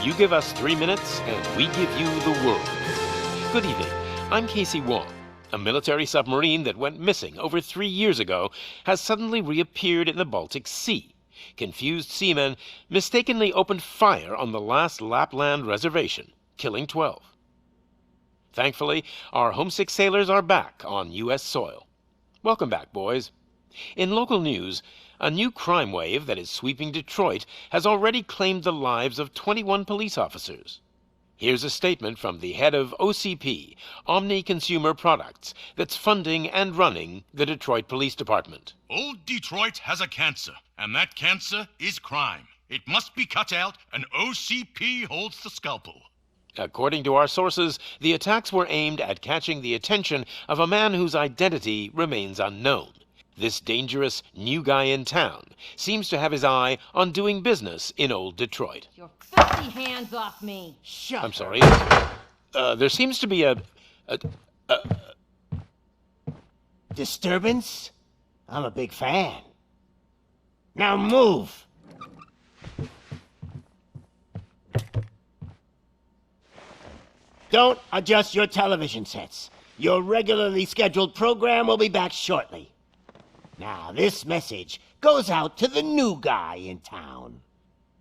You give us 3 minutes, and we give you the world. Good evening. I'm Casey Wong. A military submarine that went missing over 3 years ago has suddenly reappeared in the Baltic Sea. Confused seamen mistakenly opened fire on the last Lapland reservation, killing 12. Thankfully, our homesick sailors are back on U.S. soil. Welcome back, boys. In local news, a new crime wave that is sweeping Detroit has already claimed the lives of 21 police officers. Here's a statement from the head of OCP, Omni Consumer Products, that's funding and running the Detroit Police Department. Old Detroit has a cancer, and that cancer is crime. It must be cut out, and OCP holds the scalpel. According to our sources, the attacks were aimed at catching the attention of a man whose identity remains unknown. This dangerous new guy in town seems to have his eye on doing business in old Detroit. Your filthy hands off me! Shut I'm sorry. There seems to be a disturbance? I'm a big fan. Now move! Don't adjust your television sets. Your regularly scheduled program will be back shortly. Now, this message goes out to the new guy in town.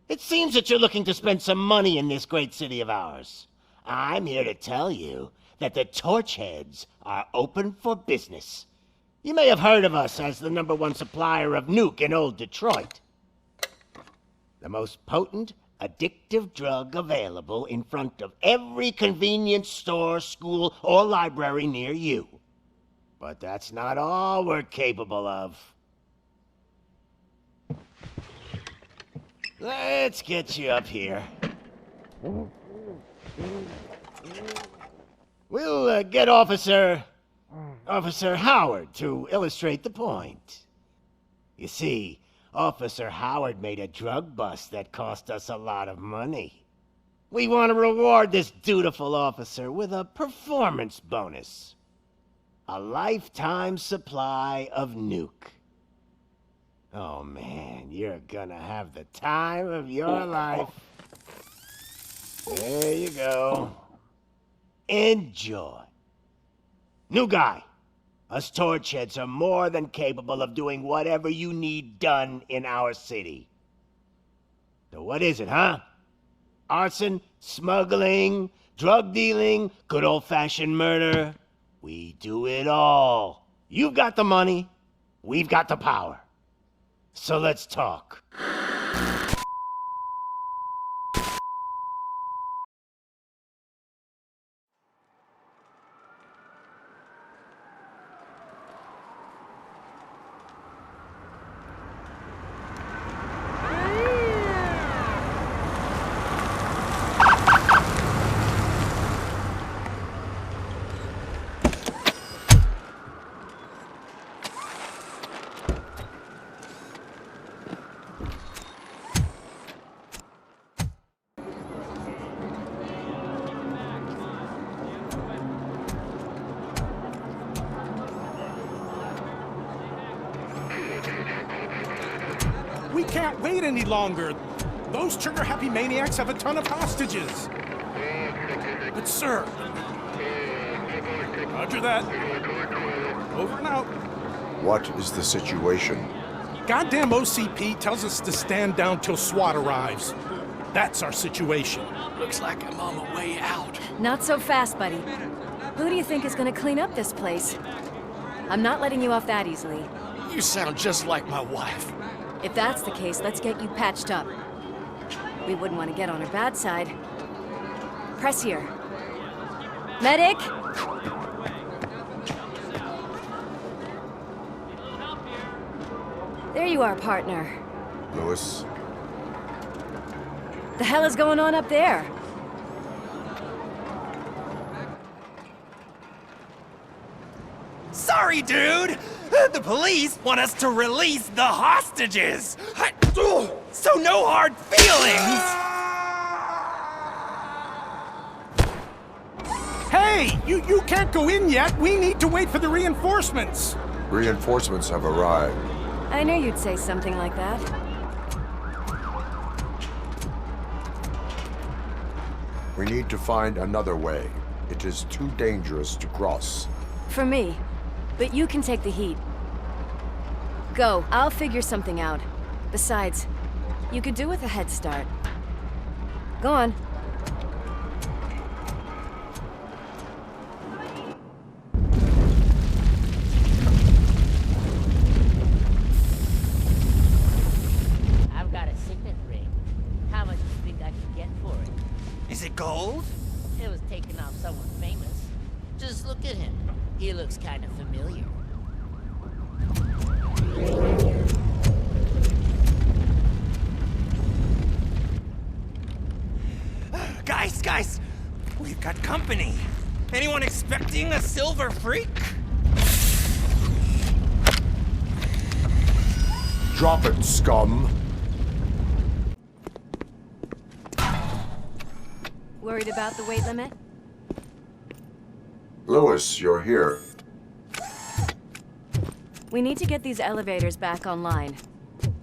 It seems that you're looking to spend some money in this great city of ours. I'm here to tell you that the Torchheads are open for business. You may have heard of us as the #1 supplier of nuke in old Detroit. The most potent, addictive drug available in front of every convenience store, school, or library near you. But that's not all we're capable of. Let's get you up here. We'll get Officer Howard to illustrate the point. You see, Officer Howard made a drug bust that cost us a lot of money. We want to reward this dutiful officer with a performance bonus. A lifetime supply of nuke. Oh man, you're gonna have the time of your life. There you go. Enjoy. New guy, us Torchheads are more than capable of doing whatever you need done in our city. So what is it, huh? Arson, smuggling, drug dealing, good old-fashioned murder? We do it all. You've got the money, we've got the power. So let's talk. We can't wait any longer. Those trigger-happy maniacs have a ton of hostages. But sir... Roger that. Over and out. What is the situation? Goddamn OCP tells us to stand down till SWAT arrives. That's our situation. Looks like I'm on my way out. Not so fast, buddy. Who do you think is gonna clean up this place? I'm not letting you off that easily. You sound just like my wife. If that's the case, let's get you patched up. We wouldn't want to get on her bad side. Press here. Medic! There you are, partner. Lewis? The hell is going on up there? Sorry, dude! The police want us to release the hostages! So no hard feelings! Hey! You can't go in yet! We need to wait for the reinforcements! Reinforcements have arrived. I knew you'd say something like that. We need to find another way. It is too dangerous to cross. For me. But you can take the heat. Go. I'll figure something out. Besides, you could do with a head start. Go on. I've got a signet ring. How much do you think I can get for it? Is it gold? It was taken off someone famous. Just look at him. He looks kind of familiar. Guys! We've got company. Anyone expecting a silver freak? Drop it, scum! Worried about the weight limit? Lewis, you're here. We need to get these elevators back online.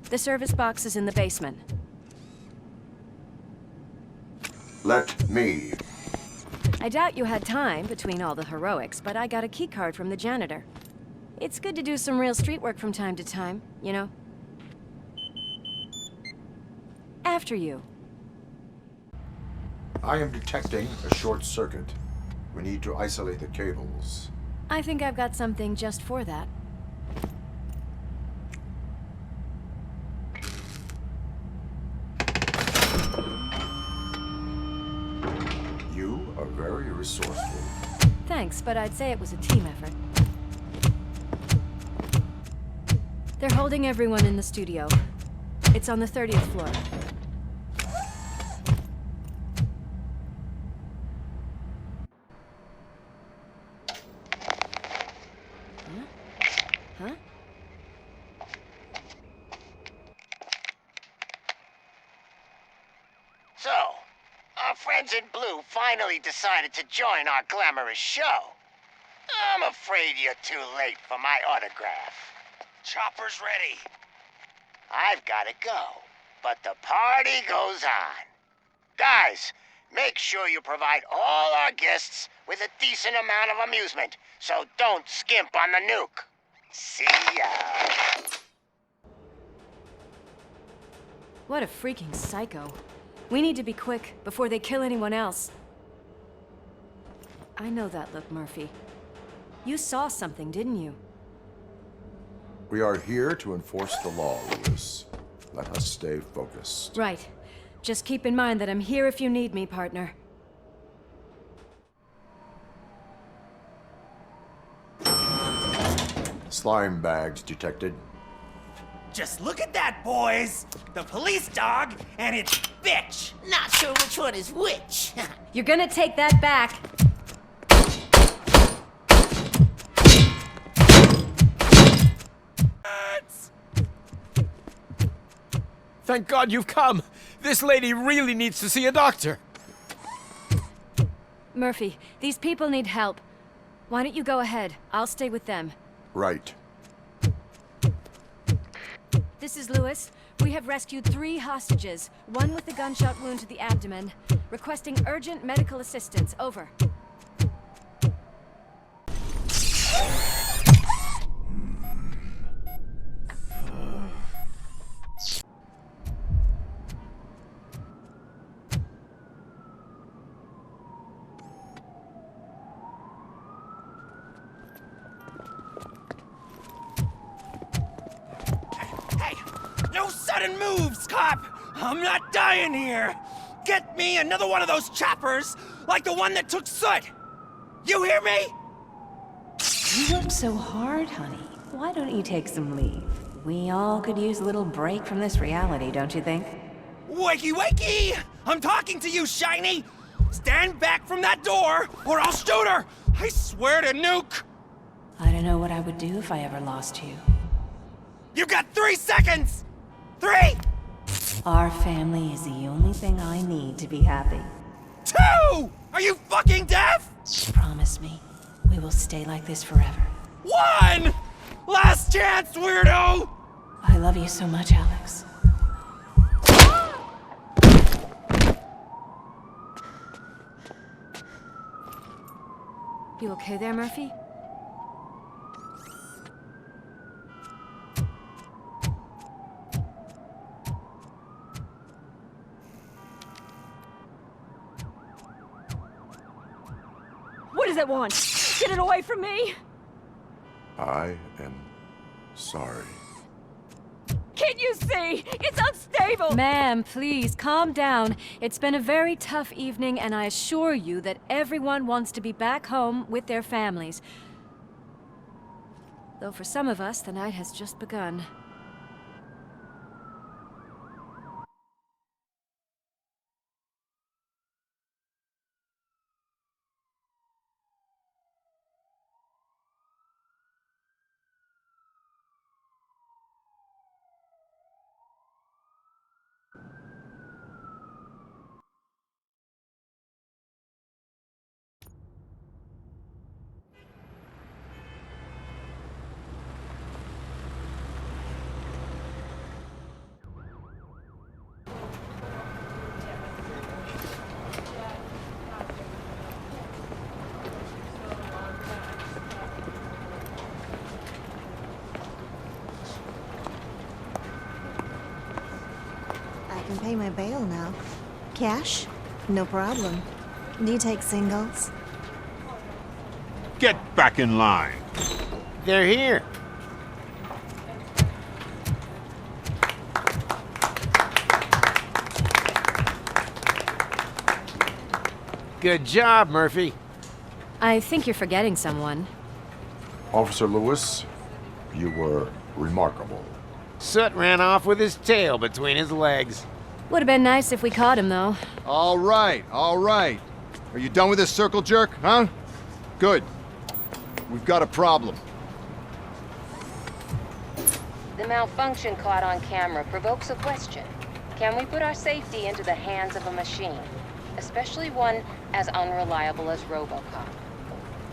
The service box is in the basement. Let me. I doubt you had time between all the heroics, but I got a keycard from the janitor. It's good to do some real street work from time to time, you know? After you. I am detecting a short circuit. We need to isolate the cables. I think I've got something just for that. You are very resourceful. Thanks, but I'd say it was a team effort. They're holding everyone in the studio. It's on the 30th floor. Huh? So, our friends in blue finally decided to join our glamorous show. I'm afraid you're too late for my autograph. Chopper's ready. I've gotta go, but the party goes on. Guys, make sure you provide all our guests with a decent amount of amusement, so don't skimp on the nuke. See ya. What a freaking psycho. We need to be quick before they kill anyone else. I know that look, Murphy. You saw something, didn't you? We are here to enforce the law, Lewis. Let us stay focused. Right. Just keep in mind that I'm here if you need me, partner. Slime bags detected. Just look at that, boys! The police dog and its bitch! Not sure which one is which. You're gonna take that back. Thank God you've come. This lady really needs to see a doctor. Murphy, these people need help. Why don't you go ahead? I'll stay with them. Right. This is Lewis. We have rescued 3 hostages, one with a gunshot wound to the abdomen, requesting urgent medical assistance. Over. Hey! No sudden moves, cop! I'm not dying here! Get me another one of those choppers, like the one that took Soot! You hear me? You work so hard, honey. Why don't you take some leave? We all could use a little break from this reality, don't you think? Wakey, wakey! I'm talking to you, Shiny! Stand back from that door, or I'll shoot her! I swear to nuke! I don't know what I would do if I ever lost you. You got 3 seconds! 3! Our family is the only thing I need to be happy. 2! Are you fucking deaf? Promise me, we will stay like this forever. 1! Last chance, weirdo! I love you so much, Alex. You okay there, Murphy? What does it want? Get it away from me! I am sorry. Can't you see? It's unstable! Ma'am, please, calm down. It's been a very tough evening, and I assure you that everyone wants to be back home with their families. Though for some of us, the night has just begun. I can pay my bail now. Cash? No problem. Do you take singles? Get back in line. They're here. Good job, Murphy. I think you're forgetting someone. Officer Lewis, you were remarkable. Soot ran off with his tail between his legs. Would have been nice if we caught him, though. All right, all right. Are you done with this circle jerk, huh? Good. We've got a problem. The malfunction caught on camera provokes a question. Can we put our safety into the hands of a machine? Especially one as unreliable as RoboCop.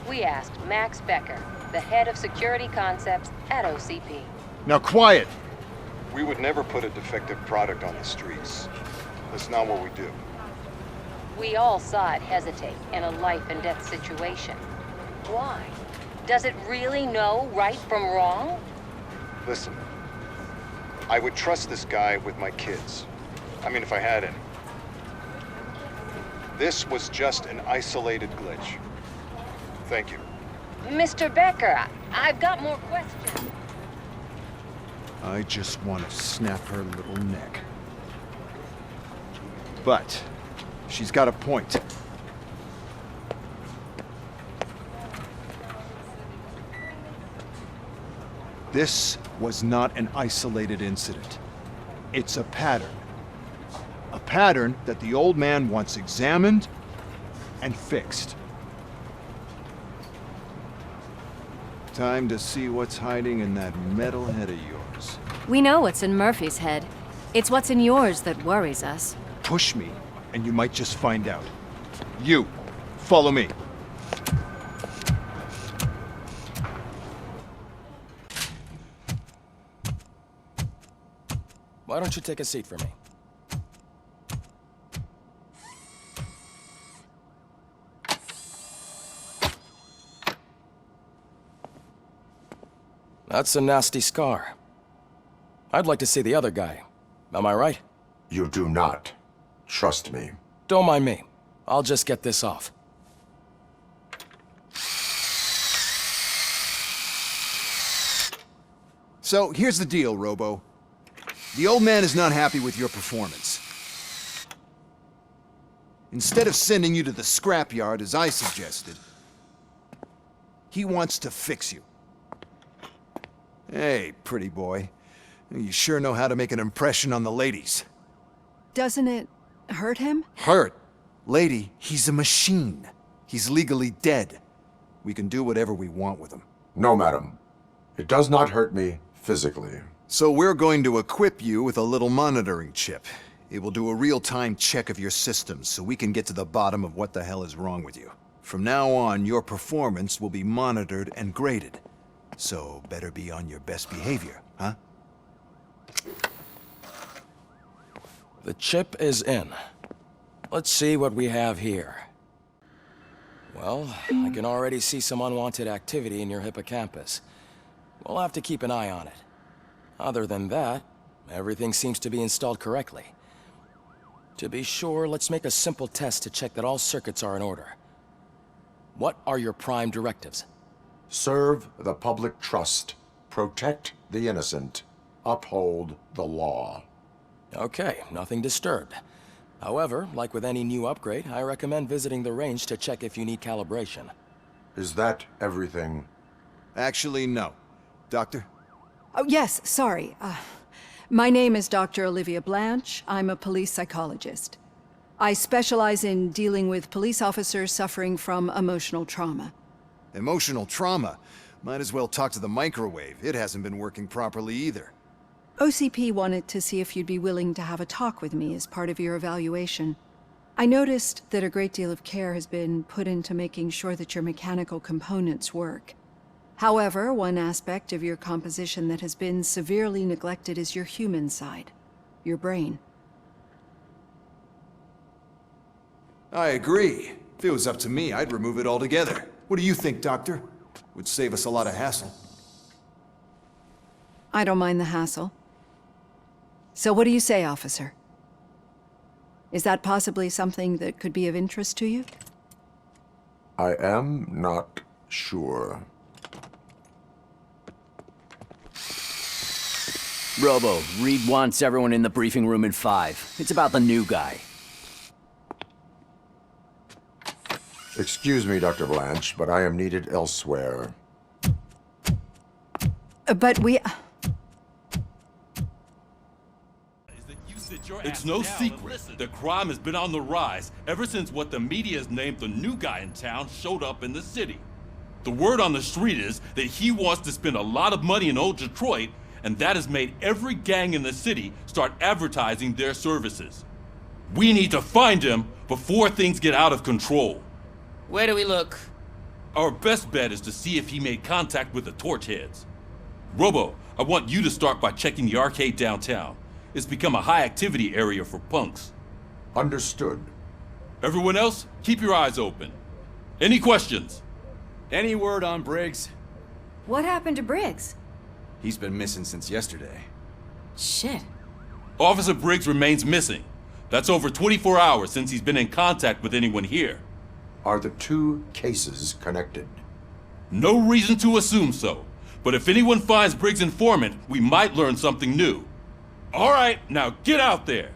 We asked Max Becker, the head of security concepts at OCP. Now quiet! We would never put a defective product on the streets. That's not what we do. We all saw it hesitate in a life and death situation. Why? Does it really know right from wrong? Listen, I would trust this guy with my kids. I mean, if I had any. This was just an isolated glitch. Thank you. Mr. Becker, I've got more questions. I just want to snap her little neck. But she's got a point. This was not an isolated incident. It's a pattern. A pattern that the old man wants examined and fixed. Time to see what's hiding in that metal head of yours. We know what's in Murphy's head. It's what's in yours that worries us. Push me, and you might just find out. You, follow me. Why don't you take a seat for me? That's a nasty scar. I'd like to see the other guy. Am I right? You do not. Trust me. Don't mind me. I'll just get this off. So, here's the deal, Robo. The old man is not happy with your performance. Instead of sending you to the scrapyard, as I suggested, he wants to fix you. Hey, pretty boy. You sure know how to make an impression on the ladies. Doesn't it hurt him? Hurt? Lady, he's a machine. He's legally dead. We can do whatever we want with him. No, madam. It does not hurt me physically. So we're going to equip you with a little monitoring chip. It will do a real-time check of your systems so we can get to the bottom of what the hell is wrong with you. From now on, your performance will be monitored and graded. So better be on your best behavior, huh? The chip is in. Let's see what we have here. Well, I can already see some unwanted activity in your hippocampus. We'll have to keep an eye on it. Other than that, everything seems to be installed correctly. To be sure, let's make a simple test to check that all circuits are in order. What are your prime directives? Serve the public trust, protect the innocent, uphold the law. Okay, nothing disturbed. However, like with any new upgrade, I recommend visiting the range to check if you need calibration. Is that everything? Actually, no. Doctor? Oh, yes, sorry. My name is Dr. Olivia Blanche. I'm a police psychologist. I specialize in dealing with police officers suffering from emotional trauma. Emotional trauma? Might as well talk to the microwave. It hasn't been working properly either. OCP wanted to see if you'd be willing to have a talk with me as part of your evaluation. I noticed that a great deal of care has been put into making sure that your mechanical components work. However, one aspect of your composition that has been severely neglected is your human side, your brain. I agree. If it was up to me, I'd remove it altogether. What do you think, Doctor? Would save us a lot of hassle. I don't mind the hassle. So what do you say, officer? Is that possibly something that could be of interest to you? I am not sure. Robo, Reed wants everyone in the briefing room in 5. It's about the new guy. Excuse me, Dr. Blanche, but I am needed elsewhere. But we... It's no secret that crime has been on the rise ever since what the media has named the new guy in town showed up in the city. The word on the street is that he wants to spend a lot of money in old Detroit, and that has made every gang in the city start advertising their services. We need to find him before things get out of control. Where do we look? Our best bet is to see if he made contact with the Torchheads. Robo, I want you to start by checking the arcade downtown. It's become a high-activity area for punks. Understood. Everyone else, keep your eyes open. Any questions? Any word on Briggs? What happened to Briggs? He's been missing since yesterday. Shit. Officer Briggs remains missing. That's over 24 hours since he's been in contact with anyone here. Are the two cases connected? No reason to assume so. But if anyone finds Briggs' informant, we might learn something new. All right, now get out there.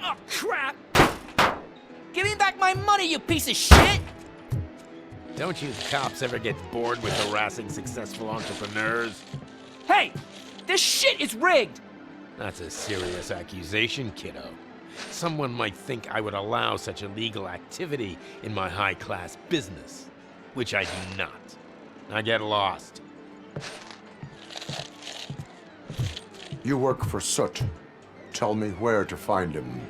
Oh, crap! Give me back my money, you piece of shit! Don't you cops ever get bored with harassing successful entrepreneurs? Hey! This shit is rigged! That's a serious accusation, kiddo. Someone might think I would allow such illegal activity in my high-class business, which I do not. I get lost. You work for Soot. Tell me where to find him.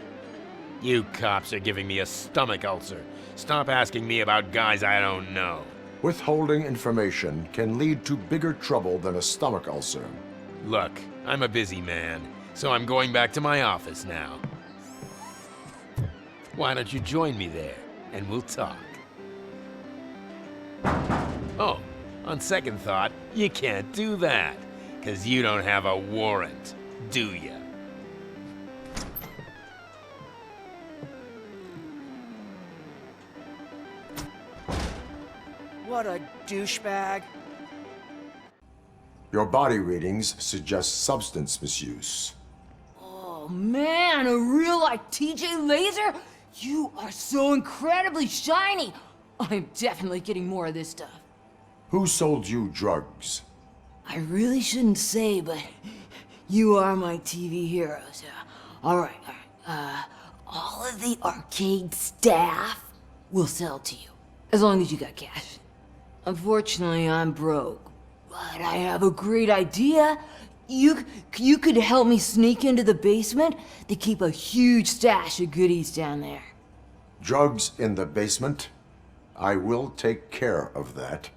You cops are giving me a stomach ulcer. Stop asking me about guys I don't know. Withholding information can lead to bigger trouble than a stomach ulcer. Look, I'm a busy man, so I'm going back to my office now. Why don't you join me there, and we'll talk. Oh, on second thought, you can't do that, 'cause you don't have a warrant, do ya? What a douchebag. Your body readings suggest substance misuse. Oh man, a real like TJ Laser? You are so incredibly shiny. I'm definitely getting more of this stuff. Who sold you drugs? I really shouldn't say, but you are my TV heroes. Alright. All of the arcade staff will sell to you, as long as you got cash. Unfortunately, I'm broke, but I have a great idea. You could help me sneak into the basement. They keep a huge stash of goodies down there. Drugs in the basement? I will take care of that.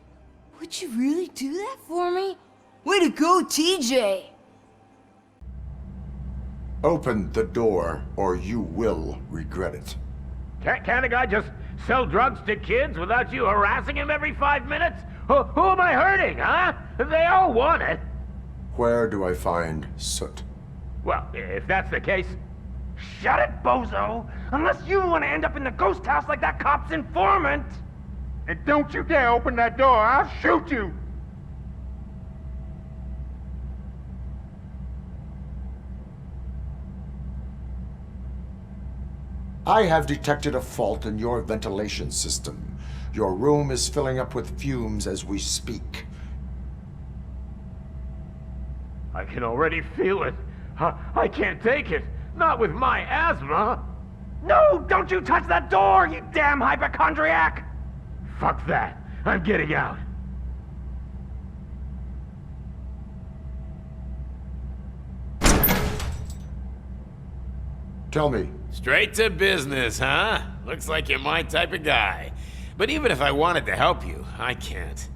Would you really do that for me? Way to go, TJ! Open the door, or you will regret it. Can't a guy just sell drugs to kids without you harassing him every 5 minutes? Who am I hurting, huh? They all want it. Where do I find Soot? Well, if that's the case, shut it, bozo! Unless you want to end up in the ghost house like that cop's informant! And don't you dare open that door, I'll shoot you! I have detected a fault in your ventilation system. Your room is filling up with fumes as we speak. I can already feel it. I can't take it. Not with my asthma. No, don't you touch that door, you damn hypochondriac! Fuck that. I'm getting out. Tell me. Straight to business, huh? Looks like you're my type of guy. But even if I wanted to help you, I can't.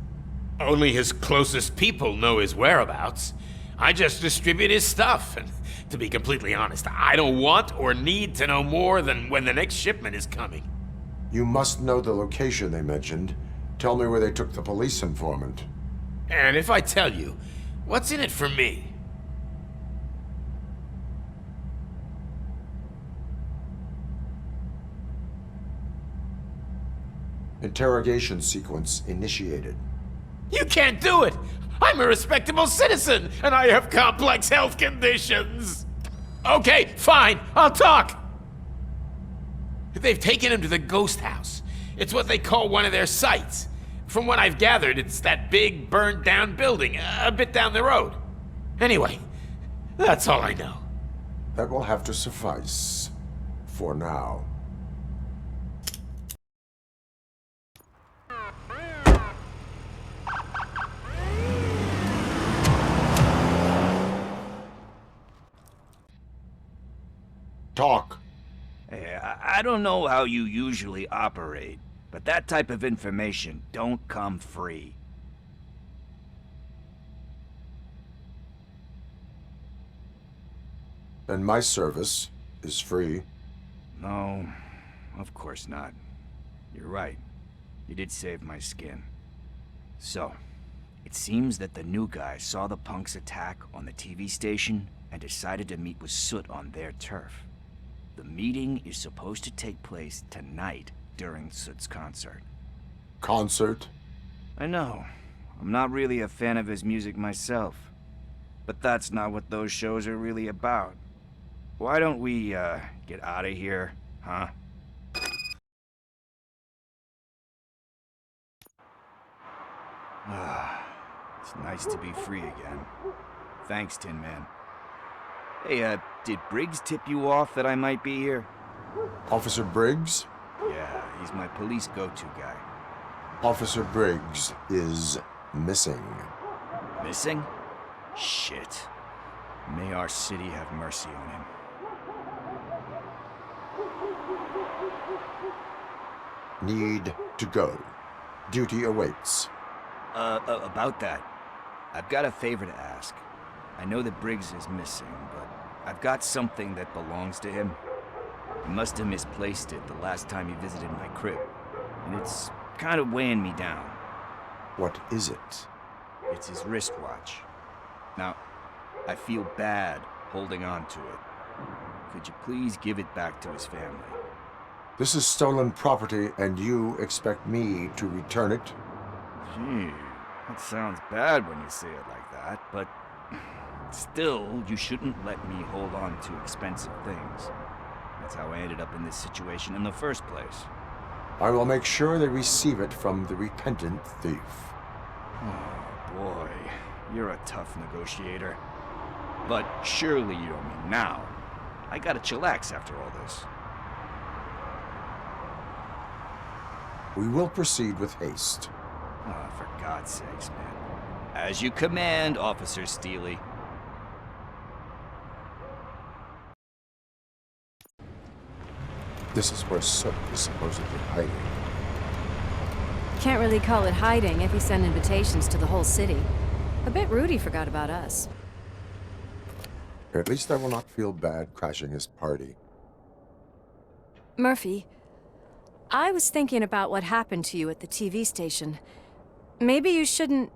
Only his closest people know his whereabouts. I just distribute his stuff, and to be completely honest, I don't want or need to know more than when the next shipment is coming. You must know the location they mentioned. Tell me where they took the police informant. And if I tell you, what's in it for me? Interrogation sequence initiated. You can't do it! I'm a respectable citizen, and I have complex health conditions! Okay, fine, I'll talk! They've taken him to the ghost house. It's what they call one of their sites. From what I've gathered, it's that big, burned-down building, a bit down the road. Anyway, that's all I know. That will have to suffice. For now. Talk. Hey, I don't know how you usually operate, but that type of information don't come free. And my service is free. No, of course not. You're right. You did save my skin. So, it seems that the new guy saw the punk's attack on the TV station and decided to meet with Soot on their turf. The meeting is supposed to take place tonight during Soot's concert. Concert? I know. I'm not really a fan of his music myself. But that's not what those shows are really about. Why don't we, get out of here, huh? It's nice to be free again. Thanks, Tin Man. Hey, did Briggs tip you off that I might be here? Officer Briggs? Yeah, he's my police go-to guy. Officer Briggs is missing. Missing? Shit. May our city have mercy on him. Need to go. Duty awaits. About that, I've got a favor to ask. I know that Briggs is missing, but I've got something that belongs to him. He must have misplaced it the last time he visited my crib, and it's kind of weighing me down. What is it? It's his wristwatch. Now, I feel bad holding on to it. Could you please give it back to his family? This is stolen property, and you expect me to return it? Gee, that sounds bad when you say it like that, but still, you shouldn't let me hold on to expensive things. That's how I ended up in this situation in the first place. I will make sure they receive it from the repentant thief. Oh, boy. You're a tough negotiator. But surely you don't mean now. I gotta chillax after all this. We will proceed with haste. Oh, for God's sakes, man. As you command, Officer Steely. This is where Soot is supposedly hiding. Can't really call it hiding if you send invitations to the whole city. A bit rude he forgot about us. At least I will not feel bad crashing his party. Murphy, I was thinking about what happened to you at the TV station. Maybe you shouldn't...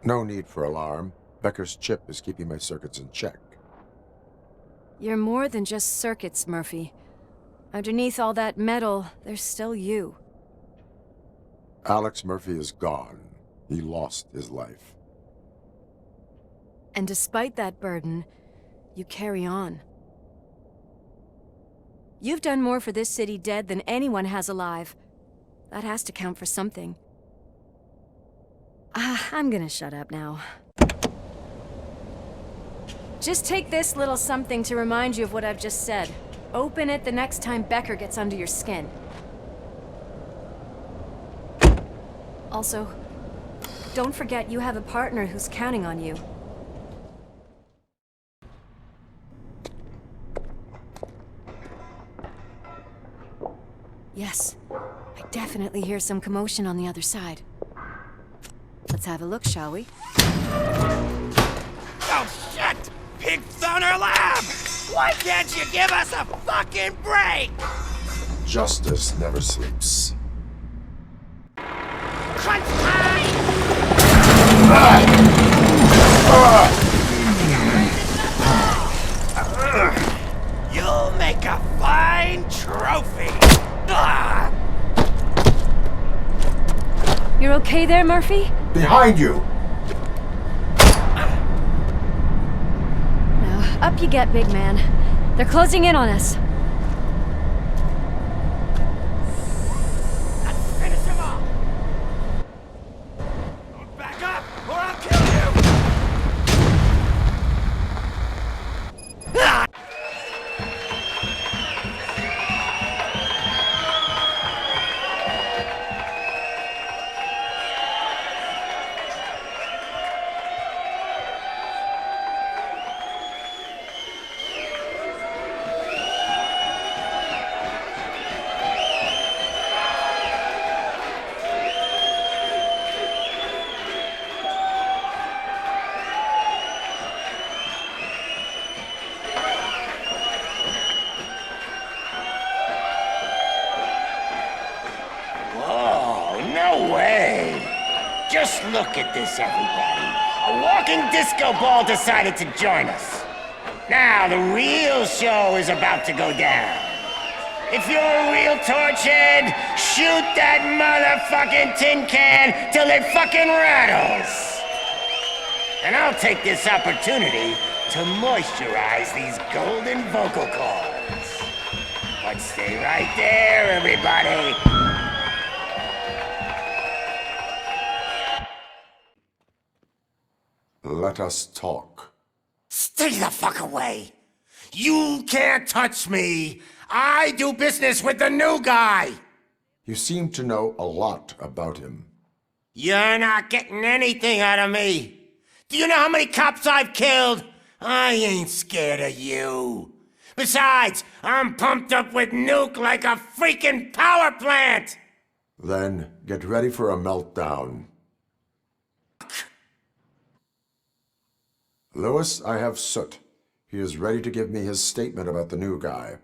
No need for alarm. Becker's chip is keeping my circuits in check. You're more than just circuits, Murphy. Underneath all that metal, there's still you. Alex Murphy is gone. He lost his life. And despite that burden, you carry on. You've done more for this city dead than anyone has alive. That has to count for something. I'm gonna shut up now. Just take this little something to remind you of what I've just said. Open it the next time Becker gets under your skin. Also, don't forget you have a partner who's counting on you. Yes, I definitely hear some commotion on the other side. Let's have a look, shall we? Oh, shit! Pig's on our lab! Why can't you give us a fucking break? Justice never sleeps. Crunch time! You'll make a fine trophy! You're okay there, Murphy? Behind you! Now, up you get, big man. They're closing in on us. Let's finish him off! Back up, or I'll kill you! Just look at this, everybody. A walking disco ball decided to join us. Now, the real show is about to go down. If you're a real torchhead, shoot that motherfucking tin can till it fucking rattles. And I'll take this opportunity to moisturize these golden vocal cords. But stay right there, everybody. Let us talk. Stay the fuck away! You can't touch me! I do business with the new guy! You seem to know a lot about him. You're not getting anything out of me! Do you know how many cops I've killed? I ain't scared of you. Besides, I'm pumped up with nuke like a freaking power plant! Then get ready for a meltdown. Lewis, I have Soot. He is ready to give me his statement about the new guy.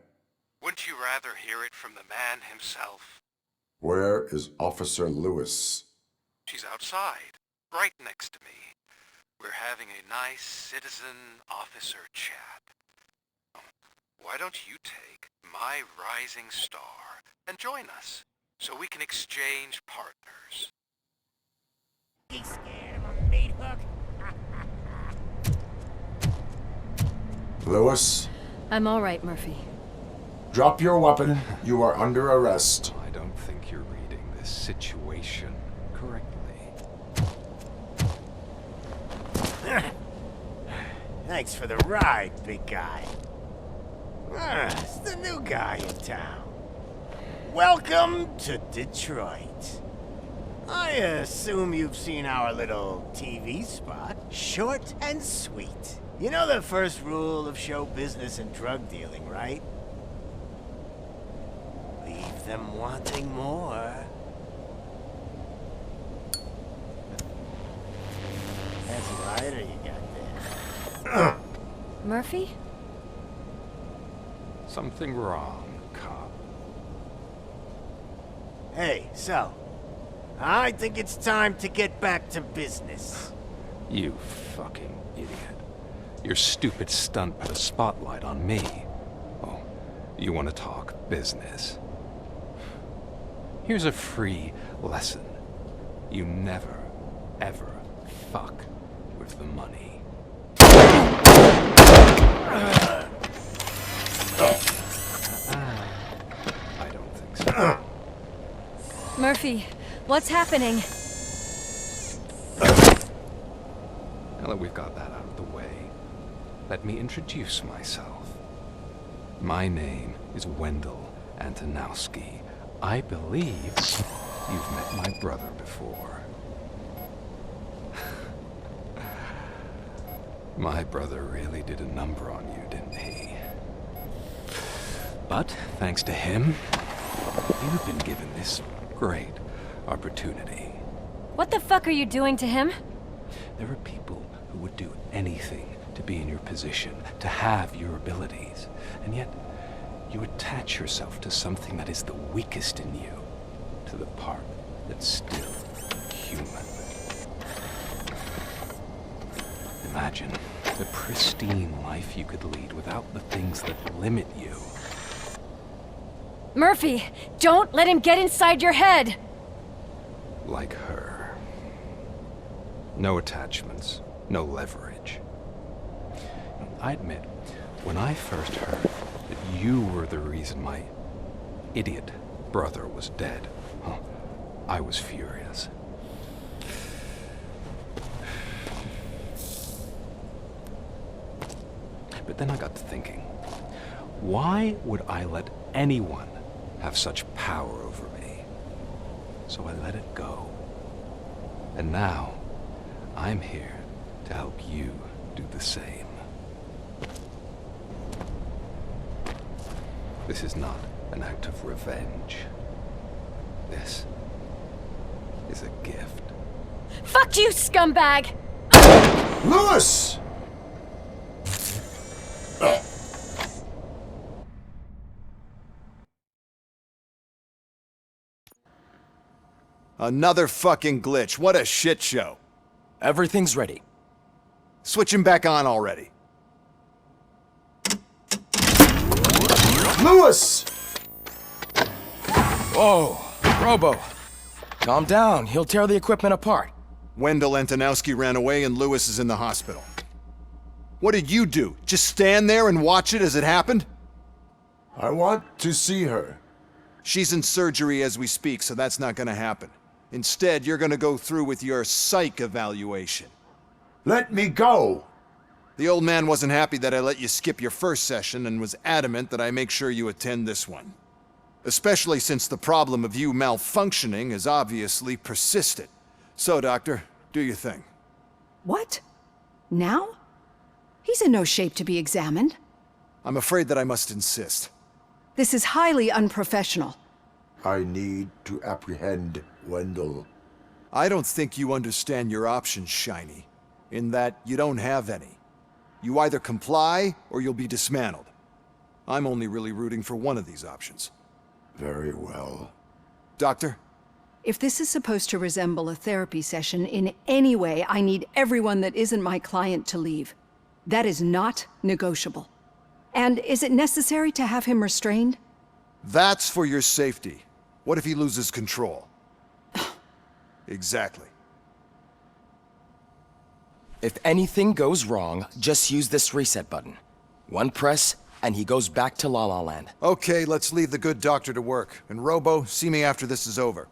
Wouldn't you rather hear it from the man himself? Where is Officer Lewis? She's outside, right next to me. We're having a nice citizen-officer chat. Why don't you take my rising star and join us, so we can exchange partners? He's scared of a meat hook? Lewis? I'm all right, Murphy. Drop your weapon. You are under arrest. I don't think you're reading this situation correctly. Thanks for the ride, big guy. It's the new guy in town. Welcome to Detroit. I assume you've seen our little TV spot. Short and sweet. You know the first rule of show business and drug dealing, right? Leave them wanting more. That's a lighter you got there. Murphy? Something wrong, cop. Hey, so, I think it's time to get back to business. You fucking idiot. Your stupid stunt put a spotlight on me. Oh, you want to talk business? Here's a free lesson. You never, ever fuck with the money. I don't think so. Murphy, what's happening? Now that we've got that out of the way, let me introduce myself. My name is Wendell Antonowski. I believe you've met my brother before. My brother really did a number on you, didn't he? But thanks to him, you've been given this great opportunity. What the fuck are you doing to him? There are people who would do anything to be in your position, to have your abilities, and yet you attach yourself to something that is the weakest in you, to the part that's still human. Imagine the pristine life you could lead without the things that limit you. Murphy, don't let him get inside your head! Like her. No attachments, no leverage. I admit, when I first heard that you were the reason my idiot brother was dead, I was furious. But then I got to thinking, why would I let anyone have such power over me? So I let it go. And now, I'm here to help you do the same. This is not an act of revenge. This is a gift. Fuck you, scumbag! Lewis! Another fucking glitch. What a shit show. Everything's ready. Switch him back on already. Lewis! Whoa, Robo. Calm down. He'll tear the equipment apart. Wendell Antonowski ran away and Lewis is in the hospital. What did you do? Just stand there and watch it as it happened? I want to see her. She's in surgery as we speak, so that's not gonna happen. Instead, you're gonna go through with your psych evaluation. Let me go! The old man wasn't happy that I let you skip your first session and was adamant that I make sure you attend this one. Especially since the problem of you malfunctioning has obviously persisted. So, Doctor, do your thing. What? Now? He's in no shape to be examined. I'm afraid that I must insist. This is highly unprofessional. I need to apprehend Wendell. I don't think you understand your options, Shiny. In that you don't have any. You either comply or you'll be dismantled. I'm only really rooting for one of these options. Very well. Doctor? If this is supposed to resemble a therapy session in any way, I need everyone that isn't my client to leave. That is not negotiable. And is it necessary to have him restrained? That's for your safety. What if he loses control? Exactly. If anything goes wrong, just use this reset button. One press, and he goes back to La La Land. Okay, let's leave the good doctor to work. And Robo, see me after this is over.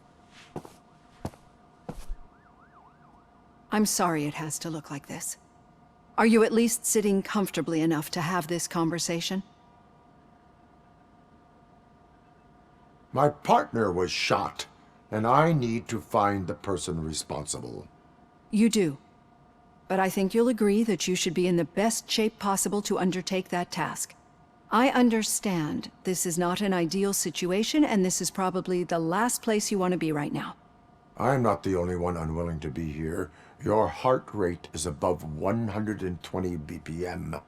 I'm sorry it has to look like this. Are you at least sitting comfortably enough to have this conversation? My partner was shot, and I need to find the person responsible. You do. But I think you'll agree that you should be in the best shape possible to undertake that task. I understand this is not an ideal situation, and this is probably the last place you want to be right now. I'm not the only one unwilling to be here. Your heart rate is above 120 BPM.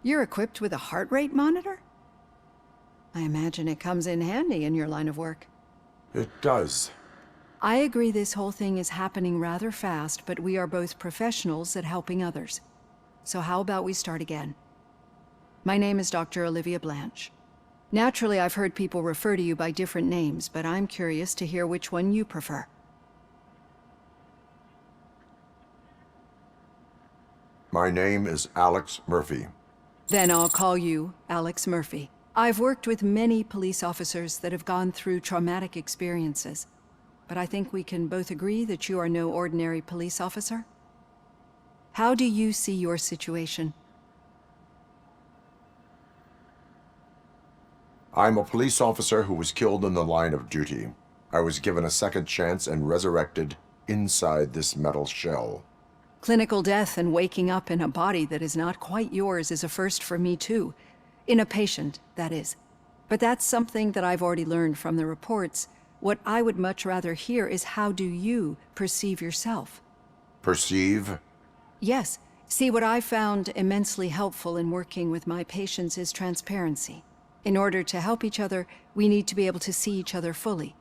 You're equipped with a heart rate monitor? I imagine it comes in handy in your line of work. It does. I agree this whole thing is happening rather fast, but we are both professionals at helping others. So how about we start again? My name is Dr. Olivia Blanche. Naturally, I've heard people refer to you by different names, but I'm curious to hear which one you prefer. My name is Alex Murphy. Then I'll call you Alex Murphy. I've worked with many police officers that have gone through traumatic experiences, but I think we can both agree that you are no ordinary police officer. How do you see your situation? I'm a police officer who was killed in the line of duty. I was given a second chance and resurrected inside this metal shell. Clinical death and waking up in a body that is not quite yours is a first for me too. In a patient, that is. But that's something that I've already learned from the reports. What I would much rather hear is how do you perceive yourself? Perceive? Yes. See, what I found immensely helpful in working with my patients is transparency. In order to help each other, we need to be able to see each other fully.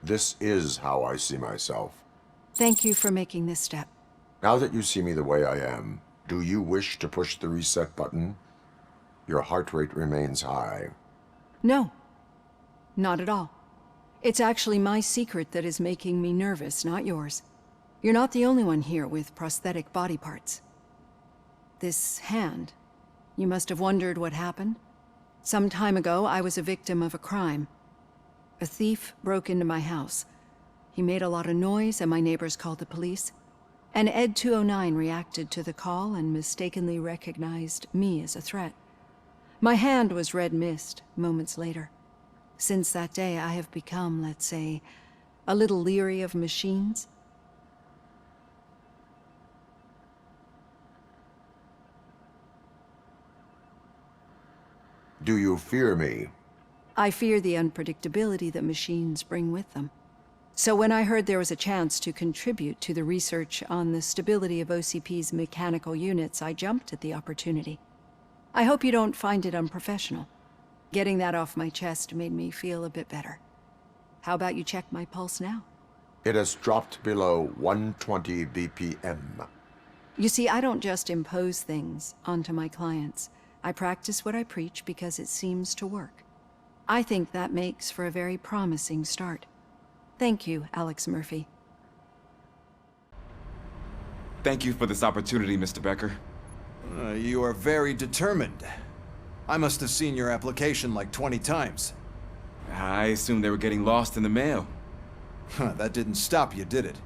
This is how I see myself. Thank you for making this step. Now that you see me the way I am, do you wish to push the reset button? Your heart rate remains high. No, not at all. It's actually my secret that is making me nervous, not yours. You're not the only one here with prosthetic body parts. This hand, you must have wondered what happened. Some time ago, I was a victim of a crime. A thief broke into my house. He made a lot of noise and my neighbors called the police. And Ed 209 reacted to the call and mistakenly recognized me as a threat. My hand was red mist moments later. Since that day, I have become, let's say, a little leery of machines. Do you fear me? I fear the unpredictability that machines bring with them. So when I heard there was a chance to contribute to the research on the stability of OCP's mechanical units, I jumped at the opportunity. I hope you don't find it unprofessional. Getting that off my chest made me feel a bit better. How about you check my pulse now? It has dropped below 120 BPM. You see, I don't just impose things onto my clients. I practice what I preach because it seems to work. I think that makes for a very promising start. Thank you, Alex Murphy. Thank you for this opportunity, Mr. Becker. You are very determined. I must have seen your application like 20 times. I assumed they were getting lost in the mail. That didn't stop you, did it?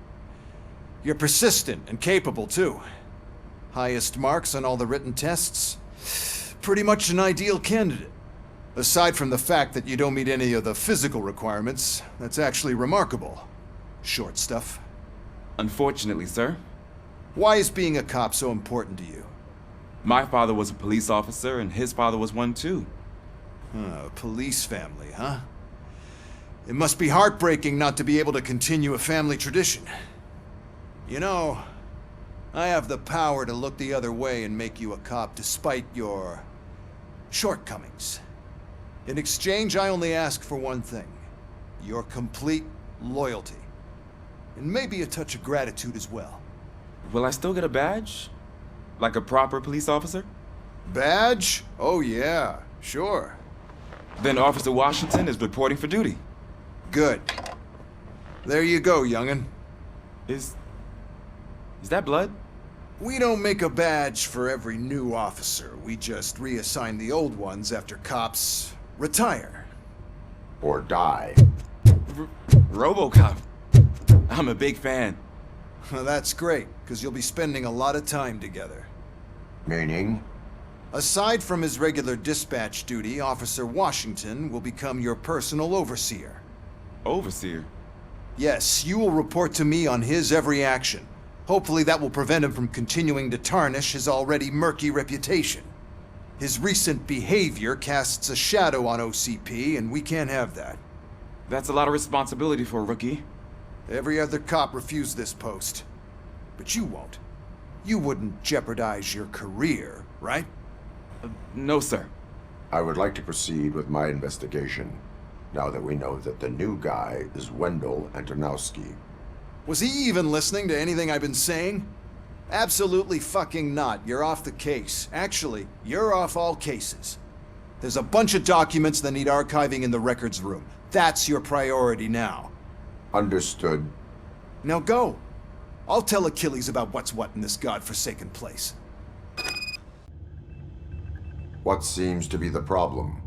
You're persistent and capable, too. Highest marks on all the written tests. Pretty much an ideal candidate. Aside from the fact that you don't meet any of the physical requirements, that's actually remarkable. Short stuff. Unfortunately, sir. Why is being a cop so important to you? My father was a police officer, and his father was one too. A police family, huh? It must be heartbreaking not to be able to continue a family tradition. You know, I have the power to look the other way and make you a cop despite your shortcomings. In exchange, I only ask for one thing. Your complete loyalty. And maybe a touch of gratitude as well. Will I still get a badge? Like a proper police officer? Badge? Oh yeah, sure. Then Officer Washington is reporting for duty. Good. There you go, young'un. Is that blood? We don't make a badge for every new officer. We just reassign the old ones after cops retire. or die. RoboCop. I'm a big fan. Well, that's great, because you'll be spending a lot of time together. Meaning? Aside from his regular dispatch duty, Officer Washington will become your personal overseer. Overseer? Yes, you will report to me on his every action. Hopefully that will prevent him from continuing to tarnish his already murky reputation. His recent behavior casts a shadow on OCP, and we can't have that. That's a lot of responsibility for a rookie. Every other cop refused this post. But you won't. You wouldn't jeopardize your career, right? No, sir. I would like to proceed with my investigation, now that we know that the new guy is Wendell Antonowski. Was he even listening to anything I've been saying? Absolutely fucking not. You're off the case. Actually, you're off all cases. There's a bunch of documents that need archiving in the records room. That's your priority now. Understood. Now go. I'll tell Achilles about what's what in this godforsaken place. What seems to be the problem?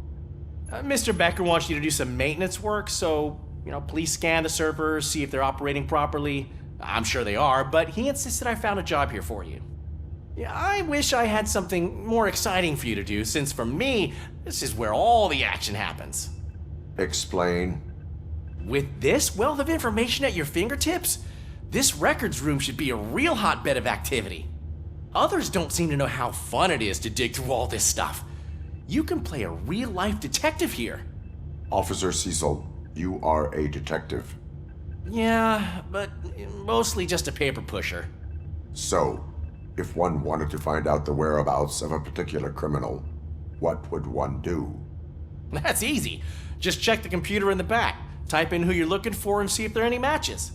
Mr. Becker wants you to do some maintenance work, so, please scan the servers, see if they're operating properly. I'm sure they are, but he insisted I found a job here for you. Yeah, I wish I had something more exciting for you to do, since for me, this is where all the action happens. Explain. With this wealth of information at your fingertips, this records room should be a real hotbed of activity. Others don't seem to know how fun it is to dig through all this stuff. You can play a real-life detective here. Officer Cecil, you are a detective. Yeah, but mostly just a paper pusher. So, if one wanted to find out the whereabouts of a particular criminal, what would one do? That's easy. Just check the computer in the back, type in who you're looking for, and see if there are any matches.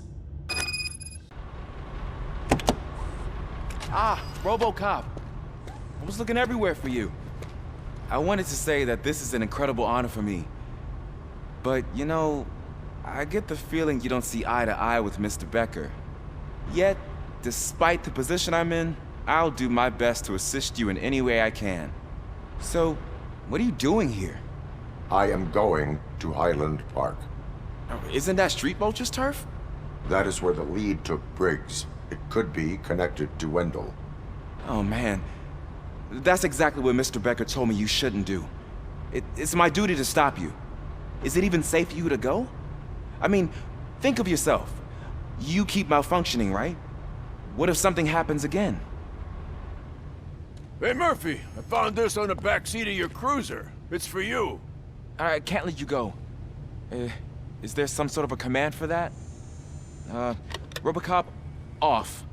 Ah, RoboCop. I was looking everywhere for you. I wanted to say that this is an incredible honor for me. But, I get the feeling you don't see eye to eye with Mr. Becker. Yet, despite the position I'm in, I'll do my best to assist you in any way I can. So, what are you doing here? I am going to Highland Park. Isn't that Street Vulture's turf? That is where the lead took Briggs. It could be connected to Wendell. Oh, man. That's exactly what Mr. Becker told me you shouldn't do. It's my duty to stop you. Is it even safe for you to go? I mean, think of yourself. You keep malfunctioning, right? What if something happens again? Hey, Murphy, I found this on the back seat of your cruiser. It's for you. I can't let you go. Is there some sort of a command for that? RoboCop, off.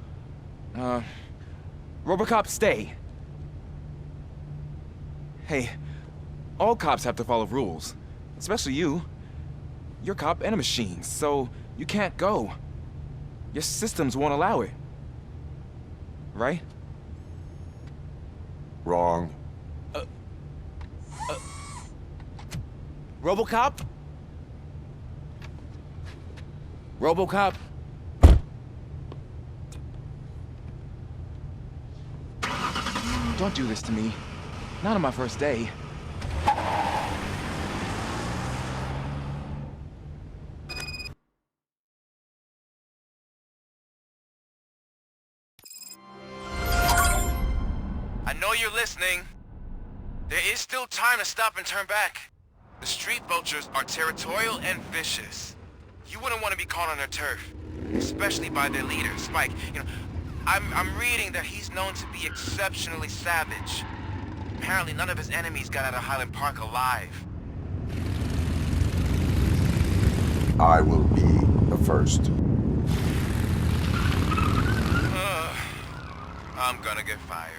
RoboCop, stay. Hey, all cops have to follow rules. Especially you. You're a cop and a machine, so you can't go. Your systems won't allow it. Right? Wrong. RoboCop? RoboCop? Don't do this to me. Not on my first day. I know you're listening. There is still time to stop and turn back. The street vultures are territorial and vicious. You wouldn't want to be caught on their turf, especially by their leader, Spike. I'm reading that he's known to be exceptionally savage. Apparently none of his enemies got out of Highland Park alive. I will be the first. I'm gonna get fired.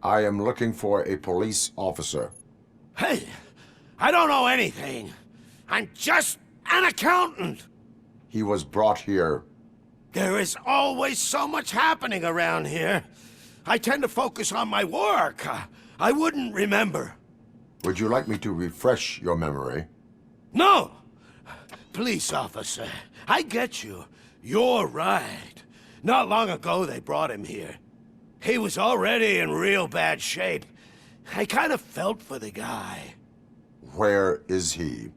I am looking for a police officer. Hey, I don't know anything. I'm just an accountant. He was brought here There is always so much happening around here. I tend to focus on my work. I wouldn't remember. Would you like me to refresh your memory? No! Police officer, I get you. You're right. Not long ago they brought him here. He was already in real bad shape. I kind of felt for the guy. Where is he?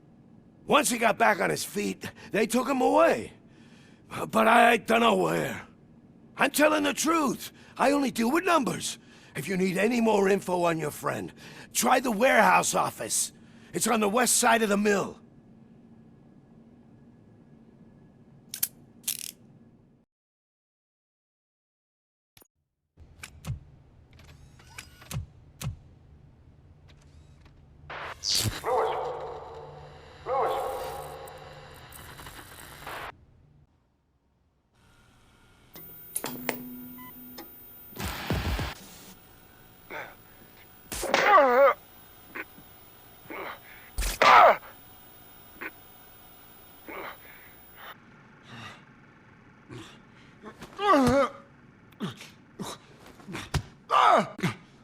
Once he got back on his feet, they took him away. But I don't know where. I'm telling the truth. I only deal with numbers. If you need any more info on your friend, try the warehouse office. It's on the west side of the mill.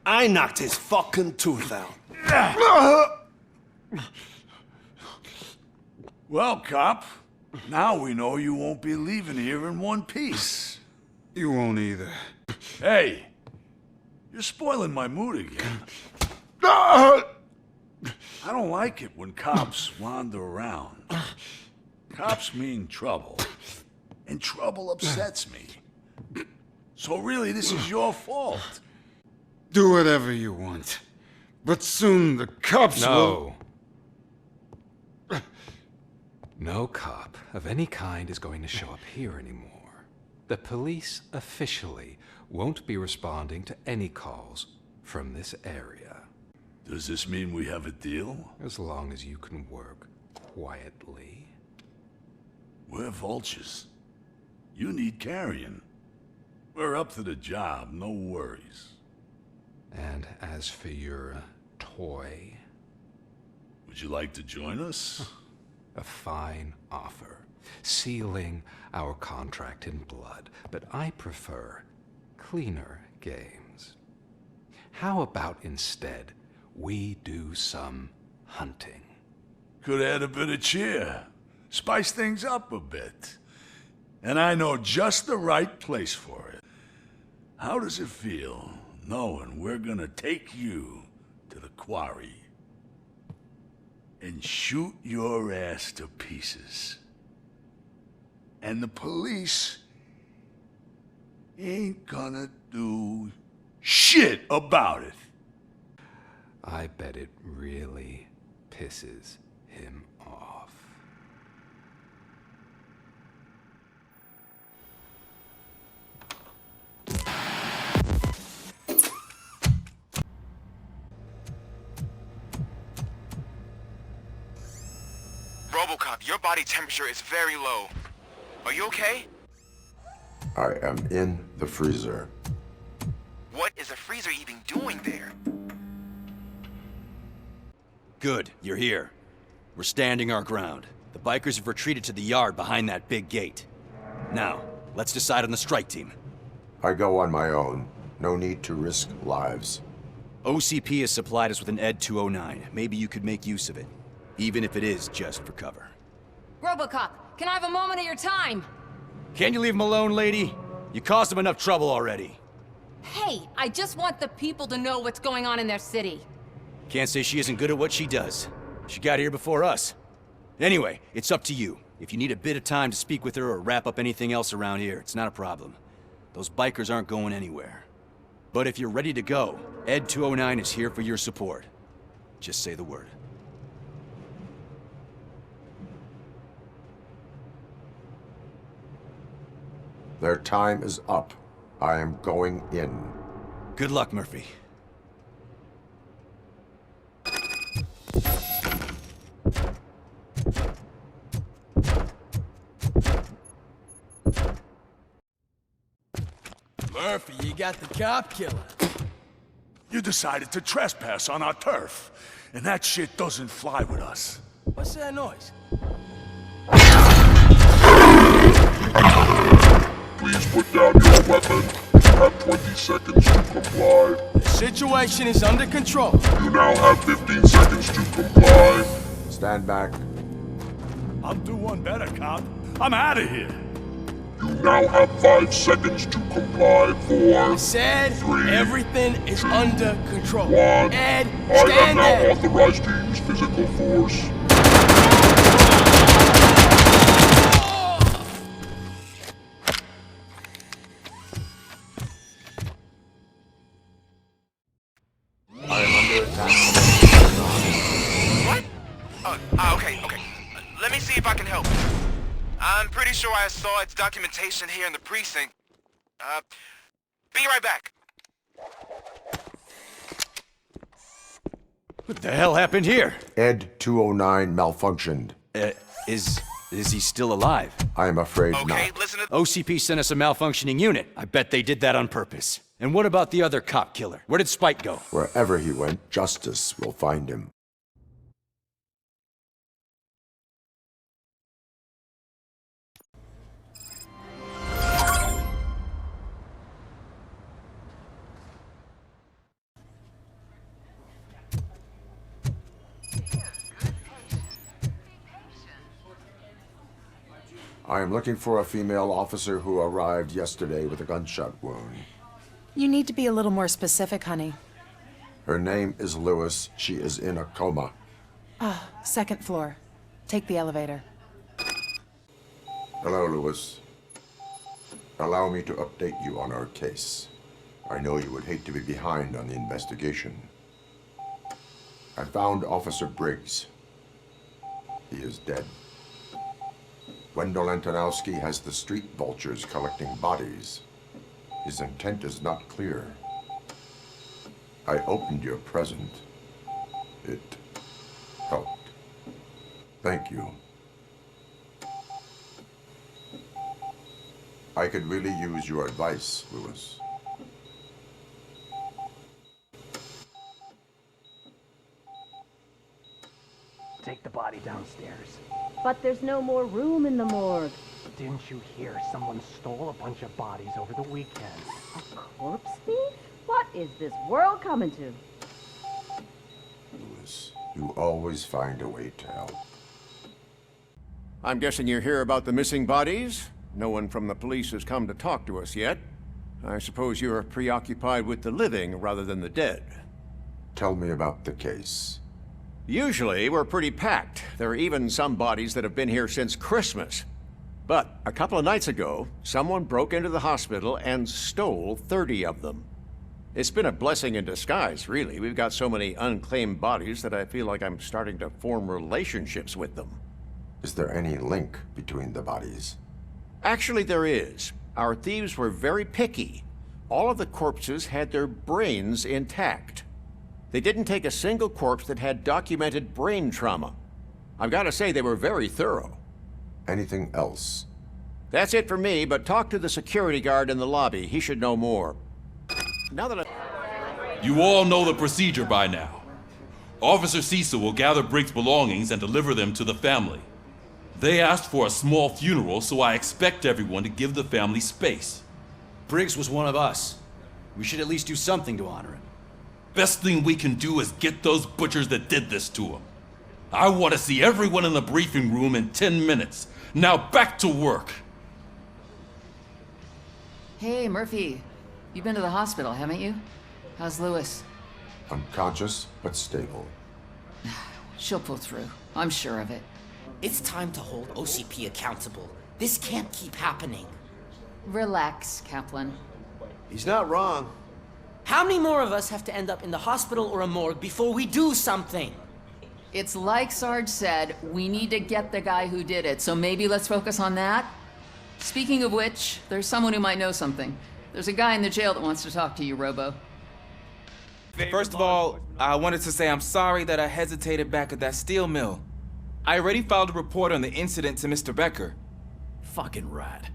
I knocked his fucking tooth out. Well, cop, now we know you won't be leaving here in one piece. You won't either. Hey, you're spoiling my mood again. I don't like it when cops wander around. Cops mean trouble, and trouble upsets me. So really, this is your fault. Do whatever you want. But soon the cops will... No cop of any kind is going to show up here anymore. The police officially won't be responding to any calls from this area. Does this mean we have a deal? As long as you can work quietly. We're vultures. You need carrion. We're up to the job, no worries. And as for your toy... Would you like to join us? A fine offer, sealing our contract in blood, but I prefer cleaner games. How about instead we do some hunting? Could add a bit of cheer, spice things up a bit. And I know just the right place for it. How does it feel knowing we're gonna take you to the quarry and shoot your ass to pieces? And the police ain't gonna do shit about it. I bet it really pisses him off. RoboCop, your body temperature is very low. Are you okay? I am in the freezer. What is a freezer even doing there? Good, you're here. We're standing our ground. The bikers have retreated to the yard behind that big gate. Now, let's decide on the strike team. I go on my own. No need to risk lives. OCP has supplied us with an ED 209. Maybe you could make use of it. Even if it is just for cover. RoboCop, can I have a moment of your time? Can't you leave him alone, lady? You caused him enough trouble already. Hey, I just want the people to know what's going on in their city. Can't say she isn't good at what she does. She got here before us. Anyway, it's up to you. If you need a bit of time to speak with her or wrap up anything else around here, it's not a problem. Those bikers aren't going anywhere. But if you're ready to go, ED 209 is here for your support. Just say the word. Their time is up. I am going in. Good luck, Murphy. Murphy, you got the cop killer. You decided to trespass on our turf, and that shit doesn't fly with us. What's that noise? please put down your weapon? You have 20 seconds to comply. The situation is under control. You now have 15 seconds to comply. Stand back. I'll do one better, cop. I'm out of here. You now have 5 seconds to comply. 4, I said 3, everything is under control. 1. Ed, I am stand now there. authorized to use physical force. I am under attack. What? Okay. Let me see if I can help. I'm pretty sure I saw its documentation here in the precinct. Be right back. What the hell happened here? Ed 209 malfunctioned. Is he still alive? I am afraid not. Listen to... OCP sent us a malfunctioning unit. I bet they did that on purpose. And what about the other cop killer? Where did Spike go? Wherever he went, justice will find him. I am looking for a female officer who arrived yesterday with a gunshot wound. You need to be a little more specific, honey. Her name is Lewis. She is in a coma. Ah, second floor. Take the elevator. Hello, Lewis. Allow me to update you on our case. I know you would hate to be behind on the investigation. I found Officer Briggs. He is dead. Wendell Antonowski has the street vultures collecting bodies. His intent is not clear. I opened your present. It helped. Thank you. I could really use your advice, Lewis. Take the body downstairs. But there's no more room in the morgue. Didn't you hear someone stole a bunch of bodies over the weekend? A corpse thief? What is this world coming to? Lewis, you always find a way to help. I'm guessing you're here about the missing bodies? No one from the police has come to talk to us yet. I suppose you're preoccupied with the living rather than the dead. Tell me about the case. Usually, we're pretty packed. There are even some bodies that have been here since Christmas. But a couple of nights ago, someone broke into the hospital and stole 30 of them. It's been a blessing in disguise, really. We've got so many unclaimed bodies that I feel like I'm starting to form relationships with them. Is there any link between the bodies? Actually, there is. Our thieves were very picky. All of the corpses had their brains intact. They didn't take a single corpse that had documented brain trauma. I've got to say, they were very thorough. Anything else? That's it for me, but talk to the security guard in the lobby. He should know more. Now that You all know the procedure by now. Officer Cecil will gather Briggs' belongings and deliver them to the family. They asked for a small funeral, so I expect everyone to give the family space. Briggs was one of us. We should at least do something to honor him. Best thing we can do is get those butchers that did this to him. I want to see everyone in the briefing room in 10 minutes. Now back to work. Hey, Murphy. You've been to the hospital, haven't you? How's Lewis? Unconscious, but stable. She'll pull through. I'm sure of it. It's time to hold OCP accountable. This can't keep happening. Relax, Kaplan. He's not wrong. How many more of us have to end up in the hospital or a morgue before we do something? It's like Sarge said, we need to get the guy who did it, so maybe let's focus on that? Speaking of which, there's someone who might know something. There's a guy in the jail that wants to talk to you, Robo. First of all, I wanted to say I'm sorry that I hesitated back at that steel mill. I already filed a report on the incident to Mr. Becker. Fucking rat.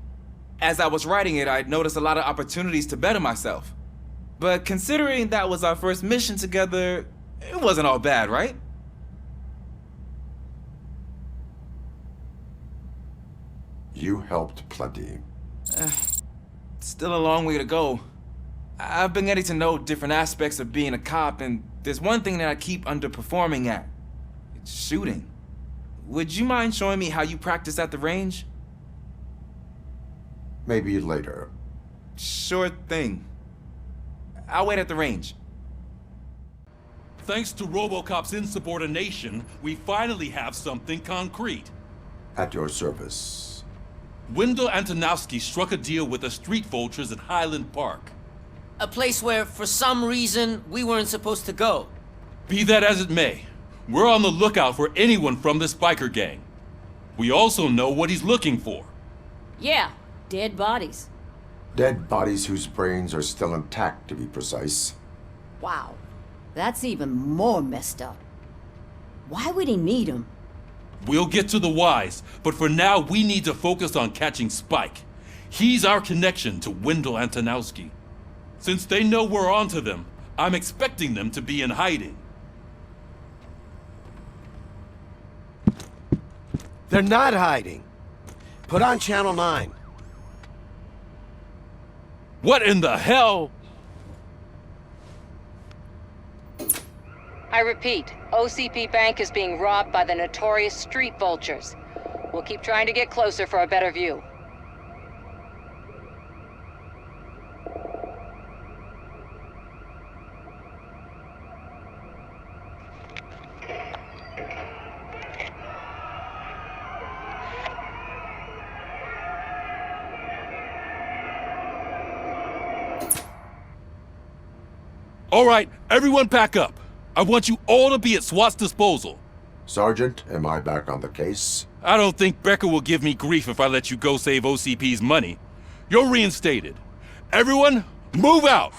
As I was writing it, I'd noticed a lot of opportunities to better myself. But considering that was our first mission together, it wasn't all bad, right? You helped plenty. still a long way to go. I've been getting to know different aspects of being a cop, and there's one thing that I keep underperforming at. It's shooting. Would you mind showing me how you practice at the range? Maybe later. Sure thing. I'll wait at the range. Thanks to RoboCop's insubordination, we finally have something concrete. At your service. Wendell Antonowski struck a deal with the street vultures at Highland Park. A place where, for some reason, we weren't supposed to go. Be that as it may, we're on the lookout for anyone from this biker gang. We also know what he's looking for. Yeah, dead bodies. Dead bodies whose brains are still intact, to be precise. Wow, that's even more messed up. Why would he need them? We'll get to the whys, but for now we need to focus on catching Spike. He's our connection to Wendell Antonowski. Since they know we're onto them, I'm expecting them to be in hiding. They're not hiding. Put on Channel 9. What in the hell? I repeat, OCP Bank is being robbed by the notorious street vultures. We'll keep trying to get closer for a better view. All right, everyone pack up. I want you all to be at SWAT's disposal. Sergeant, am I back on the case? I don't think Becker will give me grief if I let you go save OCP's money. You're reinstated. Everyone, move out!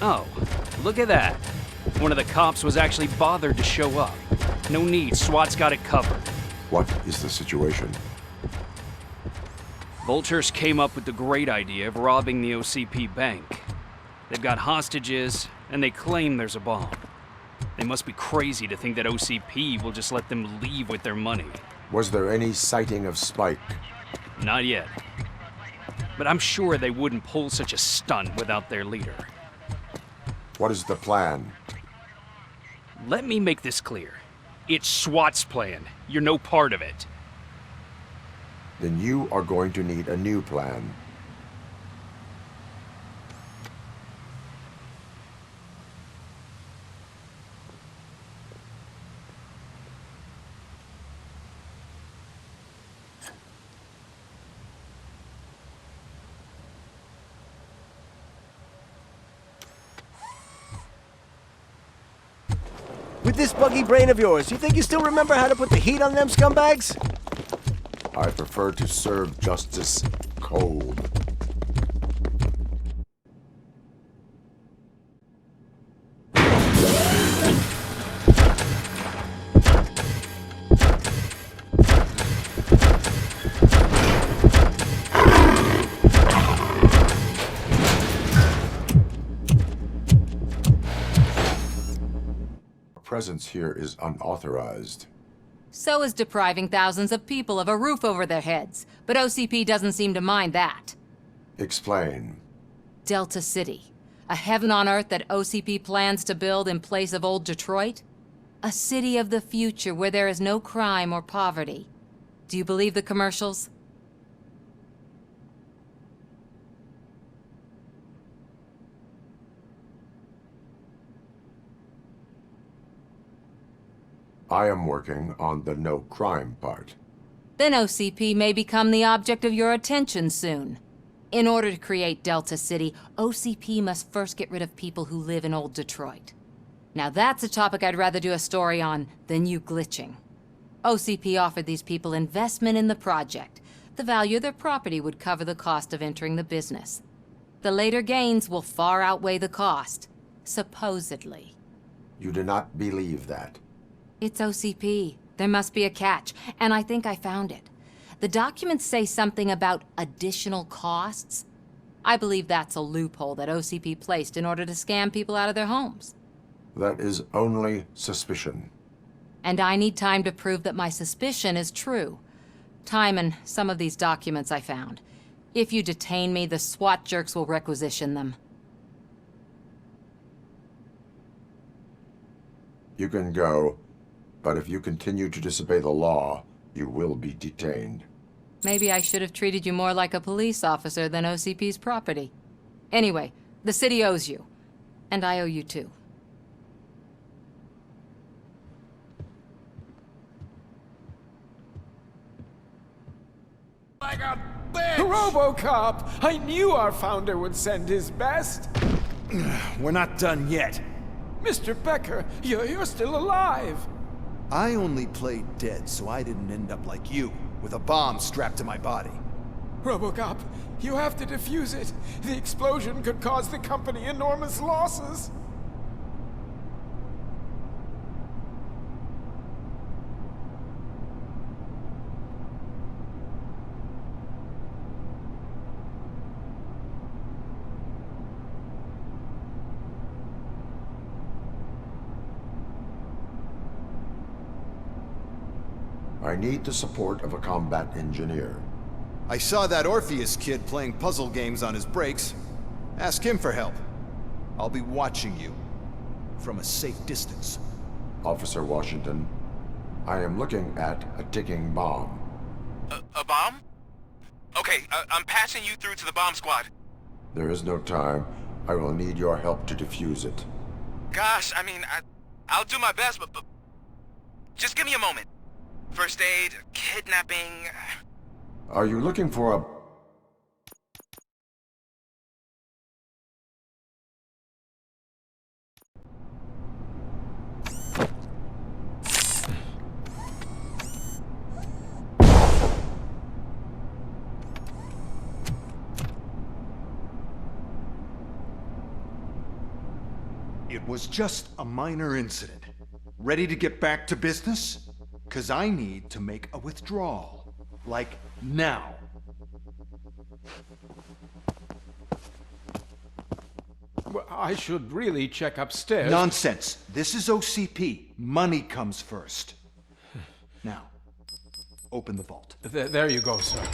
Oh, look at that. One of the cops was actually bothered to show up. No need, SWAT's got it covered. What is the situation? Vultures came up with the great idea of robbing the OCP bank. They've got hostages, and they claim there's a bomb. They must be crazy to think that OCP will just let them leave with their money. Was there any sighting of Spike? Not yet. But I'm sure they wouldn't pull such a stunt without their leader. What is the plan? Let me make this clear. It's SWAT's plan. You're no part of it. Then you are going to need a new plan. With this buggy brain of yours, you think you still remember how to put the heat on them scumbags? I prefer to serve justice cold. Presence here is unauthorized. So is depriving thousands of people of a roof over their heads, but OCP doesn't seem to mind that. Explain. Delta City, a heaven on earth that OCP plans to build in place of old Detroit? A city of the future where there is no crime or poverty. Do you believe the commercials? I am working on the no crime part. Then OCP may become the object of your attention soon. In order to create Delta City, OCP must first get rid of people who live in old Detroit. Now that's a topic I'd rather do a story on than you glitching. OCP offered these people investment in the project. The value of their property would cover the cost of entering the business. The later gains will far outweigh the cost, supposedly. You do not believe that. It's OCP. There must be a catch, and I think I found it. The documents say something about additional costs. I believe that's a loophole that OCP placed in order to scam people out of their homes. That is only suspicion. And I need time to prove that my suspicion is true. Time and some of these documents I found. If you detain me, the SWAT jerks will requisition them. You can go, but if you continue to disobey the law, you will be detained. Maybe I should have treated you more like a police officer than OCP's property. Anyway, the city owes you. And I owe you too. Like a bitch! RoboCop! I knew our founder would send his best! We're not done yet. Mr. Becker, you're still alive! I only played dead so I didn't end up like you, with a bomb strapped to my body. RoboCop, you have to defuse it. The explosion could cause the company enormous losses. I need the support of a combat engineer. I saw that Orpheus kid playing puzzle games on his breaks. Ask him for help. I'll be watching you. From a safe distance. Officer Washington, I am looking at a ticking bomb. A bomb? Okay, I'm passing you through to the bomb squad. There is no time. I will need your help to defuse it. Gosh, I mean, I'll do my best, but just give me a moment. First aid, kidnapping... Are you looking for a... It was just a minor incident. Ready to get back to business? 'Cause I need to make a withdrawal. Like, now. Well, I should really check upstairs. Nonsense. This is OCP. Money comes first. Now, open the vault. There you go, sir.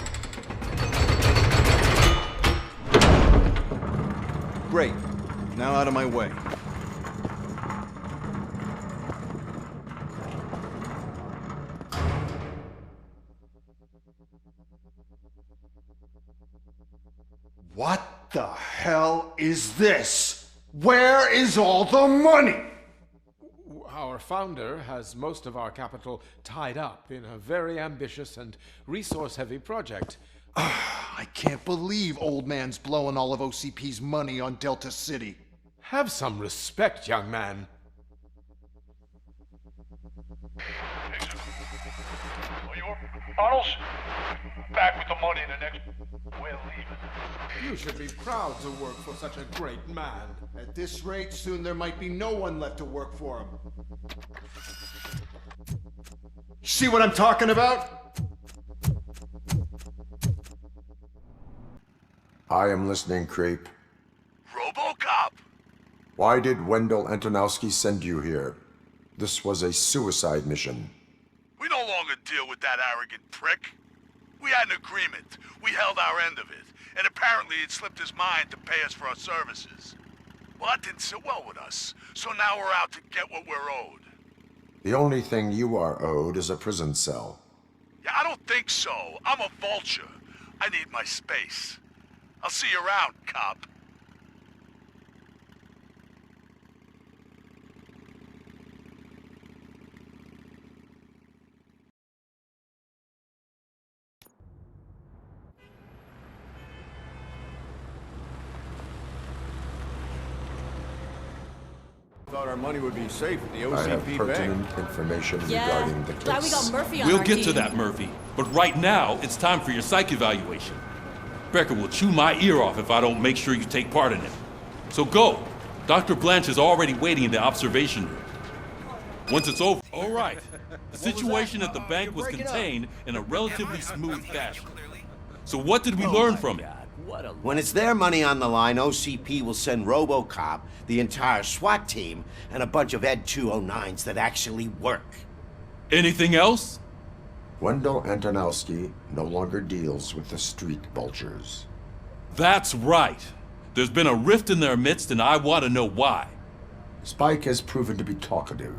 Great. Now out of my way. What the hell is this? Where is all the money? Our founder has most of our capital tied up in a very ambitious and resource-heavy project. I can't believe old man's blowing all of OCP's money on Delta City. Have some respect, young man. Arnold's back with the money in the next... We're leaving. You should be proud to work for such a great man. At this rate, soon there might be no one left to work for him. See what I'm talking about? I am listening, creep. RoboCop! Why did Wendell Antonowski send you here? This was a suicide mission. We no longer deal with that arrogant prick. We had an agreement. We held our end of it. And apparently it slipped his mind to pay us for our services. Well, that didn't sit well with us. So now we're out to get what we're owed. The only thing you are owed is a prison cell. Yeah, I don't think so. I'm a vulture. I need my space. I'll see you around, cop. thought our money would be safe at the I have OCP pertinent bank. information Yeah, regarding the glad we got case. Murphy on We'll our get team. to that, Murphy. But right now, it's time for your psych evaluation. Becker will chew my ear off if I don't make sure you take part in it. So go. Dr. Blanche is already waiting in the observation room. Once it's over, all right. The situation at the bank was contained in a relatively smooth fashion. So what did we learn from it? When it's their money on the line, OCP will send RoboCop, the entire SWAT team, and a bunch of Ed 209s that actually work. Anything else? Wendell Antonowski no longer deals with the street vultures. That's right. There's been a rift in their midst, and I want to know why. Spike has proven to be talkative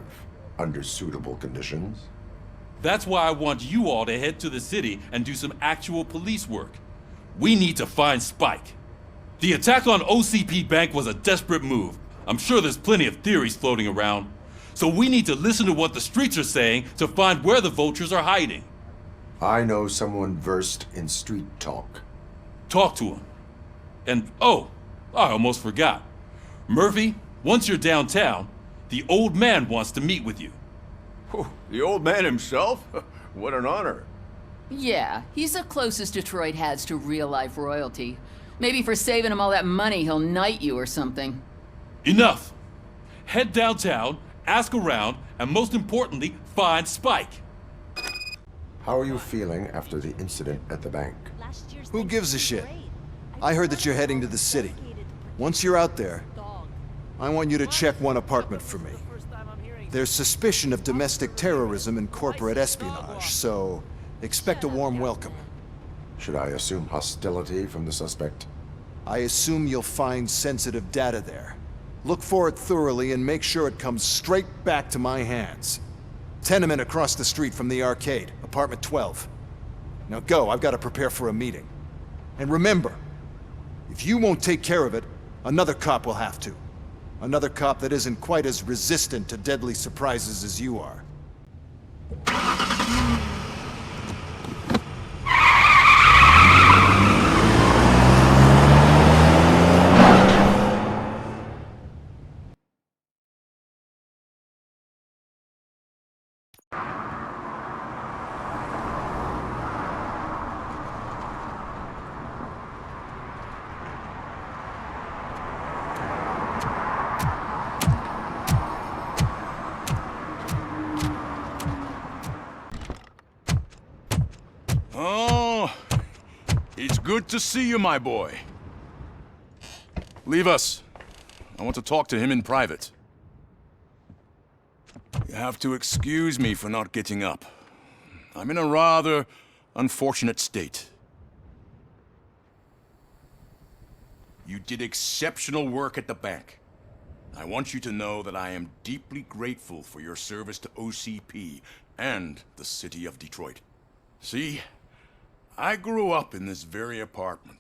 under suitable conditions. That's why I want you all to head to the city and do some actual police work. We need to find Spike. The attack on OCP Bank was a desperate move. I'm sure there's plenty of theories floating around. So we need to listen to what the streets are saying to find where the vultures are hiding. I know someone versed in street talk. Talk to him. And oh, I almost forgot. Murphy, once you're downtown, the old man wants to meet with you. The old man himself? What an honor. Yeah, he's the closest Detroit has to real-life royalty. Maybe for saving him all that money, he'll knight you or something. Enough! Head downtown, ask around, and most importantly, find Spike. How are you feeling after the incident at the bank? Who gives a shit? I heard that you're heading to the city. Once you're out there, I want you to check one apartment for me. There's suspicion of domestic terrorism and corporate espionage, so expect a warm welcome. Should I assume hostility from the suspect? I assume you'll find sensitive data there. Look for it thoroughly and make sure it comes straight back to my hands. Tenement across the street from the arcade, apartment 12. Now go, I've got to prepare for a meeting. And remember, if you won't take care of it, another cop will have to. Another cop that isn't quite as resistant to deadly surprises as you are. Oh, it's good to see you, my boy. Leave us. I want to talk to him in private. You have to excuse me for not getting up. I'm in a rather unfortunate state. You did exceptional work at the bank. I want you to know that I am deeply grateful for your service to OCP and the city of Detroit. See, I grew up in this very apartment,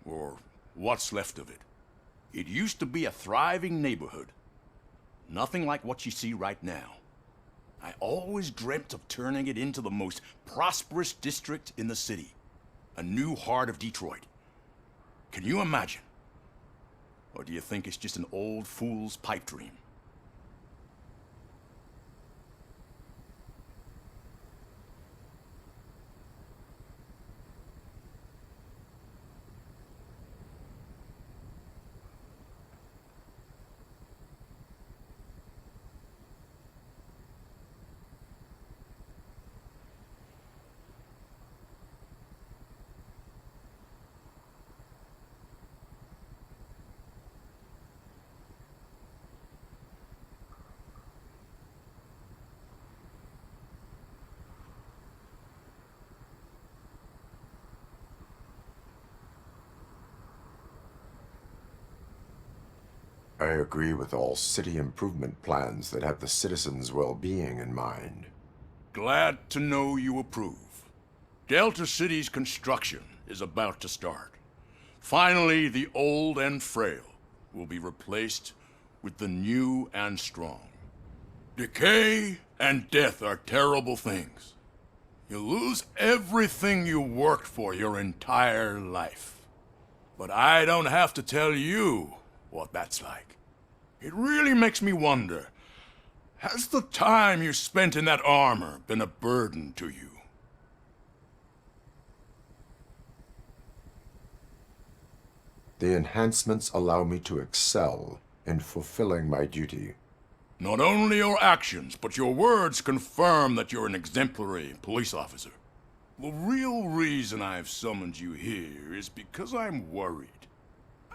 or what's left of it. It used to be a thriving neighborhood. Nothing like what you see right now. I always dreamt of turning it into the most prosperous district in the city. A new heart of Detroit. Can you imagine? Or do you think it's just an old fool's pipe dream? I agree with all city improvement plans that have the citizens' well-being in mind. Glad to know you approve. Delta City's construction is about to start. Finally, the old and frail will be replaced with the new and strong. Decay and death are terrible things. You lose everything you worked for your entire life. But I don't have to tell you what that's like. It really makes me wonder, has the time you spent in that armor been a burden to you? The enhancements allow me to excel in fulfilling my duty. Not only your actions, but your words confirm that you're an exemplary police officer. The real reason I've summoned you here is because I'm worried.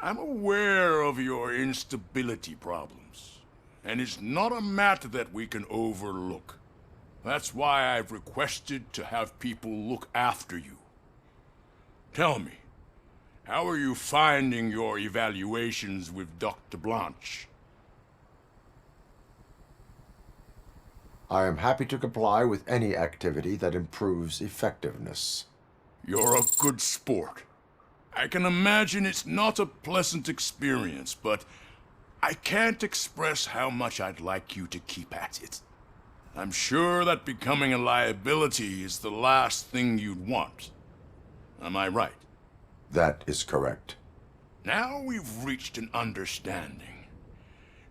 I'm aware of your instability problems, and it's not a matter that we can overlook. That's why I've requested to have people look after you. Tell me, how are you finding your evaluations with Dr. Blanche? I am happy to comply with any activity that improves effectiveness. You're a good sport. I can imagine it's not a pleasant experience, but I can't express how much I'd like you to keep at it. I'm sure that becoming a liability is the last thing you'd want. Am I right? That is correct. Now we've reached an understanding.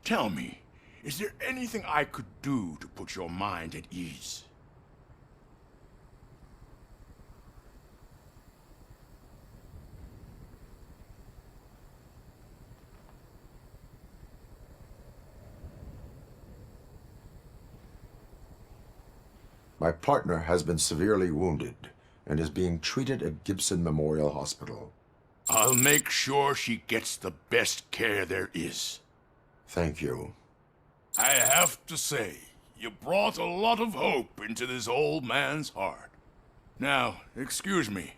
Tell me, is there anything I could do to put your mind at ease? My partner has been severely wounded and is being treated at Gibson Memorial Hospital. I'll make sure she gets the best care there is. Thank you. I have to say, you brought a lot of hope into this old man's heart. Now, excuse me.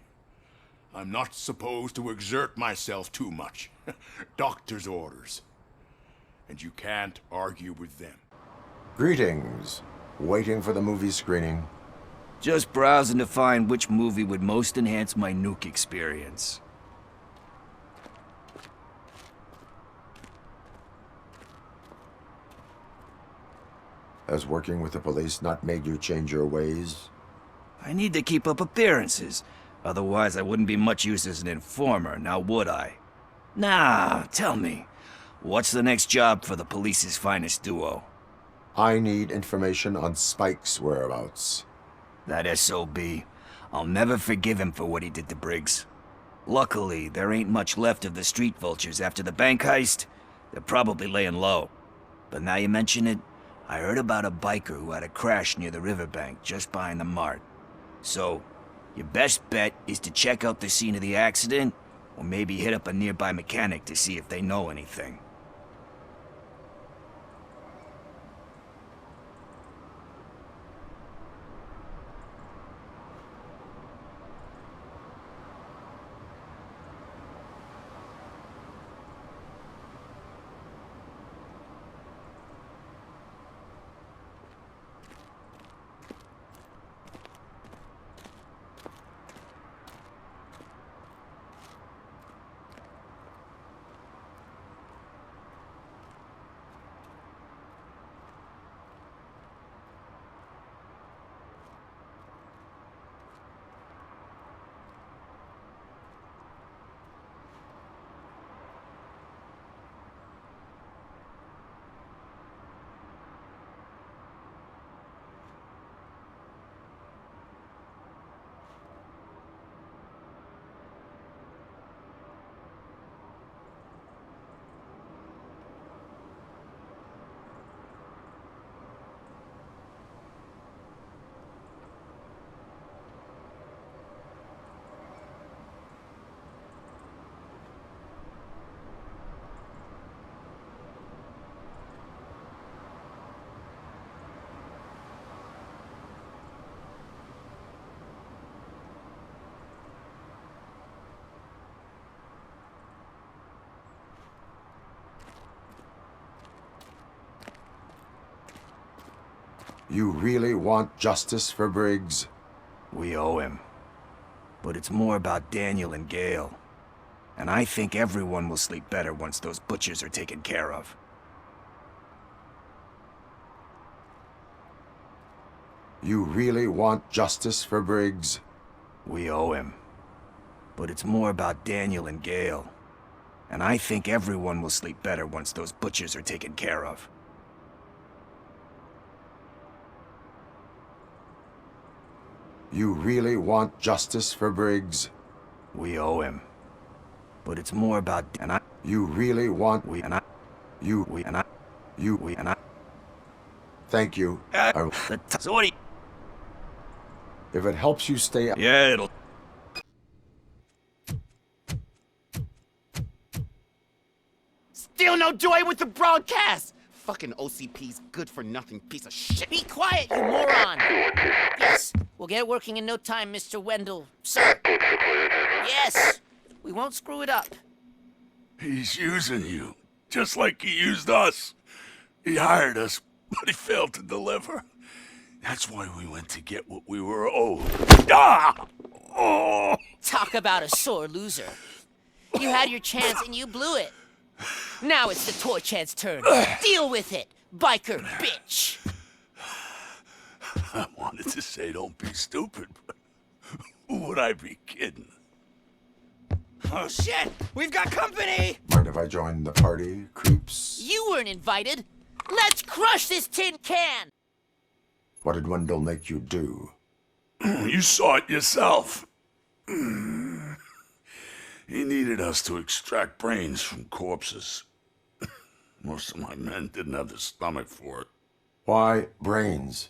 I'm not supposed to exert myself too much. Doctor's orders. And you can't argue with them. Greetings. Waiting for the movie screening. Just browsing to find which movie would most enhance my nuke experience. Has working with the police not made you change your ways? I need to keep up appearances. Otherwise, I wouldn't be much use as an informer, now would I? Nah, tell me. What's the next job for the police's finest duo? I need information on Spike's whereabouts. That SOB. I'll never forgive him for what he did to Briggs. Luckily, there ain't much left of the street vultures after the bank heist. They're probably laying low. But now you mention it, I heard about a biker who had a crash near the riverbank just behind the mart. So, your best bet is to check out the scene of the accident, or maybe hit up a nearby mechanic to see if they know anything. You really want justice for Briggs? We owe him. But it's more about Daniel and Gale. And I think everyone will sleep better once those butchers are taken care of. You really want justice for Briggs? We owe him. But it's more about Daniel and Gale. And I think everyone will sleep better once those butchers are taken care of. You really want justice for Briggs? We owe him. But it's more about... And I... You really want... We and I... You... We and I... You... We and I... Thank you. So what do you... If it helps you stay... Yeah, it'll... Still no joy with the broadcast! Fucking OCP's good-for-nothing piece of shit. Be quiet, you moron! Yes, we'll get it working in no time, Mr. Wendell. Sir. Yes, we won't screw it up. He's using you, just like he used us. He hired us, but he failed to deliver. That's why we went to get what we were owed. Ah! Oh! Talk about a sore loser. You had your chance and you blew it. Now it's the toy chance turn. Deal with it, biker bitch. I wanted to say don't be stupid, but who would I be kidding? Oh shit, we've got company! Mind if I join the party, creeps? You weren't invited. Let's crush this tin can! What did Wendell make you do? You saw it yourself. He needed us to extract brains from corpses. Most of my men didn't have the stomach for it. Why brains?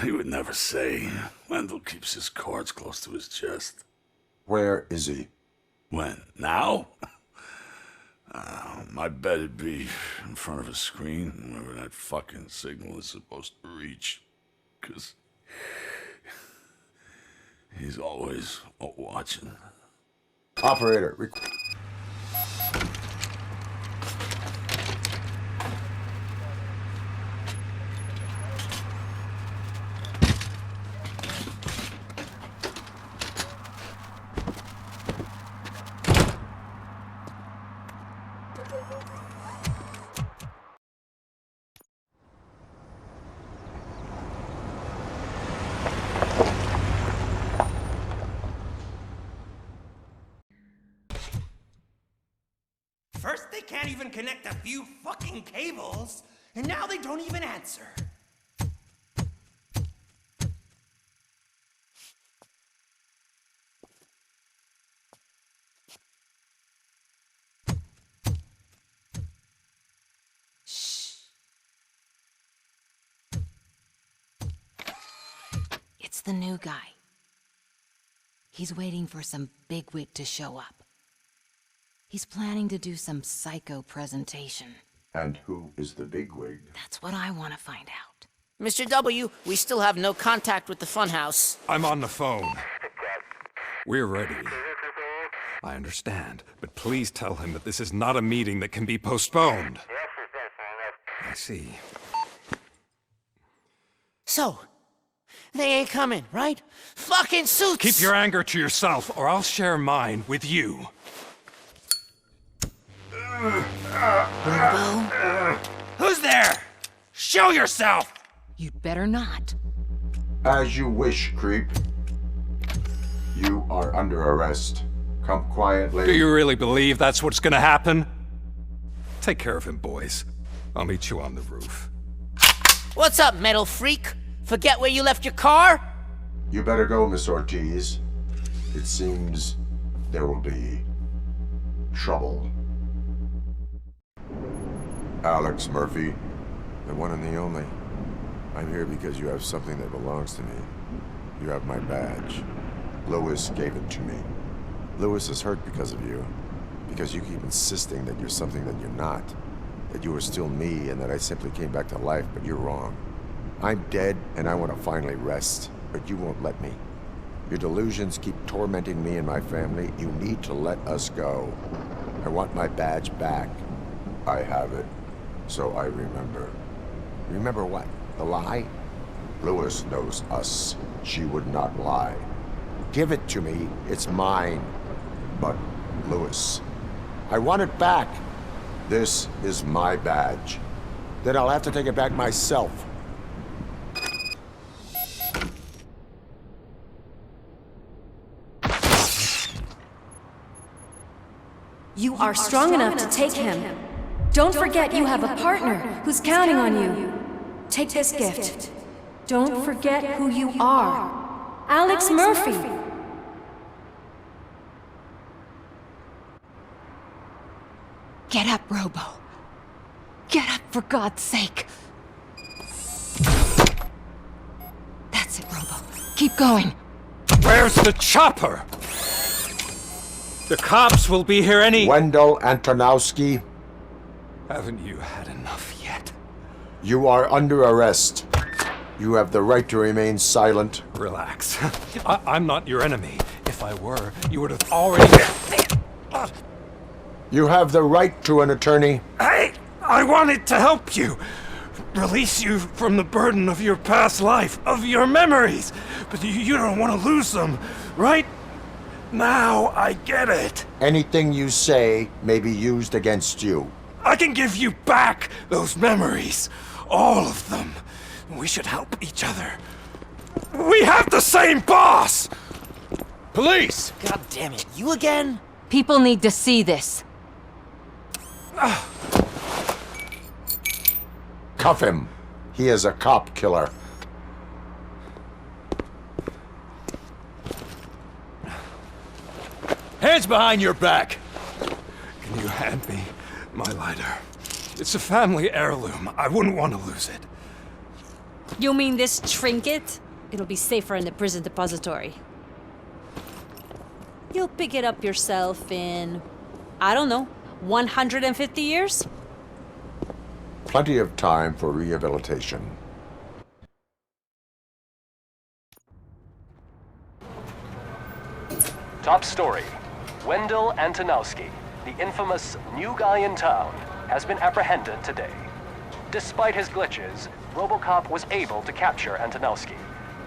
He would never say. Wendell keeps his cards close to his chest. Where is he? When? Now? My bet it'd be in front of a screen, wherever that fucking signal is supposed to reach. 'Cause he's always watching. Operator, First, they can't even connect a few fucking cables, and now they don't even answer. Shh. It's the new guy. He's waiting for some bigwig to show up. He's planning to do some psycho presentation. And who is the bigwig? That's what I want to find out. Mr. W, we still have no contact with the funhouse. I'm on the phone. We're ready. I understand, but please tell him that this is not a meeting that can be postponed. I see. So, they ain't coming, right? Fucking suits! Keep your anger to yourself, or I'll share mine with you. Robo? Who's there? Show yourself! You'd better not. As you wish, creep. You are under arrest. Come quietly. Do you really believe that's what's gonna happen? Take care of him, boys. I'll meet you on the roof. What's up, metal freak? Forget where you left your car? You better go, Miss Ortiz. It seems there will be trouble. Alex Murphy, the one and the only. I'm here because you have something that belongs to me. You have my badge. Lewis gave it to me. Lewis is hurt because of you. Because you keep insisting that you're something that you're not. That you are still me and that I simply came back to life, but you're wrong. I'm dead and I want to finally rest, but you won't let me. Your delusions keep tormenting me and my family. You need to let us go. I want my badge back. I have it. So I remember. Remember what? The lie? Lewis knows us. She would not lie. Give it to me. It's mine. But, Lewis, I want it back. This is my badge. Then I'll have to take it back myself. You are strong enough to take him. Don't forget you have a partner who's counting on you. Take this gift. Don't forget who you are. Alex Murphy. Get up, Robo. Get up, for God's sake. That's it, Robo. Keep going. Where's the chopper? The cops will be here any... Wendell Antonowski. Haven't you had enough yet? You are under arrest. You have the right to remain silent. Relax. I'm not your enemy. If I were, you would have already... You have the right to an attorney. Hey! I wanted to help you. Release you from the burden of your past life, of your memories. But you don't want to lose them, right? Now I get it. Anything you say may be used against you. I can give you back those memories. All of them. We should help each other. We have the same boss! Police! God damn it, you again? People need to see this. Cuff him. He is a cop killer. Hands behind your back! Can you hand me my lighter? It's a family heirloom. I wouldn't want to lose it. You mean this trinket? It'll be safer in the prison depository. You'll pick it up yourself in, I don't know, 150 years? Plenty of time for rehabilitation. Top story. Wendell Antonowski, the infamous new guy in town, has been apprehended today. Despite his glitches, RoboCop was able to capture Antonowski.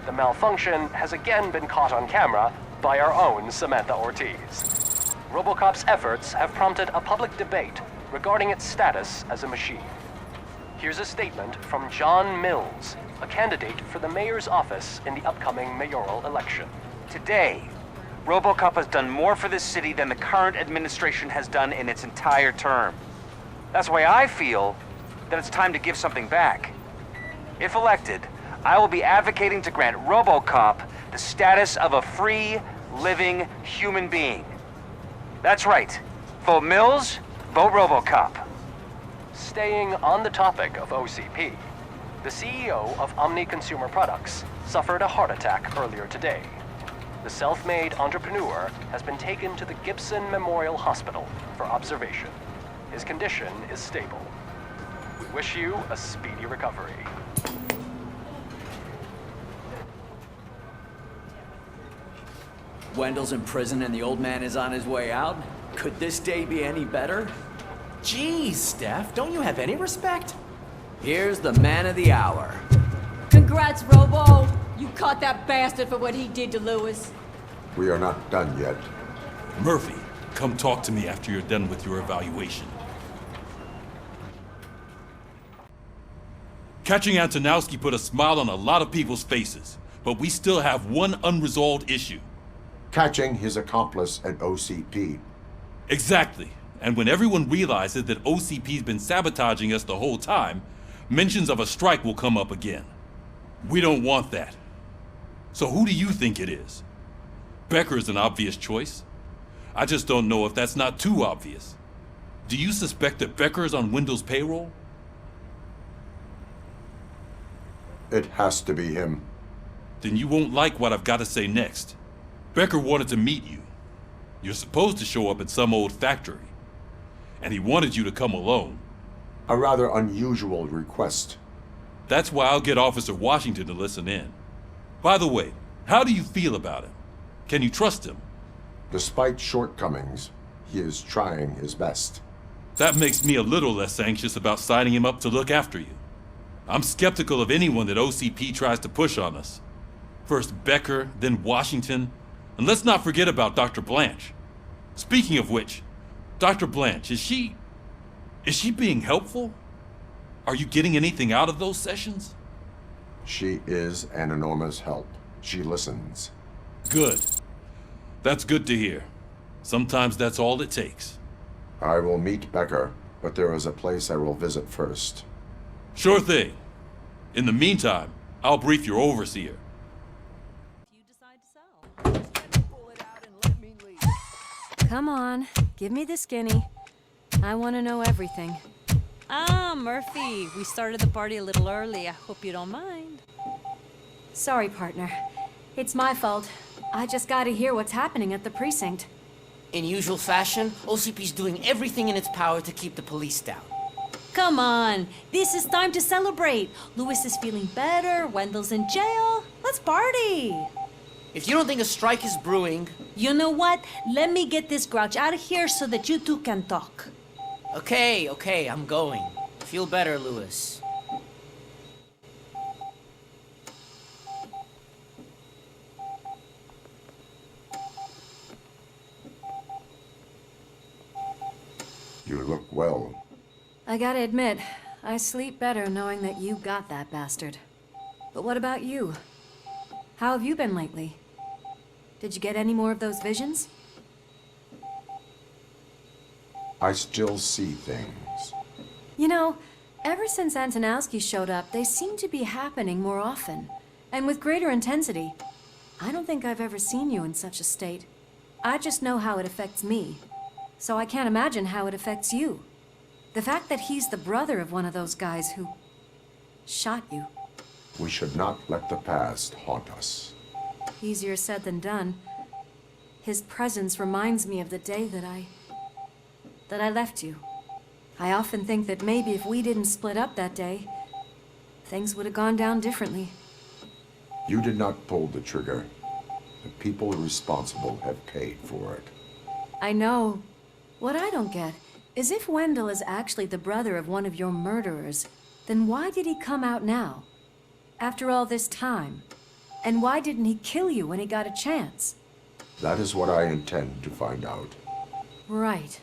The malfunction has again been caught on camera by our own Samantha Ortiz. RoboCop's efforts have prompted a public debate regarding its status as a machine. Here's a statement from John Mills, a candidate for the mayor's office in the upcoming mayoral election. Today, RoboCop has done more for this city than the current administration has done in its entire term. That's why I feel that it's time to give something back. If elected, I will be advocating to grant RoboCop the status of a free, living human being. That's right. Vote Mills, vote RoboCop. Staying on the topic of OCP, the CEO of Omni Consumer Products suffered a heart attack earlier today. The self-made entrepreneur has been taken to the Gibson Memorial Hospital for observation. His condition is stable. We wish you a speedy recovery. Wendell's in prison and the old man is on his way out? Could this day be any better? Jeez, Steph, don't you have any respect? Here's the man of the hour. Congrats, Robo. You caught that bastard for what he did to Lewis. We are not done yet. Murphy, come talk to me after you're done with your evaluation. Catching Antonowski put a smile on a lot of people's faces, but we still have one unresolved issue. Catching his accomplice at OCP. Exactly. And when everyone realizes that OCP's been sabotaging us the whole time, mentions of a strike will come up again. We don't want that. So who do you think it is? Becker's an obvious choice. I just don't know if that's not too obvious. Do you suspect that Becker is on Wendell's payroll? It has to be him. Then you won't like what I've got to say next. Becker wanted to meet you. You're supposed to show up at some old factory. And he wanted you to come alone. A rather unusual request. That's why I'll get Officer Washington to listen in. By the way, how do you feel about him? Can you trust him? Despite shortcomings, he is trying his best. That makes me a little less anxious about signing him up to look after you. I'm skeptical of anyone that OCP tries to push on us. First Becker, then Washington, and let's not forget about Dr. Blanche. Speaking of which, Dr. Blanche, is she being helpful? Are you getting anything out of those sessions? She is an enormous help. She listens. Good. That's good to hear. Sometimes that's all it takes. I will meet Becker, but there is a place I will visit first. Sure thing. In the meantime, I'll brief your overseer. Come on, give me the skinny. I want to know everything. Ah, Murphy, we started the party a little early. I hope you don't mind. Sorry, partner. It's my fault. I just gotta hear what's happening at the precinct. In usual fashion, OCP's doing everything in its power to keep the police down. Come on, this is time to celebrate. Louis is feeling better, Wendell's in jail. Let's party. If you don't think a strike is brewing... You know what? Let me get this grouch out of here so that you two can talk. Okay, I'm going. Feel better, Louis. You look well. I gotta admit, I sleep better knowing that you got that bastard. But what about you? How have you been lately? Did you get any more of those visions? I still see things. You know, ever since Antonowski showed up, they seem to be happening more often, and with greater intensity. I don't think I've ever seen you in such a state. I just know how it affects me, so I can't imagine how it affects you. The fact that he's the brother of one of those guys who shot you. We should not let the past haunt us. Easier said than done. His presence reminds me of the day that I left you. I often think that maybe if we didn't split up that day, things would have gone down differently. You did not pull the trigger. The people responsible have paid for it. I know. What I don't get is if Wendell is actually the brother of one of your murderers, then why did he come out now? After all this time? And why didn't he kill you when he got a chance? That is what I intend to find out. Right.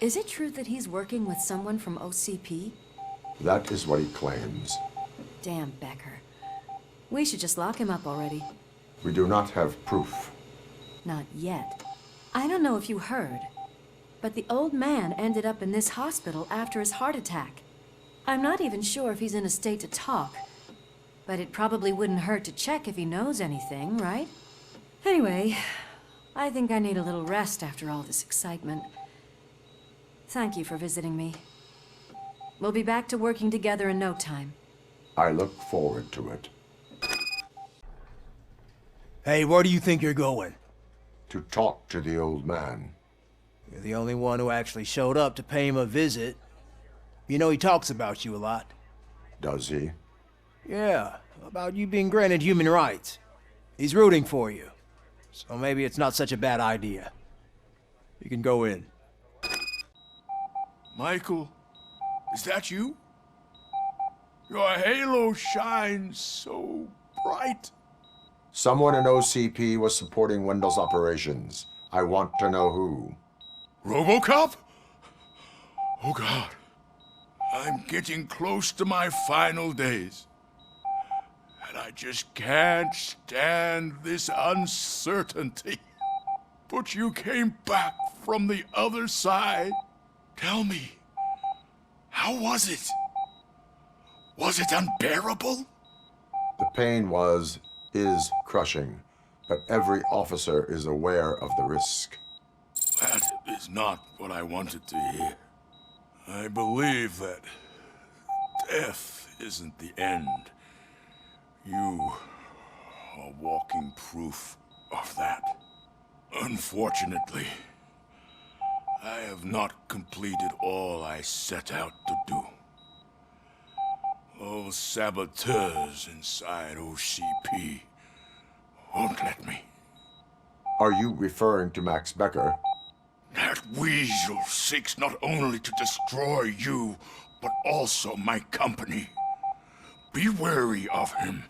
Is it true that he's working with someone from OCP? That is what he claims. Damn Becker. We should just lock him up already. We do not have proof. Not yet. I don't know if you heard, but the old man ended up in this hospital after his heart attack. I'm not even sure if he's in a state to talk, but it probably wouldn't hurt to check if he knows anything, right? Anyway, I think I need a little rest after all this excitement. Thank you for visiting me. We'll be back to working together in no time. I look forward to it. Hey, where do you think you're going? To talk to the old man. You're the only one who actually showed up to pay him a visit. You know he talks about you a lot. Does he? Yeah, about you being granted human rights. He's rooting for you. So maybe it's not such a bad idea. You can go in. Michael, is that you? Your halo shines so bright. Someone in OCP was supporting Wendell's operations. I want to know who. RoboCop? Oh God. I'm getting close to my final days. And I just can't stand this uncertainty. But you came back from the other side. Tell me, how was it? Was it unbearable? The pain is crushing, but every officer is aware of the risk. That is not what I wanted to hear. I believe that death isn't the end. You are walking proof of that. Unfortunately, I have not completed all I set out to do. Those saboteurs inside OCP won't let me. Are you referring to Max Becker? That weasel seeks not only to destroy you, but also my company. Be wary of him.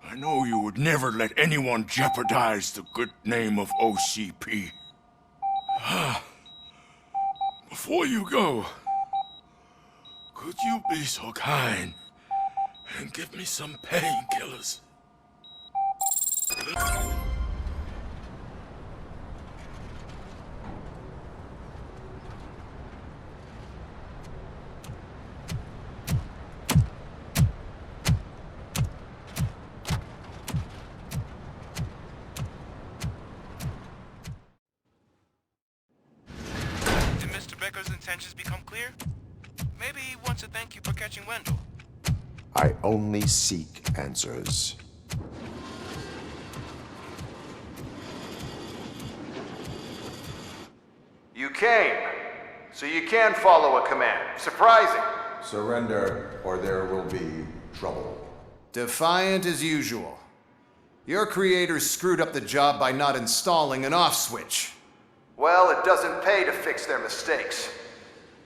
I know you would never let anyone jeopardize the good name of OCP. Before you go, could you be so kind and give me some painkillers? his intentions become clear, maybe he wants to thank you for catching Wendell. I only seek answers. You came, so you can follow a command. Surprising. Surrender, or there will be trouble. Defiant as usual. Your creators screwed up the job by not installing an off switch. Well, it doesn't pay to fix their mistakes.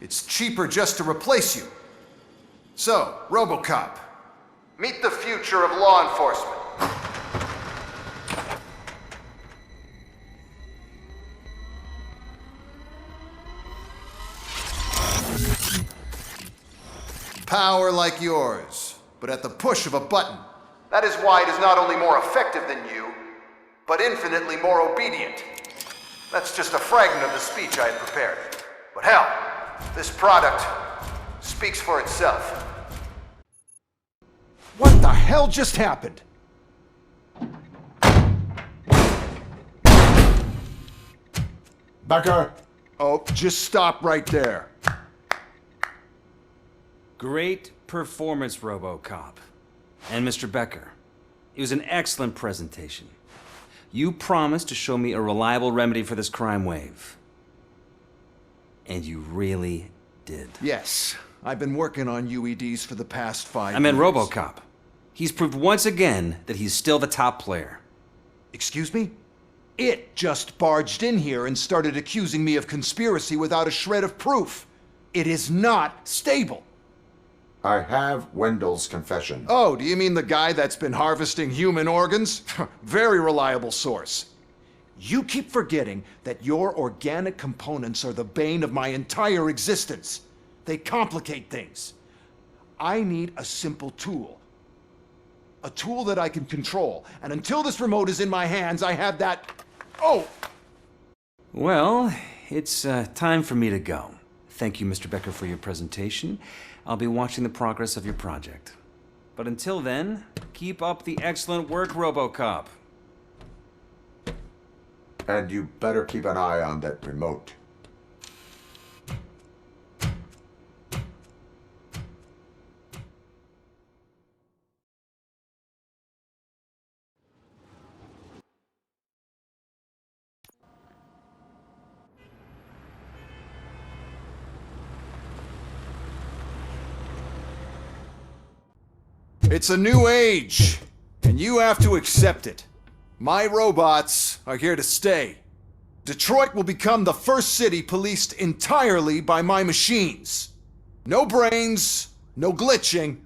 It's cheaper just to replace you. So, RoboCop, meet the future of law enforcement. Power like yours, but at the push of a button. That is why it is not only more effective than you, but infinitely more obedient. That's just a fragment of the speech I had prepared. But hell, this product speaks for itself. What the hell just happened? Becker! Oh, just stop right there. Great performance, RoboCop. And Mr. Becker, it was an excellent presentation. You promised to show me a reliable remedy for this crime wave. And you really did. Yes, I've been working on UEDs for the past 5 years. I meant RoboCop. He's proved once again that he's still the top player. Excuse me? It just barged in here and started accusing me of conspiracy without a shred of proof. It is not stable. I have Wendell's confession. Oh, do you mean the guy that's been harvesting human organs? Very reliable source. You keep forgetting that your organic components are the bane of my entire existence. They complicate things. I need a simple tool. A tool that I can control. And until this remote is in my hands, I have that... Oh! Well, it's time for me to go. Thank you, Mr. Becker, for your presentation. I'll be watching the progress of your project. But until then, keep up the excellent work, RoboCop. And you better keep an eye on that remote. It's a new age, and you have to accept it. My robots are here to stay. Detroit will become the first city policed entirely by my machines. No brains, no glitching,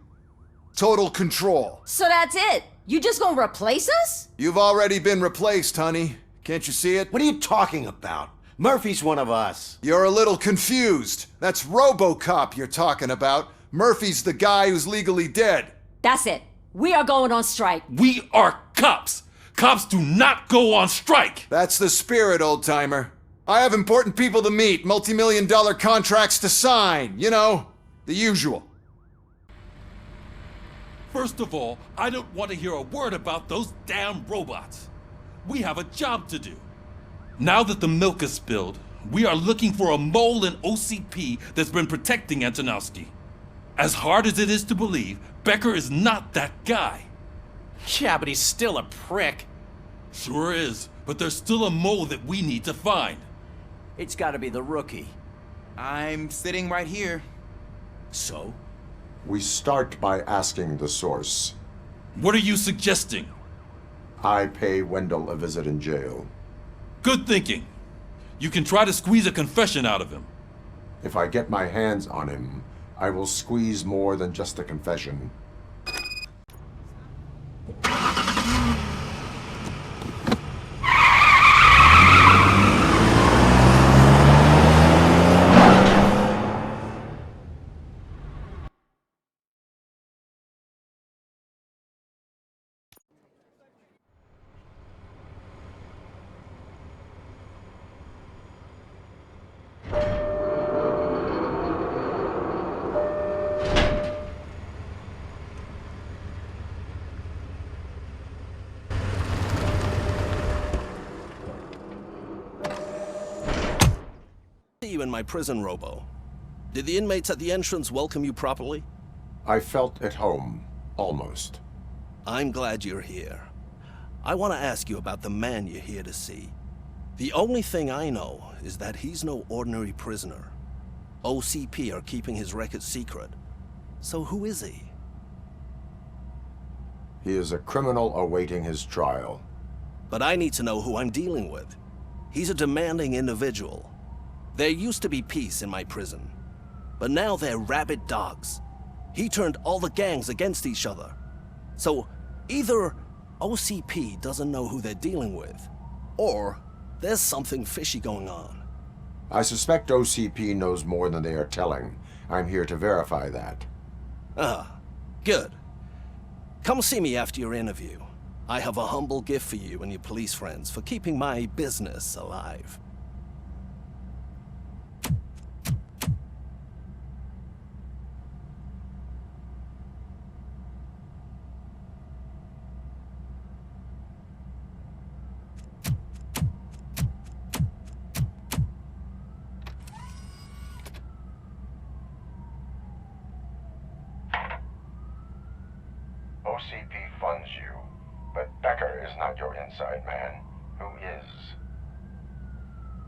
total control. So that's it? You just gonna replace us? You've already been replaced, honey. Can't you see it? What are you talking about? Murphy's one of us. You're a little confused. That's RoboCop you're talking about. Murphy's the guy who's legally dead. That's it. We are going on strike. We are cops. Cops do not go on strike. That's the spirit, old-timer. I have important people to meet, multi-million-dollar contracts to sign. You know, the usual. First of all, I don't want to hear a word about those damn robots. We have a job to do. Now that the milk is spilled, we are looking for a mole in OCP that's been protecting Antonowski. As hard as it is to believe, Becker is not that guy. Yeah, but he's still a prick. Sure is, but there's still a mole that we need to find. It's gotta be the rookie. I'm sitting right here. So? We start by asking the source. What are you suggesting? I pay Wendell a visit in jail. Good thinking. You can try to squeeze a confession out of him. If I get my hands on him, I will squeeze more than just a confession. See you in my prison, Robo. Did the inmates at the entrance welcome you properly? I felt at home, almost. I'm glad you're here. I want to ask you about the man you're here to see. The only thing I know is that he's no ordinary prisoner. OCP are keeping his record secret. So who is he? He is a criminal awaiting his trial. But I need to know who I'm dealing with. He's a demanding individual. There used to be peace in my prison, but now they're rabid dogs. He turned all the gangs against each other. So either OCP doesn't know who they're dealing with, or there's something fishy going on. I suspect OCP knows more than they are telling. I'm here to verify that. Ah, good. Come see me after your interview. I have a humble gift for you and your police friends for keeping my business alive. OCP funds you, but Becker is not your inside man. Who is?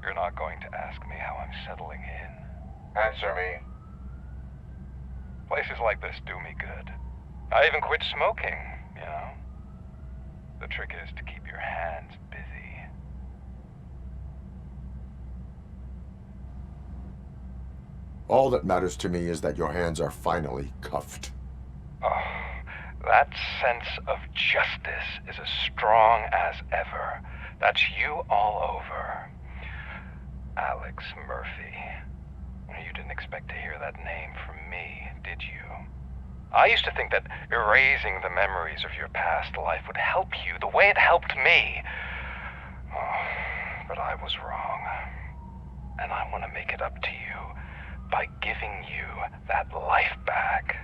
You're not going to ask me how I'm settling in. Answer me. Places like this do me good. I even quit smoking, you know? The trick is to keep your hands busy. All that matters to me is that your hands are finally cuffed. Oh, that sense of justice is as strong as ever. That's you all over. Alex Murphy. You didn't expect to hear that name from me, did you? I used to think that erasing the memories of your past life would help you the way it helped me. Oh, but I was wrong. And I want to make it up to you by giving you that life back.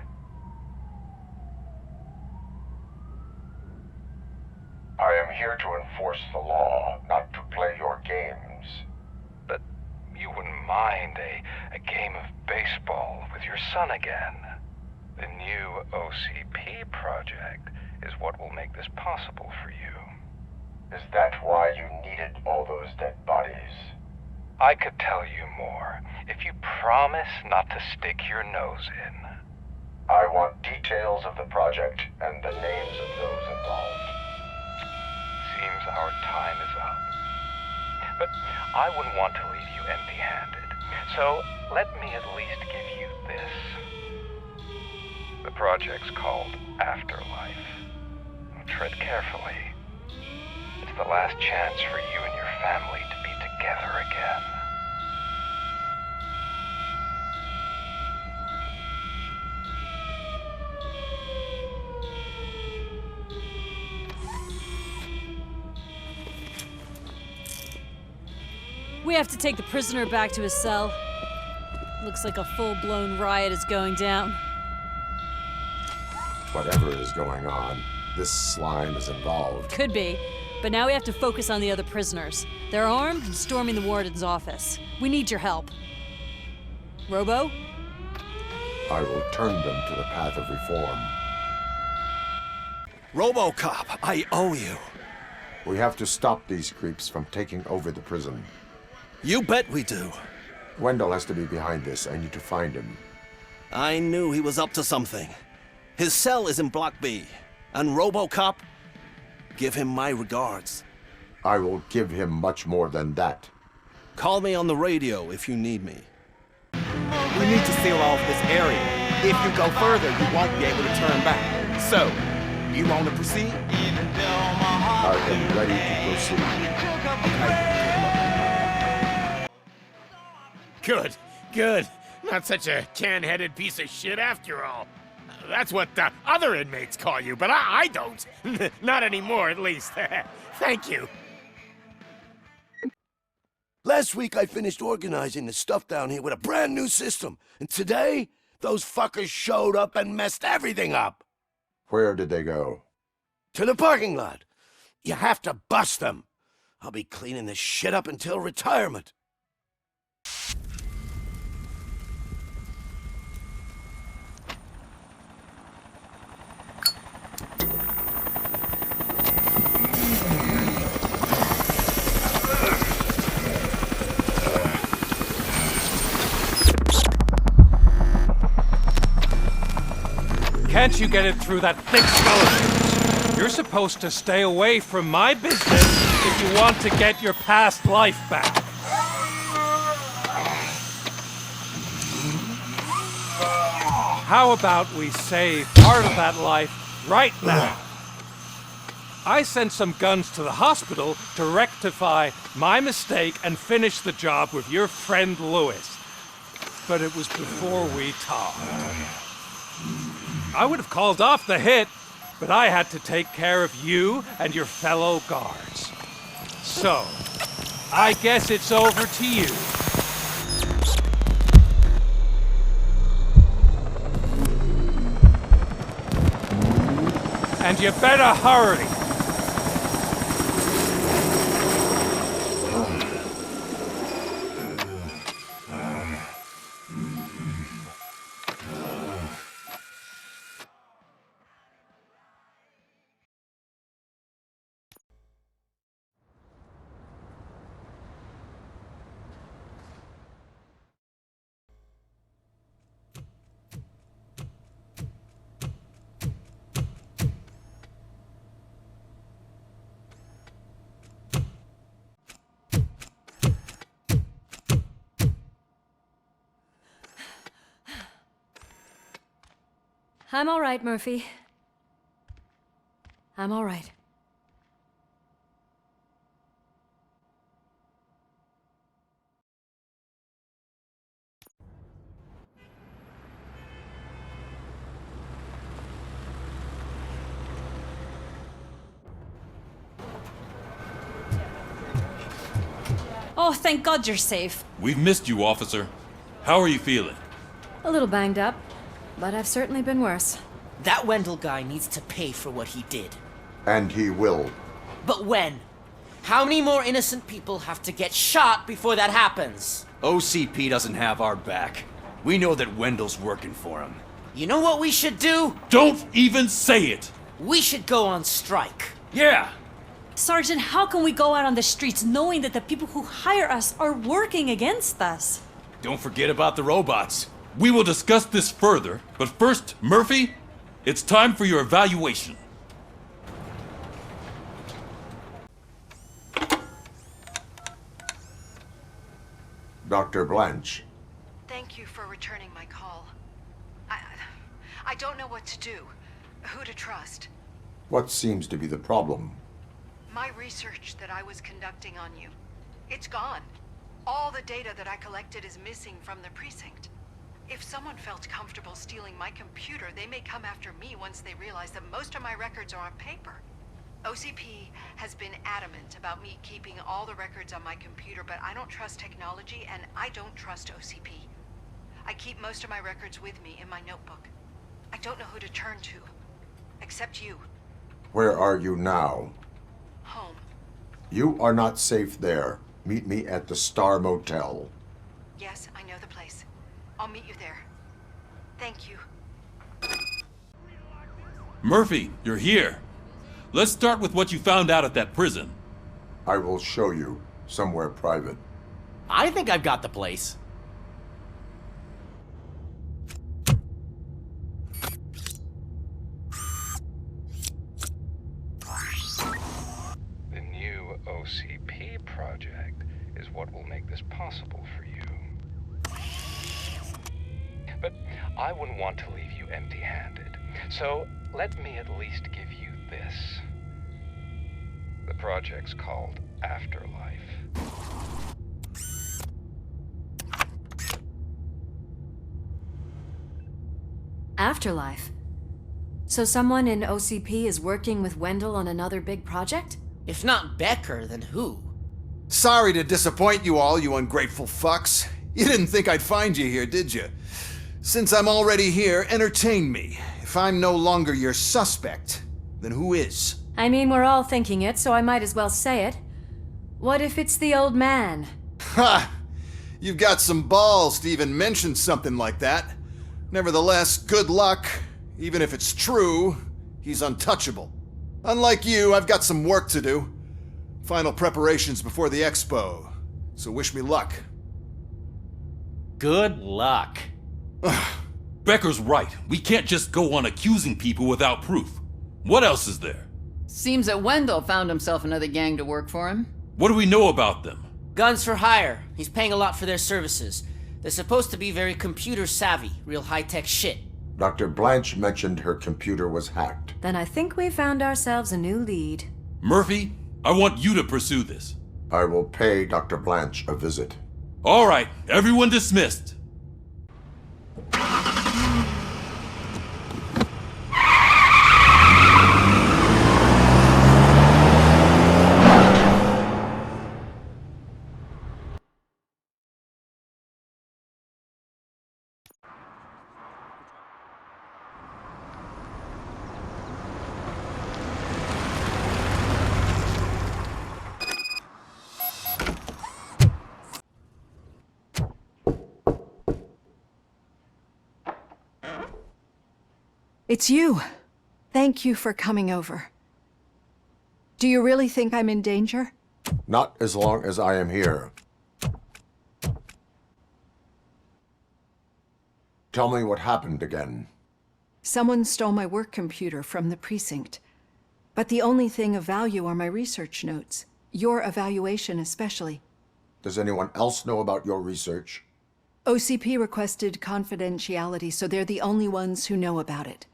I am here to enforce the law, not to play your games. But you wouldn't mind a game of baseball with your son again. The new OCP project is what will make this possible for you. Is that why you needed all those dead bodies? I could tell you more if you promise not to stick your nose in. I want details of the project and the names of those involved. Seems our time is up. But I wouldn't want to leave you empty-handed. So let me at least give you this. The project's called Afterlife. Tread carefully. It's the last chance for you and your family to be together again. We have to take the prisoner back to his cell. Looks like a full-blown riot is going down. Whatever is going on, this slime is involved. Could be, but now we have to focus on the other prisoners. They're armed and storming the warden's office. We need your help. Robo? I will turn them to the path of reform. RoboCop, I owe you. We have to stop these creeps from taking over the prison. You bet we do. Wendell has to be behind this. I need to find him. I knew he was up to something. His cell is in Block B. And RoboCop, give him my regards. I will give him much more than that. Call me on the radio if you need me. We need to seal off this area. If you go further, you won't be able to turn back. So, you want to proceed? I am ready to proceed. Good, good. Not such a can-headed piece of shit after all. That's what the other inmates call you, but I don't. Not anymore, at least. Thank you. Last week I finished organizing the stuff down here with a brand new system. And today, those fuckers showed up and messed everything up. Where did they go? To the parking lot. You have to bust them. I'll be cleaning this shit up until retirement. can't you get it through that thick skull of yours? You're supposed to stay away from my business if you want to get your past life back. How about we save part of that life right now? I sent some guns to the hospital to rectify my mistake and finish the job with your friend Lewis. But it was before we talked. I would have called off the hit, but I had to take care of you and your fellow guards. So, I guess it's over to you. And you better hurry. I'm all right, Murphy. I'm all right. Oh, thank God you're safe. We've missed you, officer. How are you feeling? A little banged up, but I've certainly been worse. That Wendell guy needs to pay for what he did. And he will. But when? How many more innocent people have to get shot before that happens? OCP doesn't have our back. We know that Wendell's working for him. You know what we should do? Don't even say it! We should go on strike. Yeah! Sergeant, how can we go out on the streets knowing that the people who hire us are working against us? Don't forget about the robots. We will discuss this further, but first, Murphy, it's time for your evaluation. Dr. Blanche. Thank you for returning my call. I don't know what to do, who to trust. What seems to be the problem? My research that I was conducting on you, it's gone. All the data that I collected is missing from the precinct. If someone felt comfortable stealing my computer, they may come after me once they realize that most of my records are on paper. OCP has been adamant about me keeping all the records on my computer, but I don't trust technology and I don't trust OCP. I keep most of my records with me in my notebook. I don't know who to turn to, except you. Where are you now? Home. You are not safe there. Meet me at the Star Motel. Yes, I know the place. I'll meet you there. Thank you. Murphy, you're here. Let's start with what you found out at that prison. I will show you, somewhere private. I think I've got the place. The new OCP project is what will make this possible for you. But I wouldn't want to leave you empty-handed. So let me at least give you this. The project's called Afterlife. Afterlife? So someone in OCP is working with Wendell on another big project? If not Becker, then who? Sorry to disappoint you all, you ungrateful fucks. You didn't think I'd find you here, did you? Since I'm already here, entertain me. If I'm no longer your suspect, then who is? I mean, we're all thinking it, so I might as well say it. What if it's the old man? Ha! You've got some balls to even mention something like that. Nevertheless, good luck. Even if it's true, he's untouchable. Unlike you, I've got some work to do. Final preparations before the expo. So wish me luck. Good luck. Becker's right. We can't just go on accusing people without proof. What else is there? Seems that Wendell found himself another gang to work for him. What do we know about them? Guns for hire. He's paying a lot for their services. They're supposed to be very computer savvy, real high-tech shit. Dr. Blanche mentioned her computer was hacked. Then I think we found ourselves a new lead. Murphy, I want you to pursue this. I will pay Dr. Blanche a visit. All right, everyone dismissed. It's you. Thank you for coming over. Do you really think I'm in danger? Not as long as I am here. Tell me what happened again. Someone stole my work computer from the precinct. But the only thing of value are my research notes. Your evaluation especially. Does anyone else know about your research? OCP requested confidentiality, so they're the only ones who know about it.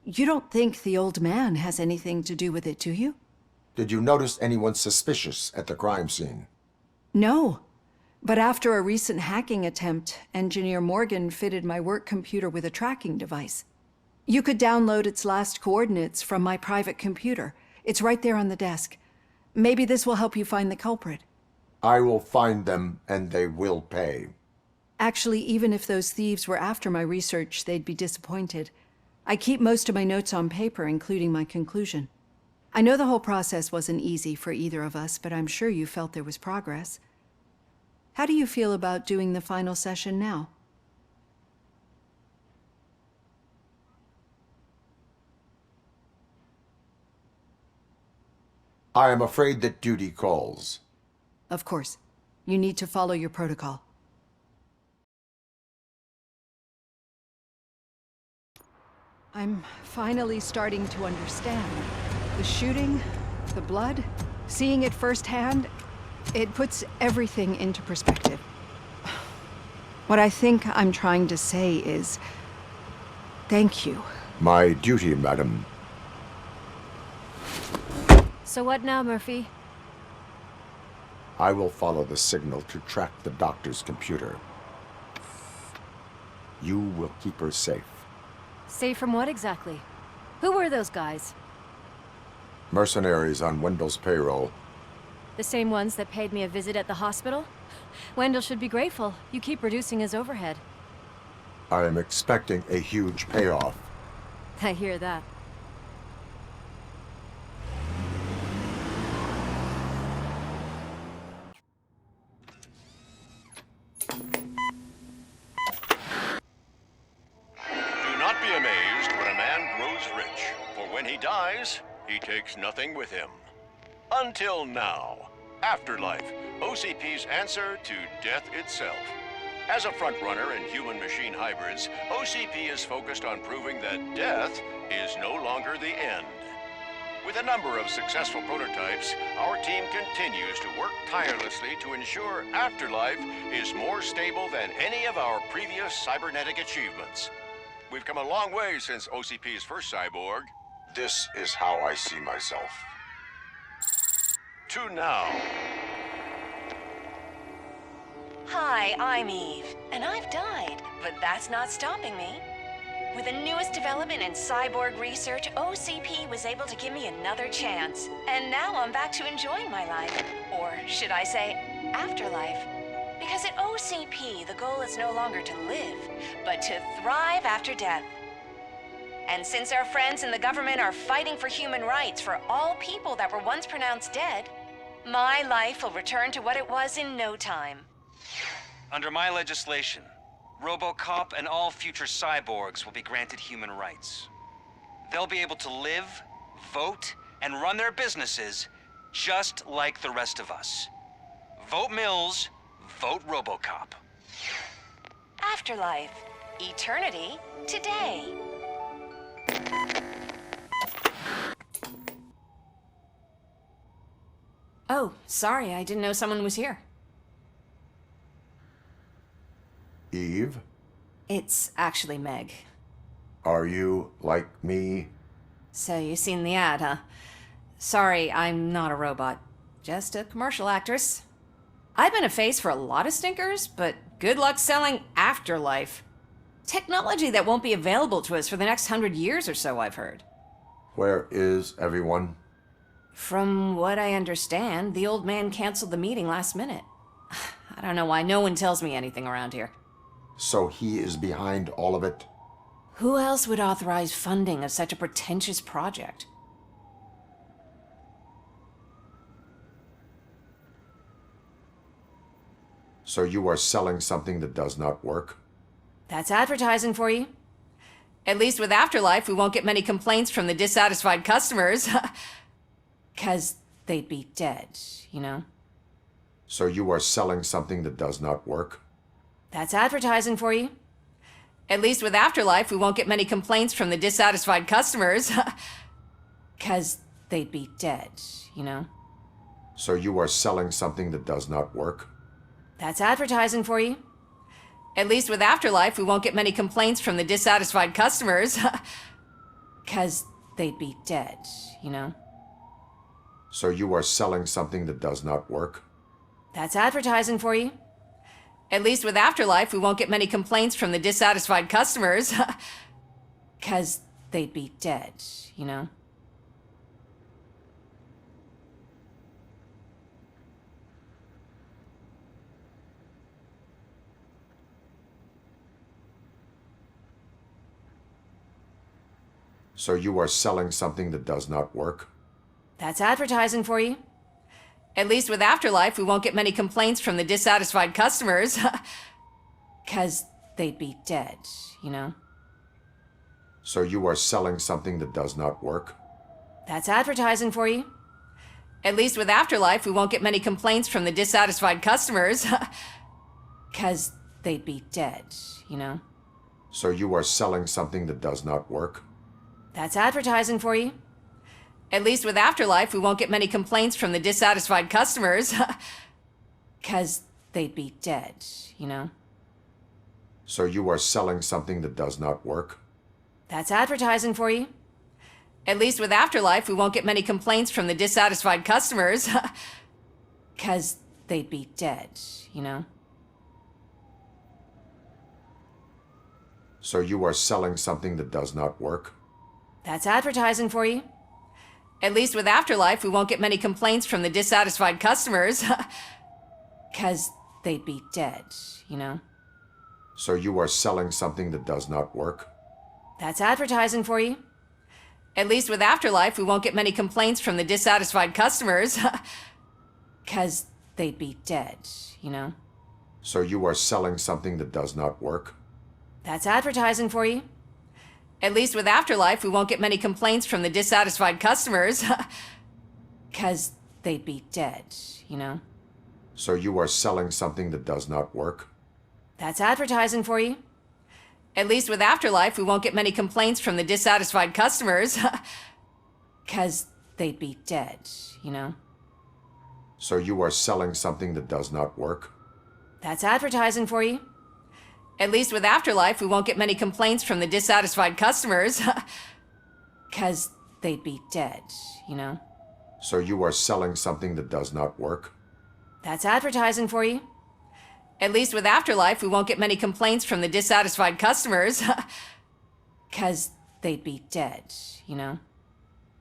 You don't think the old man has anything to do with it, do you? Did you notice anyone suspicious at the crime scene? No. But after a recent hacking attempt, Engineer Morgan fitted my work computer with a tracking device. You could download its last coordinates from my private computer. It's right there on the desk. Maybe this will help you find the culprit. I will find them, and they will pay. Actually, even if those thieves were after my research, they'd be disappointed. I keep most of my notes on paper, including my conclusion. I know the whole process wasn't easy for either of us, but I'm sure you felt there was progress. How do you feel about doing the final session now? I am afraid that duty calls. Of course. You need to follow your protocol. I'm finally starting to understand. The shooting, the blood, seeing it firsthand, it puts everything into perspective. What I think I'm trying to say is, thank you. My duty, madam. So what now, Murphy? I will follow the signal to track the doctor's computer. You will keep her safe. Safe from what exactly? Who were those guys? Mercenaries on Wendell's payroll. The same ones that paid me a visit at the hospital? Wendell should be grateful. You keep reducing his overhead. I am expecting a huge payoff. I hear that. Do not be amazed when a man grows rich, for when he dies, he takes nothing with him. Until now. Afterlife, OCP's answer to death itself. As a frontrunner in human-machine hybrids, OCP is focused on proving that death is no longer the end. With a number of successful prototypes, our team continues to work tirelessly to ensure Afterlife is more stable than any of our previous cybernetic achievements. We've come a long way since OCP's first cyborg. This is how I see myself. To now. Hi, I'm Eve, and I've died, but that's not stopping me. With the newest development in cyborg research, OCP was able to give me another chance. And now I'm back to enjoying my life. Or should I say, afterlife. Because at OCP, the goal is no longer to live, but to thrive after death. And since our friends in the government are fighting for human rights for all people that were once pronounced dead, my life will return to what it was in no time. Under my legislation, RoboCop and all future cyborgs will be granted human rights. They'll be able to live, vote, and run their businesses just like the rest of us. Vote Mills, vote RoboCop. Afterlife. eternity today. Oh, sorry, I didn't know someone was here. Eve, It's actually Meg. are you like me? So you seen the ad, huh? Sorry, I'm not a robot. Just a commercial actress. I've been a face for a lot of stinkers, but good luck selling Afterlife. Technology that won't be available to us for the next 100 years or so, I've heard. Where is everyone? From what I understand, the old man canceled the meeting last minute. I don't know why no one tells me anything around here. So he is behind all of it? Who else would authorize funding of such a pretentious project? So you are selling something that does not work? That's advertising for you. At least with Afterlife, we won't get many complaints from the dissatisfied customers. 'Cause they'd be dead, you know? So you are selling something that does not work? That's advertising for you. At least with Afterlife, we won't get many complaints from the dissatisfied customers. 'Cause they'd be dead, you know? So you are selling something that does not work? That's advertising for you. At least with Afterlife, we won't get many complaints from the dissatisfied customers. 'Cause they'd be dead, you know? So you are selling something that does not work? That's advertising for you. At least with Afterlife, we won't get many complaints from the dissatisfied customers. 'Cause they'd be dead, you know? So you are selling something that does not work? That's advertising for you. At least with Afterlife, we won't get many complaints from the dissatisfied customers. 'Cause they'd be dead, you know? So you are selling something that does not work? That's advertising for you. At least with Afterlife, we won't get many complaints from the dissatisfied customers. 'Cause they'd be dead, you know? So you are selling something that does not work? That's advertising for you. At least with Afterlife, we won't get many complaints from the dissatisfied customers. 'Cause they'd be dead, you know? So you are selling something that does not work? That's advertising for you. At least with Afterlife, we won't get many complaints from the dissatisfied customers. 'Cause they'd be dead, you know? So you are selling something that does not work? That's advertising for you. At least with Afterlife, we won't get many complaints from the dissatisfied customers. 'Cause they'd be dead, you know? So you are selling something that does not work? That's advertising for you. At least with Afterlife, we won't get many complaints from the dissatisfied customers. 'Cause they'd be dead, you know? So you are selling something that does not work? That's advertising for you. At least with Afterlife, we won't get many complaints from the dissatisfied customers. 'Cause they'd be dead, you know? So you are selling something that does not work? That's advertising for you. At least with Afterlife, we won't get many complaints from the dissatisfied customers. 'Cause they'd be dead, you know? So you are selling something that does not work? That's advertising for you. At least with Afterlife, we won't get many complaints from the dissatisfied customers. 'Cause they'd be dead, you know? So you are selling something that does not work? That's advertising for you. At least with Afterlife, we won't get many complaints from the dissatisfied customers. 'Cause they'd be dead, you know?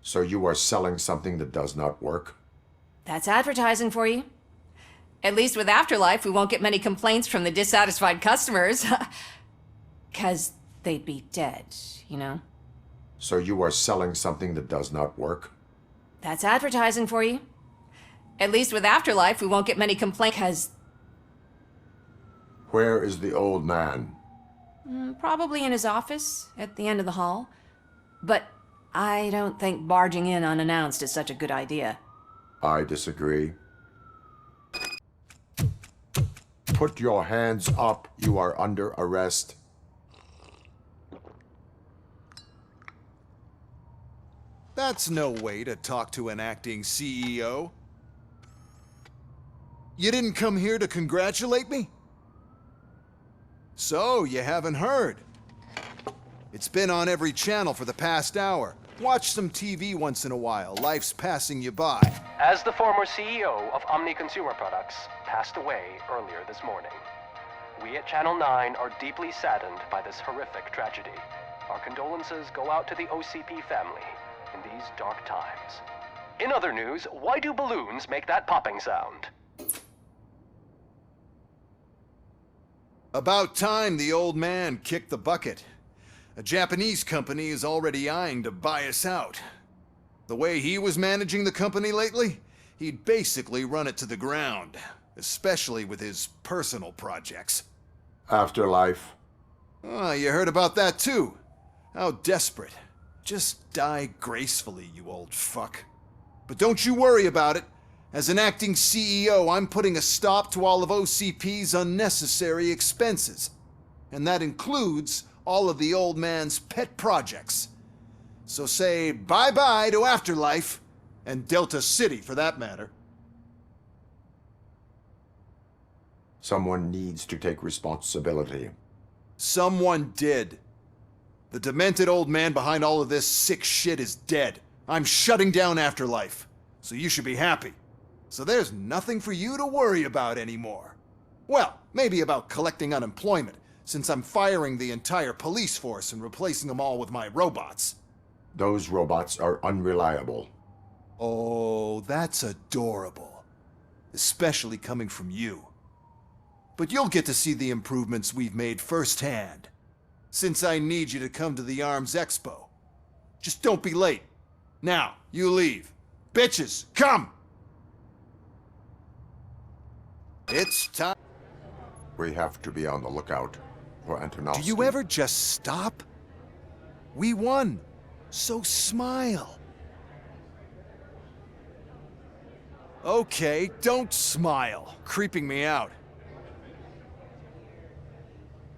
So you are selling something that does not work? That's advertising for you. At least with Afterlife, we won't get many complaints from the dissatisfied customers. 'Cause they'd be dead, you know? So you are selling something that does not work? That's advertising for you. At least with Afterlife, we won't get many complaints. 'Cause Where is the old man? probably in his office at the end of the hall. But I don't think barging in unannounced is such a good idea. I disagree. Put your hands up. You are under arrest. That's no way to talk to an acting CEO. You didn't come here to congratulate me? So, you haven't heard. It's been on every channel for the past hour. Watch some TV once in a while. Life's passing you by. As the former CEO of Omni Consumer Products passed away earlier this morning, we at Channel 9 are deeply saddened by this horrific tragedy. Our condolences go out to the OCP family in these dark times. In other news, why do balloons make that popping sound? About time the old man kicked the bucket. A Japanese company is already eyeing to buy us out. The way he was managing the company lately, he'd basically run it to the ground, especially with his personal projects. Afterlife. Oh, you heard about that too. How desperate. Just die gracefully, you old fuck. But don't you worry about it. As an acting CEO, I'm putting a stop to all of OCP's unnecessary expenses. And that includes all of the old man's pet projects. So say bye-bye to Afterlife, and Delta City for that matter. Someone needs to take responsibility. Someone did. The demented old man behind all of this sick shit is dead. I'm shutting down Afterlife, so you should be happy. So there's nothing for you to worry about anymore. Well, maybe about collecting unemployment, since I'm firing the entire police force and replacing them all with my robots. Those robots are unreliable. Oh, that's adorable. Especially coming from you. But you'll get to see the improvements we've made firsthand. Since I need you to come to the Arms Expo. Just don't be late. Now, you leave. Bitches, come! It's time. We have to be on the lookout for Antonovsky. Do you ever just stop? We won, so smile. Okay, don't smile. Creeping me out.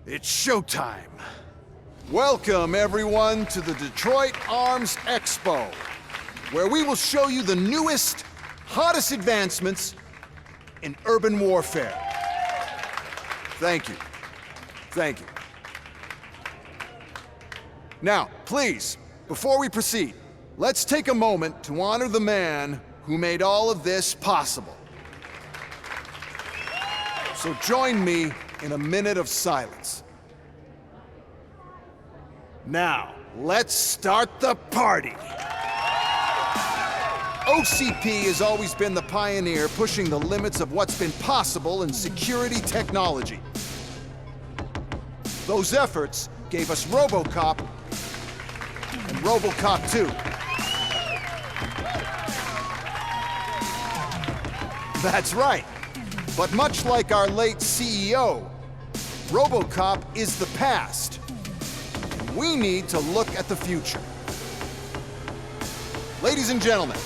It's showtime. Welcome, everyone, to the Detroit Arms Expo, where we will show you the newest, hottest advancements in urban warfare. Thank you. Thank you. Now, please, before we proceed, let's take a moment to honor the man who made all of this possible. So join me in a minute of silence. Now, let's start the party. OCP has always been the pioneer pushing the limits of what's been possible in security technology. Those efforts gave us RoboCop and RoboCop 2. That's right. But much like our late CEO, RoboCop is the past. We need to look at the future. Ladies and gentlemen,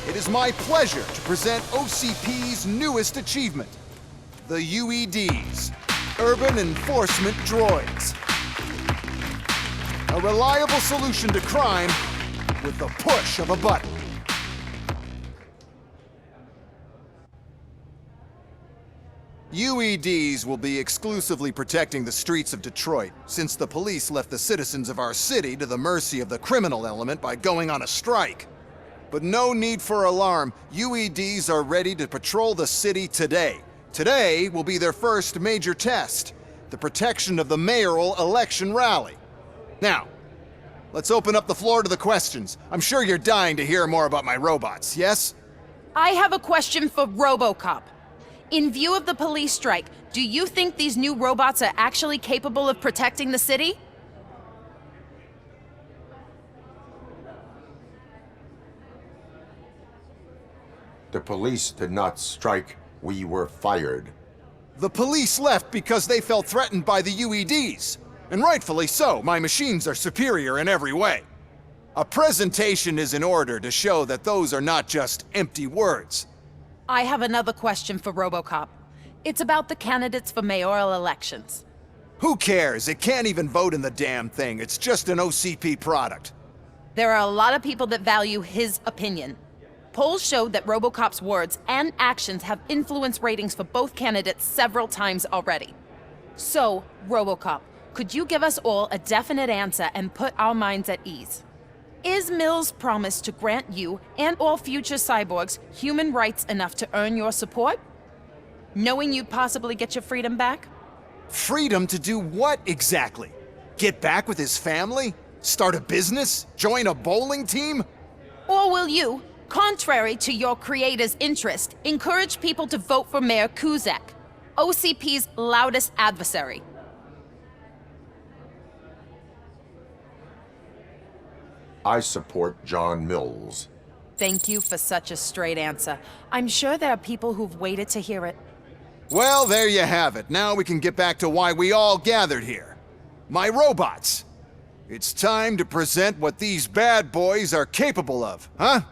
it is my pleasure to present OCP's newest achievement, the UEDs, Urban Enforcement Droids. A reliable solution to crime with the push of a button. UEDs will be exclusively protecting the streets of Detroit, since the police left the citizens of our city to the mercy of the criminal element by going on a strike. But no need for alarm. UEDs are ready to patrol the city today. Today will be their first major test, the protection of the mayoral election rally. Now, let's open up the floor to the questions. I'm sure you're dying to hear more about my robots, yes? I have a question for RoboCop. In view of the police strike, do you think these new robots are actually capable of protecting the city? The police did not strike. We were fired. The police left because they felt threatened by the UEDs. And rightfully so. My machines are superior in every way. A presentation is in order to show that those are not just empty words. I have another question for RoboCop. It's about the candidates for mayoral elections. Who cares? It can't even vote in the damn thing. It's just an OCP product. There are a lot of people that value his opinion. Polls showed that RoboCop's words and actions have influenced ratings for both candidates several times already. So, RoboCop, could you give us all a definite answer and put our minds at ease? Is Mills' promise to grant you and all future cyborgs human rights enough to earn your support? Knowing you'd possibly get your freedom back? Freedom to do what exactly? Get back with his family? Start a business? Join a bowling team? Or will you, contrary to your creator's interest, encourage people to vote for Mayor Kuzak, OCP's loudest adversary? I support John Mills. Thank you for such a straight answer. I'm sure there are people who've waited to hear it. Well, there you have it. Now we can get back to why we all gathered here. My robots. It's time to present what these bad boys are capable of, huh?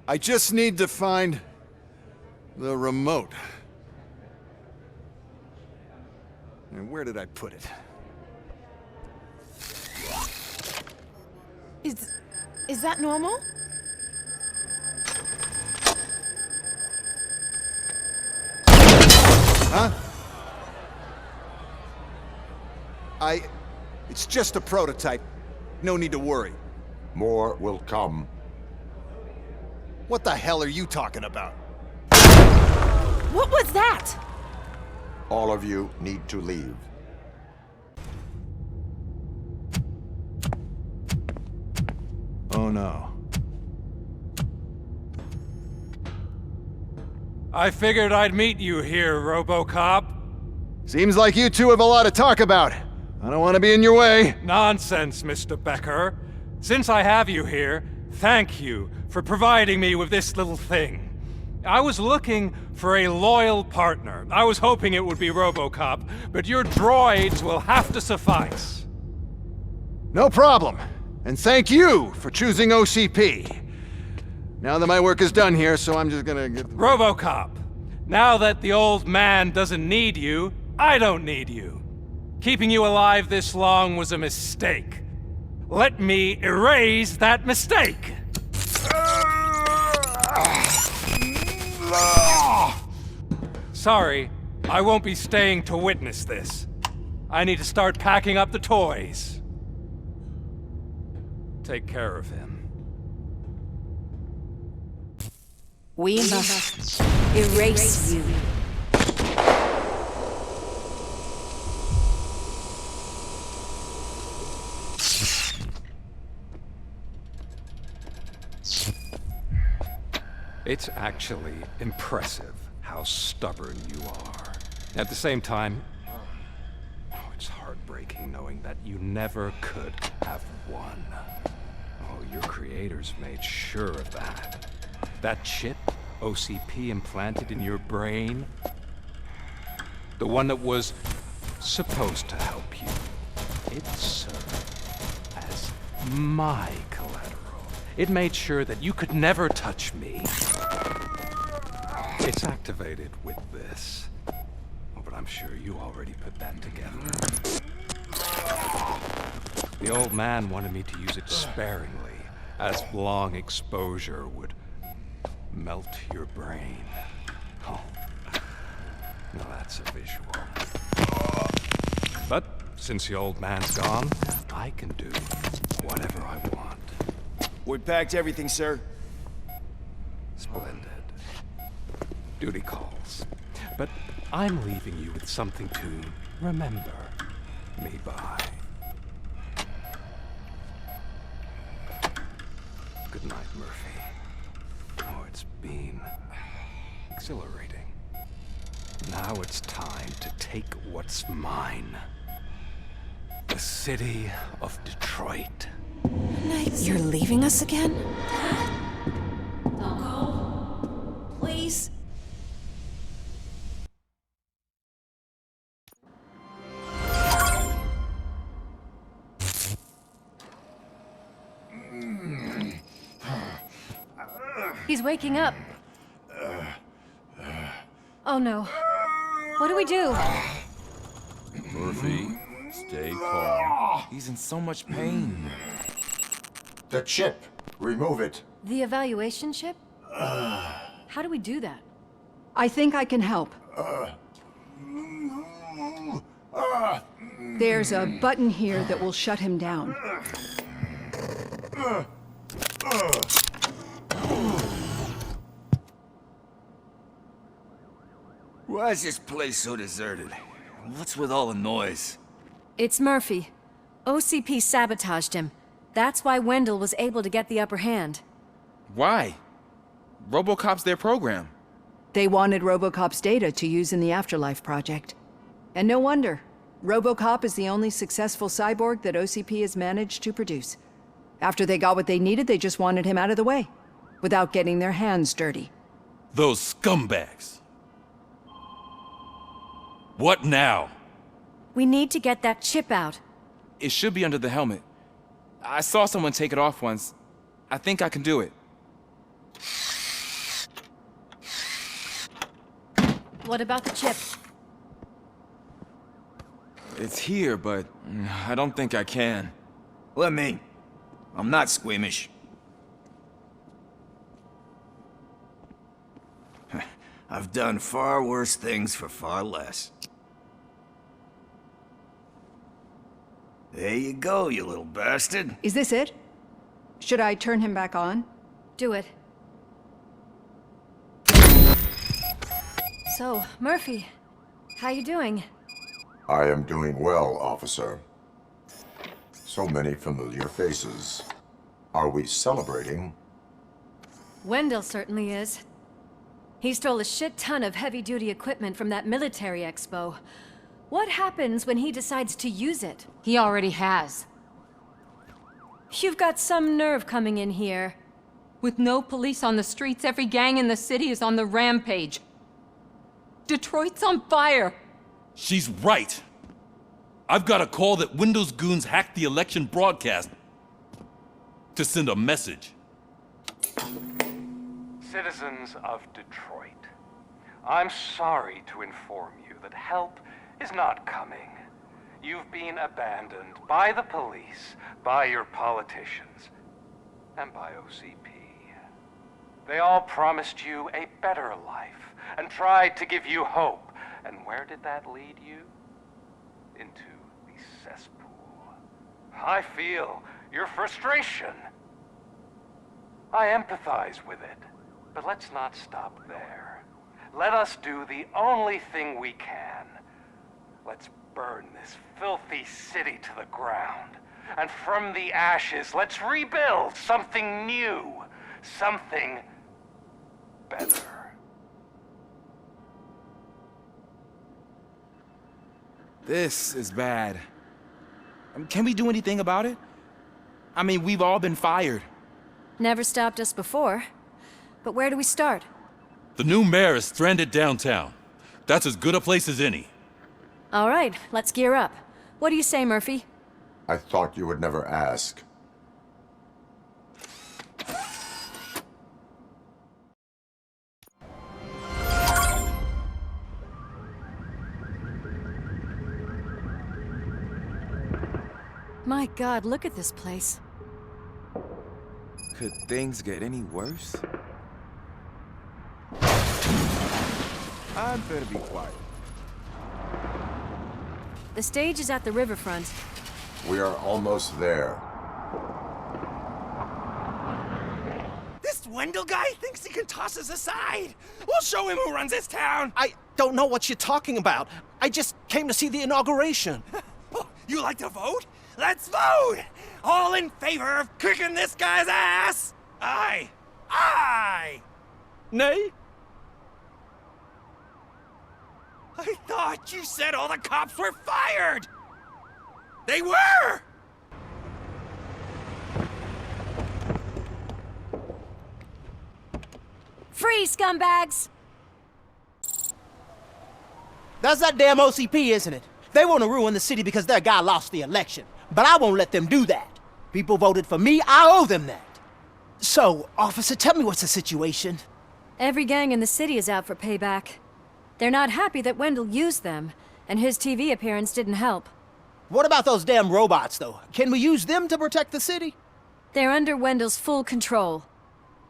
I just need to find the remote. And where did I put it? Is that normal? Huh? It's just a prototype. No need to worry. More will come. What the hell are you talking about? What was that? All of you need to leave. Oh no. I figured I'd meet you here, RoboCop. Seems like you two have a lot to talk about. I don't want to be in your way. Nonsense, Mr. Becker. Since I have you here, thank you for providing me with this little thing. I was looking for a loyal partner. I was hoping it would be RoboCop, but your droids will have to suffice. No problem. And thank you for choosing OCP. Now that my work is done here, so I'm just gonna get... RoboCop, now that the old man doesn't need you, I don't need you. Keeping you alive this long was a mistake. Let me erase that mistake! Sorry, I won't be staying to witness this. I need to start packing up the toys. Take care of him. We must erase you. It's actually impressive how stubborn you are. At the same time, it's heartbreaking knowing that you never could have won. Oh, your creators made sure of that. That chip OCP implanted in your brain, the one that was supposed to help you, it served as my collateral. It made sure that you could never touch me. It's activated with this. Oh, but I'm sure you already put that together. The old man wanted me to use it sparingly, as long exposure would melt your brain. Oh, now that's a visual. But since the old man's gone, I can do whatever I want. We packed everything, sir. Splendid. Duty calls. But I'm leaving you with something to remember me by. Good night, Murphy. Oh, it's been exhilarating. Now it's time to take what's mine. The city of Detroit. You're leaving us again? Don't go. Please. He's waking up. Oh no. What do we do? Murphy, stay calm. He's in so much pain. The chip. Remove it. The evaluation chip? How do we do that? I think I can help. There's a button here that will shut him down. Why is this place so deserted? What's with all the noise? It's Murphy. OCP sabotaged him. That's why Wendell was able to get the upper hand. Why? RoboCop's their program. They wanted RoboCop's data to use in the Afterlife project. And no wonder. RoboCop is the only successful cyborg that OCP has managed to produce. After they got what they needed, they just wanted him out of the way, without getting their hands dirty. Those scumbags. What now? We need to get that chip out. It should be under the helmet. I saw someone take it off once. I think I can do it. What about the chip? It's here, but I don't think I can. Let me. I'm not squeamish. I've done far worse things for far less. There you go, you little bastard. Is this it? Should I turn him back on? Do it. So, Murphy, how you doing? I am doing well, officer. So many familiar faces. Are we celebrating? Wendell certainly is. He stole a shit ton of heavy-duty equipment from that military expo. What happens when he decides to use it? He already has. You've got some nerve coming in here. With no police on the streets, every gang in the city is on the rampage. Detroit's on fire. She's right. I've got a call that Windows goons hacked the election broadcast to send a message. Citizens of Detroit, I'm sorry to inform you that help is not coming. You've been abandoned by the police, by your politicians, and by OCP. They all promised you a better life and tried to give you hope. And where did that lead you? Into the cesspool. I feel your frustration. I empathize with it, but let's not stop there. Let us do the only thing we can. Let's burn this filthy city to the ground. And from the ashes, let's rebuild something new. Something better. This is bad. Can we do anything about it? I mean, we've all been fired. Never stopped us before. But where do we start? The new mayor is stranded downtown. That's as good a place as any. All right, let's gear up. What do you say, Murphy? I thought you would never ask. My God, look at this place. Could things get any worse? I'd better be quiet. The stage is at the riverfront. We are almost there. This Wendell guy thinks he can toss us aside. We'll show him who runs this town. I don't know what you're talking about. I just came to see the inauguration. Oh, you like to vote? Let's vote! All in favor of kicking this guy's ass? Aye! Aye! Nay? I thought you said all the cops were fired! They were! Free, scumbags! That's that damn OCP, isn't it? They want to ruin the city because their guy lost the election. But I won't let them do that. People voted for me, I owe them that. So, officer, tell me what's the situation. Every gang in the city is out for payback. They're not happy that Wendell used them, and his TV appearance didn't help. What about those damn robots, though? Can we use them to protect the city? They're under Wendell's full control.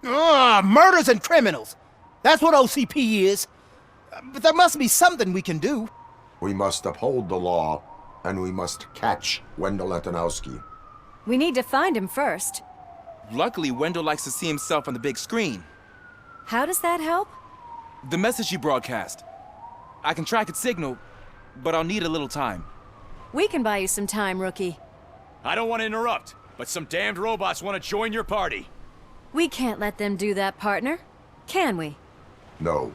Murders and criminals. That's what OCP is. But there must be something we can do. We must uphold the law, and we must catch Wendell Antonowski. We need to find him first. Luckily, Wendell likes to see himself on the big screen. How does that help? The message you broadcast. I can track its signal, but I'll need a little time. We can buy you some time, Rookie. I don't want to interrupt, but some damned robots want to join your party. We can't let them do that, partner. Can we? No.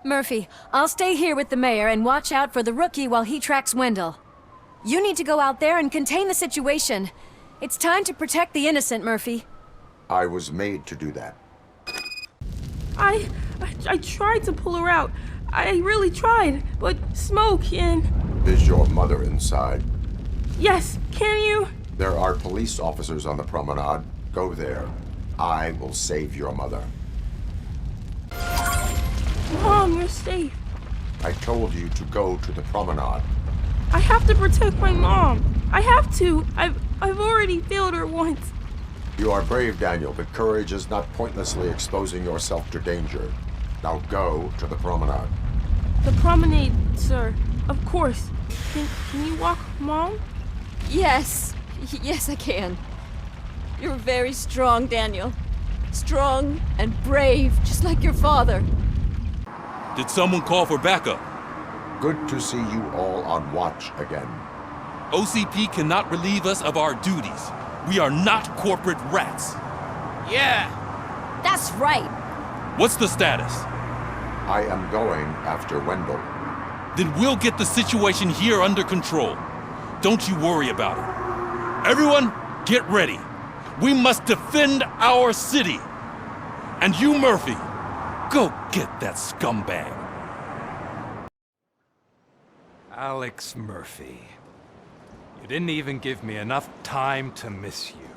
Murphy, I'll stay here with the mayor and watch out for the Rookie while he tracks Wendell. You need to go out there and contain the situation. It's time to protect the innocent, Murphy. I was made to do that. I tried to pull her out. I really tried, but smoke and... Is your mother inside? Yes, can you? There are police officers on the promenade. Go there. I will save your mother. Mom, you're safe. I told you to go to the promenade. I have to protect my mom. I have to. I've already failed her once. You are brave, Daniel, but courage is not pointlessly exposing yourself to danger. Now go to the promenade. The promenade, sir. Of course. Can you walk, Mom? Yes. Yes, I can. You're very strong, Daniel. Strong and brave, just like your father. Did someone call for backup? Good to see you all on watch again. OCP cannot relieve us of our duties. We are not corporate rats. Yeah. That's right. What's the status? I am going after Wendell. Then we'll get the situation here under control. Don't you worry about it. Everyone, get ready. We must defend our city. And you, Murphy, go get that scumbag. Alex Murphy. You didn't even give me enough time to miss you.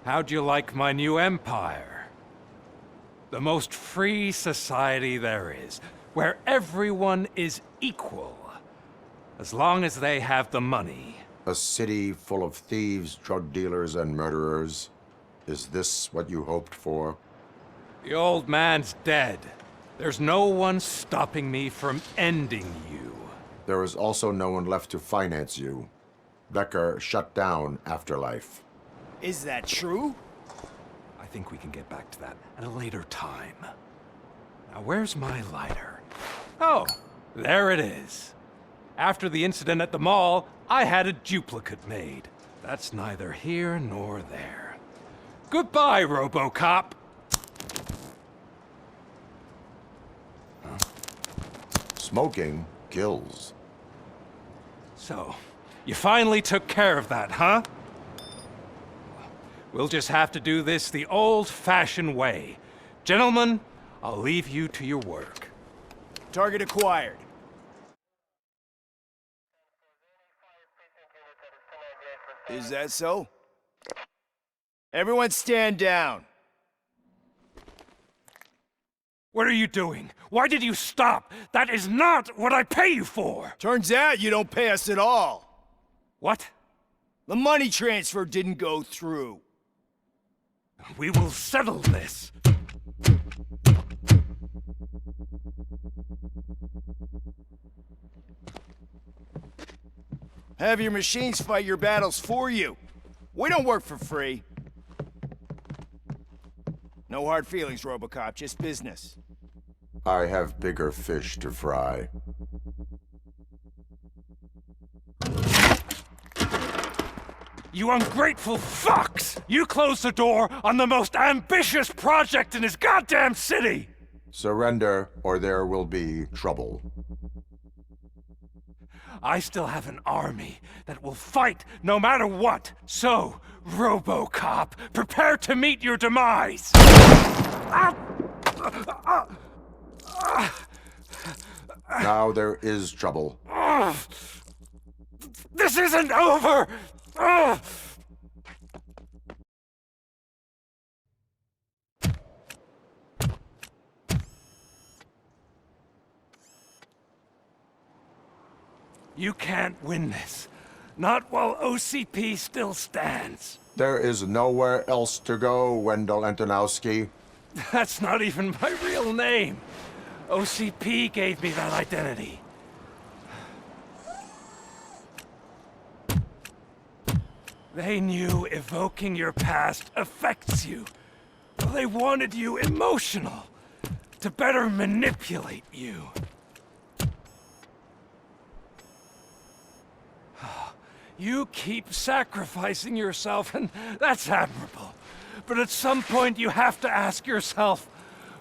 How'd you like my new empire? The most free society there is, where everyone is equal, as long as they have the money. A city full of thieves, drug dealers, and murderers. Is this what you hoped for? The old man's dead. There's no one stopping me from ending you. There is also no one left to finance you. Becker shut down Afterlife. Is that true? I think we can get back to that at a later time. Now, where's my lighter? Oh, there it is. After the incident at the mall, I had a duplicate made. That's neither here nor there. Goodbye, RoboCop. Smoking kills. So, you finally took care of that, huh? We'll just have to do this the old-fashioned way. Gentlemen, I'll leave you to your work. Target acquired. Is that so? Everyone stand down. What are you doing? Why did you stop? That is not what I pay you for! Turns out you don't pay us at all. What? The money transfer didn't go through. We will settle this. Have your machines fight your battles for you. We don't work for free. No hard feelings, RoboCop, just business. I have bigger fish to fry. You ungrateful fucks! You closed the door on the most ambitious project in this goddamn city! Surrender, or there will be trouble. I still have an army that will fight no matter what. So, RoboCop, prepare to meet your demise! Now there is trouble. This isn't over! You can't win this. Not while OCP still stands. There is nowhere else to go, Wendell Antonowski. That's not even my real name. OCP gave me that identity. They knew evoking your past affects you. They wanted you emotional, to better manipulate you. You keep sacrificing yourself, and that's admirable. But at some point you have to ask yourself,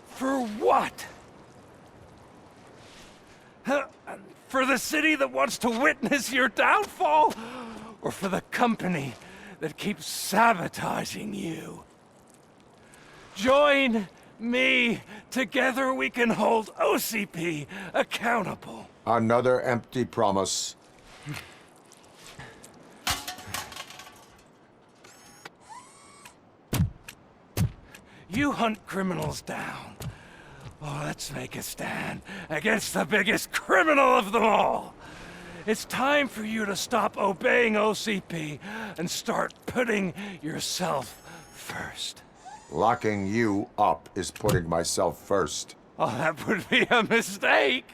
for what? For the city that wants to witness your downfall? Or for the company that keeps sabotaging you? Join me. Together we can hold OCP accountable. Another empty promise. You hunt criminals down. Oh, let's make a stand against the biggest criminal of them all. It's time for you to stop obeying OCP and start putting yourself first. Locking you up is putting myself first. Oh, that would be a mistake.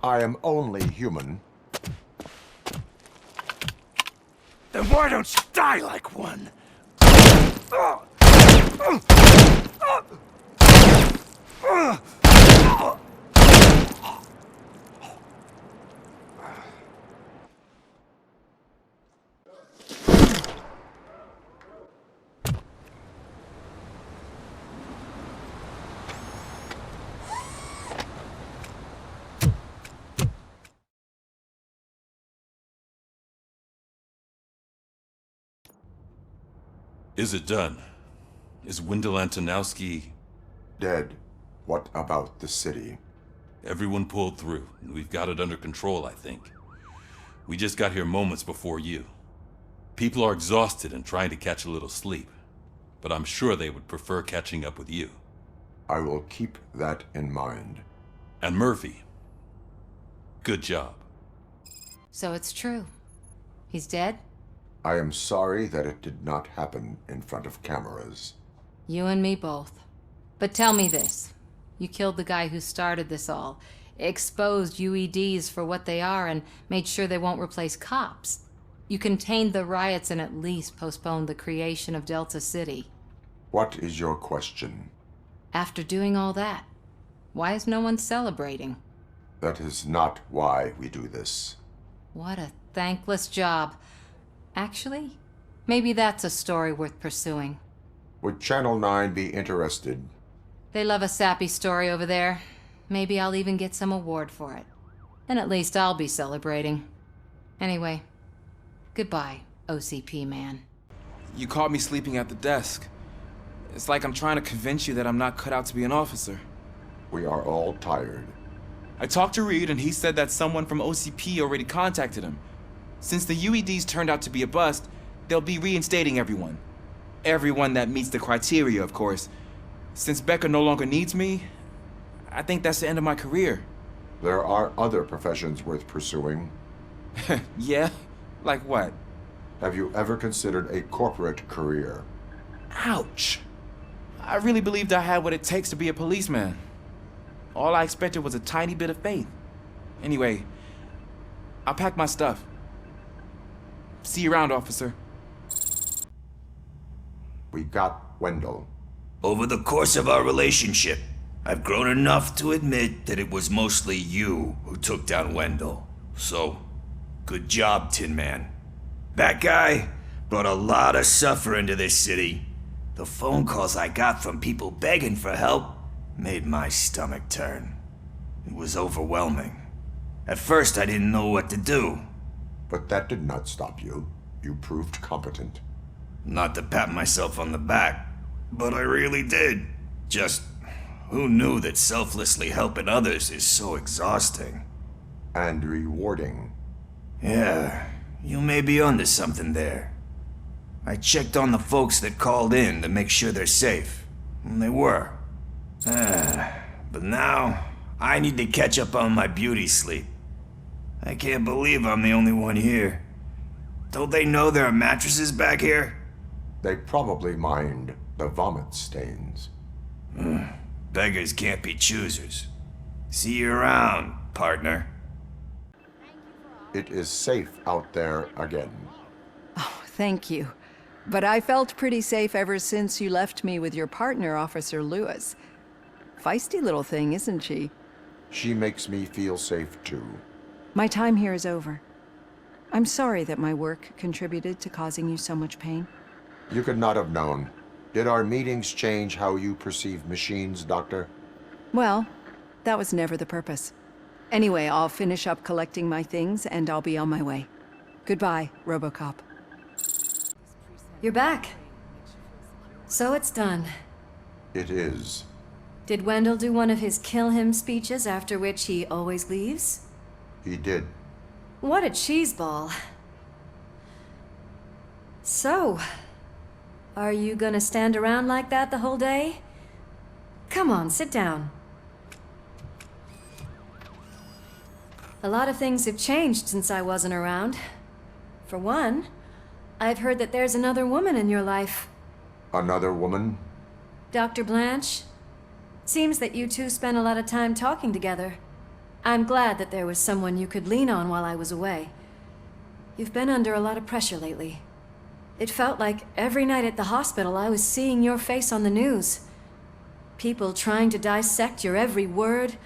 I am only human. Then why don't you die like one? Is it done? Is Wendell Antonowski... dead? What about the city? Everyone pulled through, and we've got it under control, I think. We just got here moments before you. People are exhausted and trying to catch a little sleep, but I'm sure they would prefer catching up with you. I will keep that in mind. And Murphy, good job. So it's true. He's dead? I am sorry that it did not happen in front of cameras. You and me both. But tell me this. You killed the guy who started this all, exposed UEDs for what they are, and made sure they won't replace cops. You contained the riots and at least postponed the creation of Delta City. What is your question? After doing all that, why is no one celebrating? That is not why we do this. What a thankless job. Actually, maybe that's a story worth pursuing. Would Channel 9 be interested? They love a sappy story over there. Maybe I'll even get some award for it. And at least I'll be celebrating. Anyway, goodbye, OCP man. You caught me sleeping at the desk. It's like I'm trying to convince you that I'm not cut out to be an officer. We are all tired. I talked to Reed and he said that someone from OCP already contacted him. Since the UEDs turned out to be a bust, they'll be reinstating everyone. Everyone that meets the criteria, of course. Since Becca no longer needs me, I think that's the end of my career. There are other professions worth pursuing. Yeah? Like what? Have you ever considered a corporate career? Ouch! I really believed I had what it takes to be a policeman. All I expected was a tiny bit of faith. Anyway, I'll pack my stuff. See you around, officer. We got Wendell. Over the course of our relationship, I've grown enough to admit that it was mostly you who took down Wendell. So, good job, Tin Man. That guy brought a lot of suffering to this city. The phone calls I got from people begging for help made my stomach turn. It was overwhelming. At first, I didn't know what to do. But that did not stop you. You proved competent. Not to pat myself on the back, but I really did. Just, who knew that selflessly helping others is so exhausting? And rewarding. Yeah, you may be onto something there. I checked on the folks that called in to make sure they're safe. And they were. But now, I need to catch up on my beauty sleep. I can't believe I'm the only one here. Don't they know there are mattresses back here? They probably mind the vomit stains. Beggars can't be choosers. See you around, partner. It is safe out there again. Oh, thank you. But I felt pretty safe ever since you left me with your partner, Officer Lewis. Feisty little thing, isn't she? She makes me feel safe too. My time here is over. I'm sorry that my work contributed to causing you so much pain. You could not have known. Did our meetings change how you perceive machines, Doctor? Well, that was never the purpose. Anyway, I'll finish up collecting my things and I'll be on my way. Goodbye, RoboCop. You're back. So it's done. It is. Did Wendell do one of his kill him speeches after which he always leaves? He did. What a cheeseball. So, are you gonna stand around like that the whole day? Come on, sit down. A lot of things have changed since I wasn't around. For one, I've heard that there's another woman in your life. Another woman? Dr. Blanche? Seems that you two spent a lot of time talking together. I'm glad that there was someone you could lean on while I was away. You've been under a lot of pressure lately. It felt like every night at the hospital I was seeing your face on the news. People trying to dissect your every word,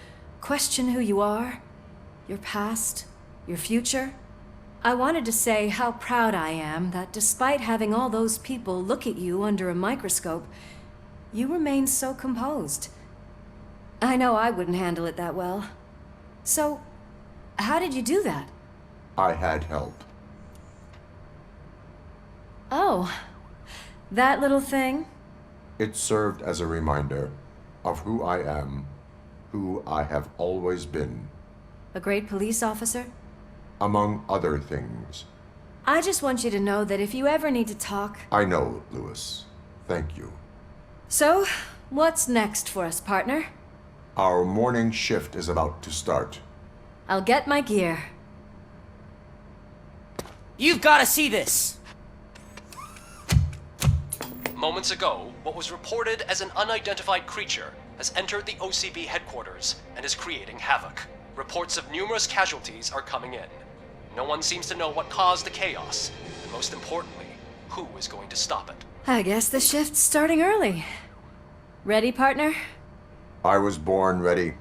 question who you are, your past, your future. I wanted to say how proud I am that despite having all those people look at you under a microscope, you remain so composed. I know I wouldn't handle it that well. So, how did you do that? I had help. Oh, that little thing? It served as a reminder of who I am, who I have always been. A great police officer? Among other things. I just want you to know that if you ever need to talk... I know, Lewis. Thank you. So, what's next for us, partner? Our morning shift is about to start. I'll get my gear. You've got to see this! Moments ago, what was reported as an unidentified creature has entered the OCP headquarters and is creating havoc. Reports of numerous casualties are coming in. No one seems to know what caused the chaos, and most importantly, who is going to stop it. I guess the shift's starting early. Ready, partner? I was born ready.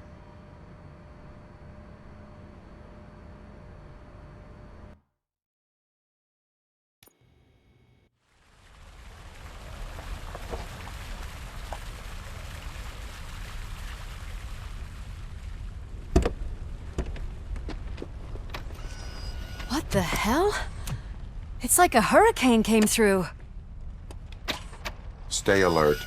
What the hell? It's like a hurricane came through. Stay alert.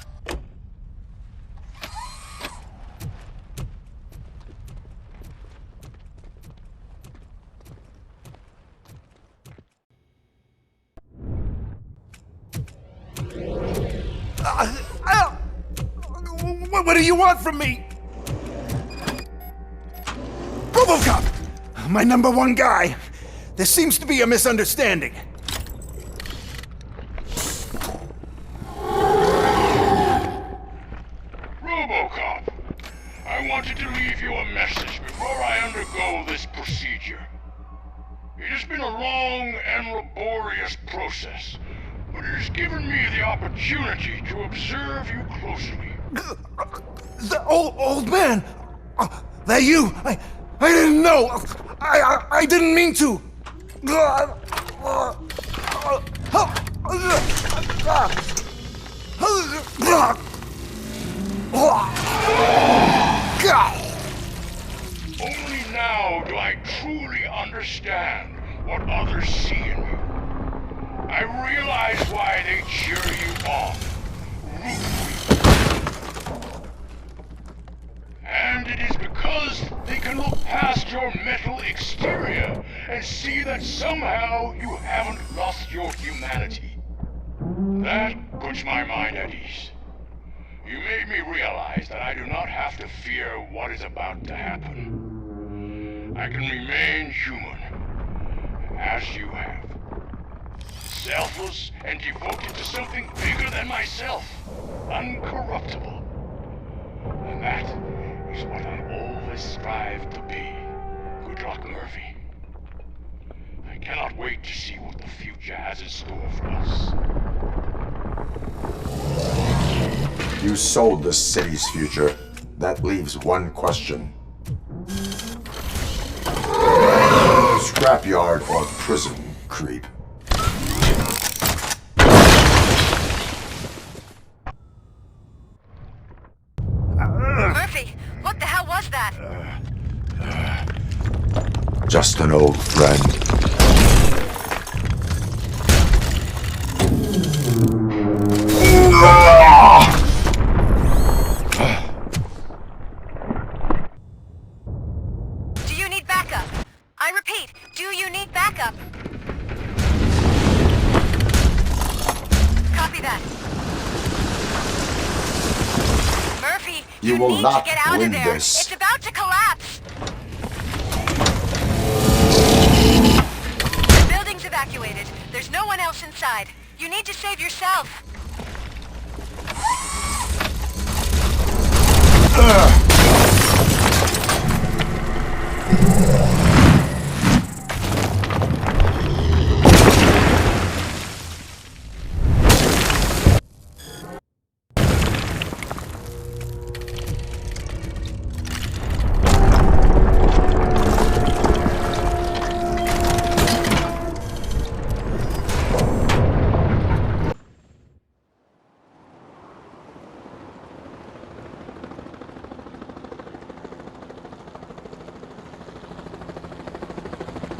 What do you want from me? RoboCop! My #1 guy. There seems to be a misunderstanding. RoboCop, I wanted to leave you a message before I undergo this procedure. It has been a long and laborious process, but it has given me the opportunity to observe you closely. The old man! That you! I didn't know! I didn't mean to! Only now do I truly understand what others see in you. I realize why they cheer you on, root for you. And it is because they can look past your metal exterior and see that somehow you haven't lost your humanity. That puts my mind at ease. You made me realize that I do not have to fear what is about to happen. I can remain human, as you have. Selfless and devoted to something bigger than myself. Uncorruptible. And that is what I always strive to be. Good luck, Murphy. I cannot wait to see what the future has in store for us. You sold the city's future. That leaves one question. Scrapyard or prison, creep? Murphy, what the hell was that? Just an old friend. Do you need backup? I repeat, do you need backup? Copy that. Murphy, You will need not to get out win of there. this. It's about to collapse. The building's evacuated. There's no one else inside. You need to save yourself.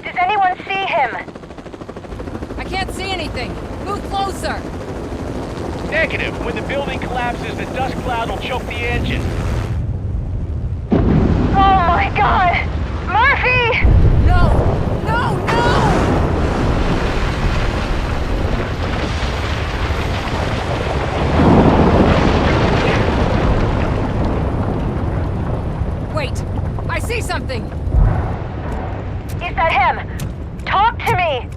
Does anyone see him? I can't see anything. Move closer. Negative. When the building collapses, the dust cloud will choke the engine. Oh my god! Murphy! No! No! No! Wait! I see something! Is that him? Talk to me!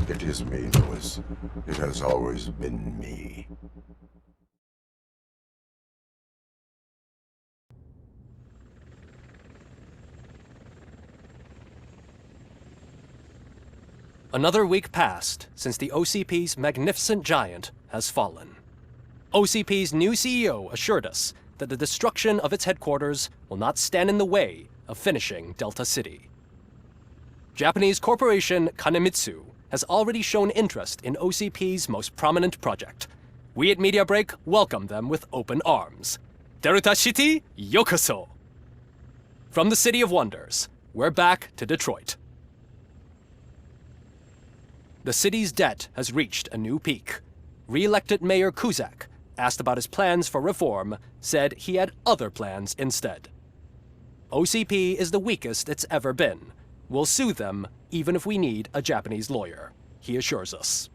It is me, Lewis. It has always been me. Another week passed since the OCP's magnificent giant has fallen. OCP's new CEO assured us that the destruction of its headquarters will not stand in the way of finishing Delta City. Japanese corporation Kanemitsu has already shown interest in OCP's most prominent project. We at Media Break welcome them with open arms. Delta City, yokoso! From the City of Wonders, we're back to Detroit. The city's debt has reached a new peak. Re-elected Mayor Kuzak, asked about his plans for reform, said he had other plans instead. OCP is the weakest it's ever been. We'll sue them even if we need a Japanese lawyer, he assures us.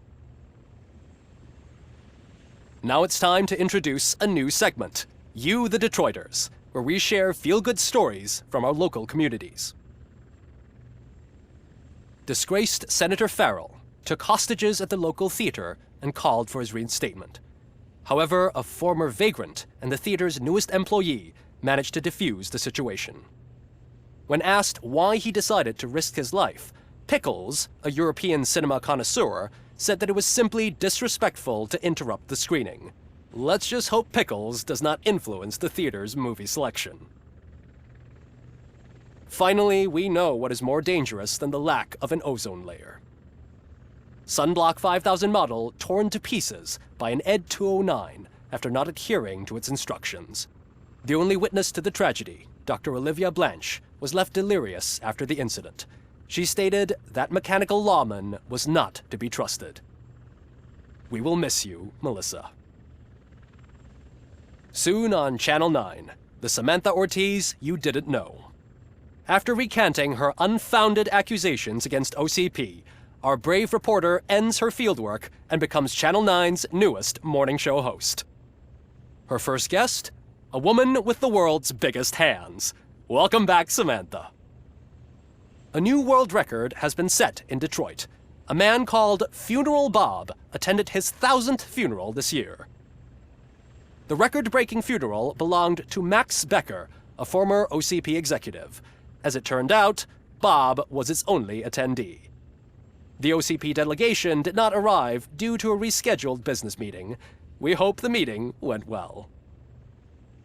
Now it's time to introduce a new segment, You the Detroiters, where we share feel-good stories from our local communities. Disgraced Senator Farrell took hostages at the local theater and called for his reinstatement. However, a former vagrant and the theater's newest employee managed to defuse the situation. When asked why he decided to risk his life, Pickles, a European cinema connoisseur, said that it was simply disrespectful to interrupt the screening. Let's just hope Pickles does not influence the theater's movie selection. Finally, we know what is more dangerous than the lack of an ozone layer. Sunblock 5000 model torn to pieces by an ED 209 after not adhering to its instructions. The only witness to the tragedy, Dr. Olivia Blanche, was left delirious after the incident. She stated that mechanical lawman was not to be trusted. We will miss you, Melissa. Soon on Channel 9, the Samantha Ortiz you didn't know. After recanting her unfounded accusations against OCP, our brave reporter ends her fieldwork and becomes Channel 9's newest morning show host. Her first guest? A woman with the world's biggest hands. Welcome back, Samantha. A new world record has been set in Detroit. A man called Funeral Bob attended his 1000th funeral this year. The record-breaking funeral belonged to Max Becker, a former OCP executive. As it turned out, Bob was its only attendee. The OCP delegation did not arrive due to a rescheduled business meeting. We hope the meeting went well.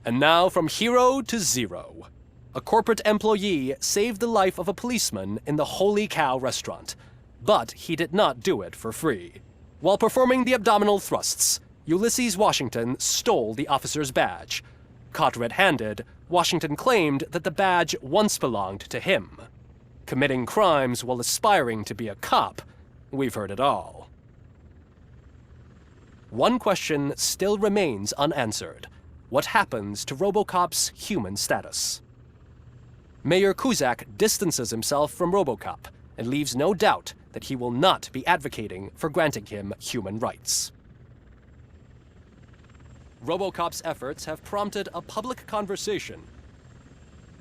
And now from hero to zero. A corporate employee saved the life of a policeman in the Holy Cow restaurant. But he did not do it for free. While performing the abdominal thrusts, Ulysses Washington stole the officer's badge. Caught red-handed, Washington claimed that the badge once belonged to him. Committing crimes while aspiring to be a cop, we've heard it all. One question still remains unanswered. What happens to RoboCop's human status? Mayor Cusack distances himself from RoboCop and leaves no doubt that he will not be advocating for granting him human rights. RoboCop's efforts have prompted a public conversation.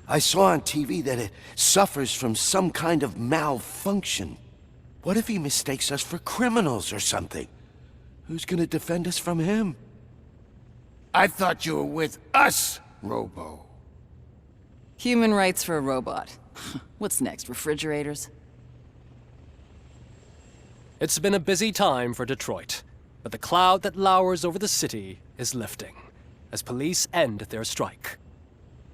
I saw on TV that it suffers from some kind of malfunction. What if he mistakes us for criminals or something? Who's gonna defend us from him? I thought you were with us, Robo. Human rights for a robot. What's next, refrigerators? It's been a busy time for Detroit, but the cloud that lowers over the city is lifting as police end their strike.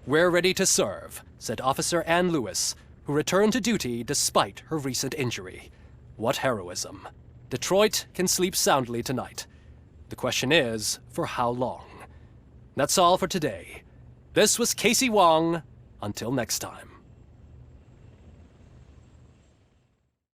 We're ready to serve, said Officer Ann Lewis, who returned to duty despite her recent injury. What heroism. Detroit can sleep soundly tonight. The question is, for how long? That's all for today. This was Casey Wong. Until next time.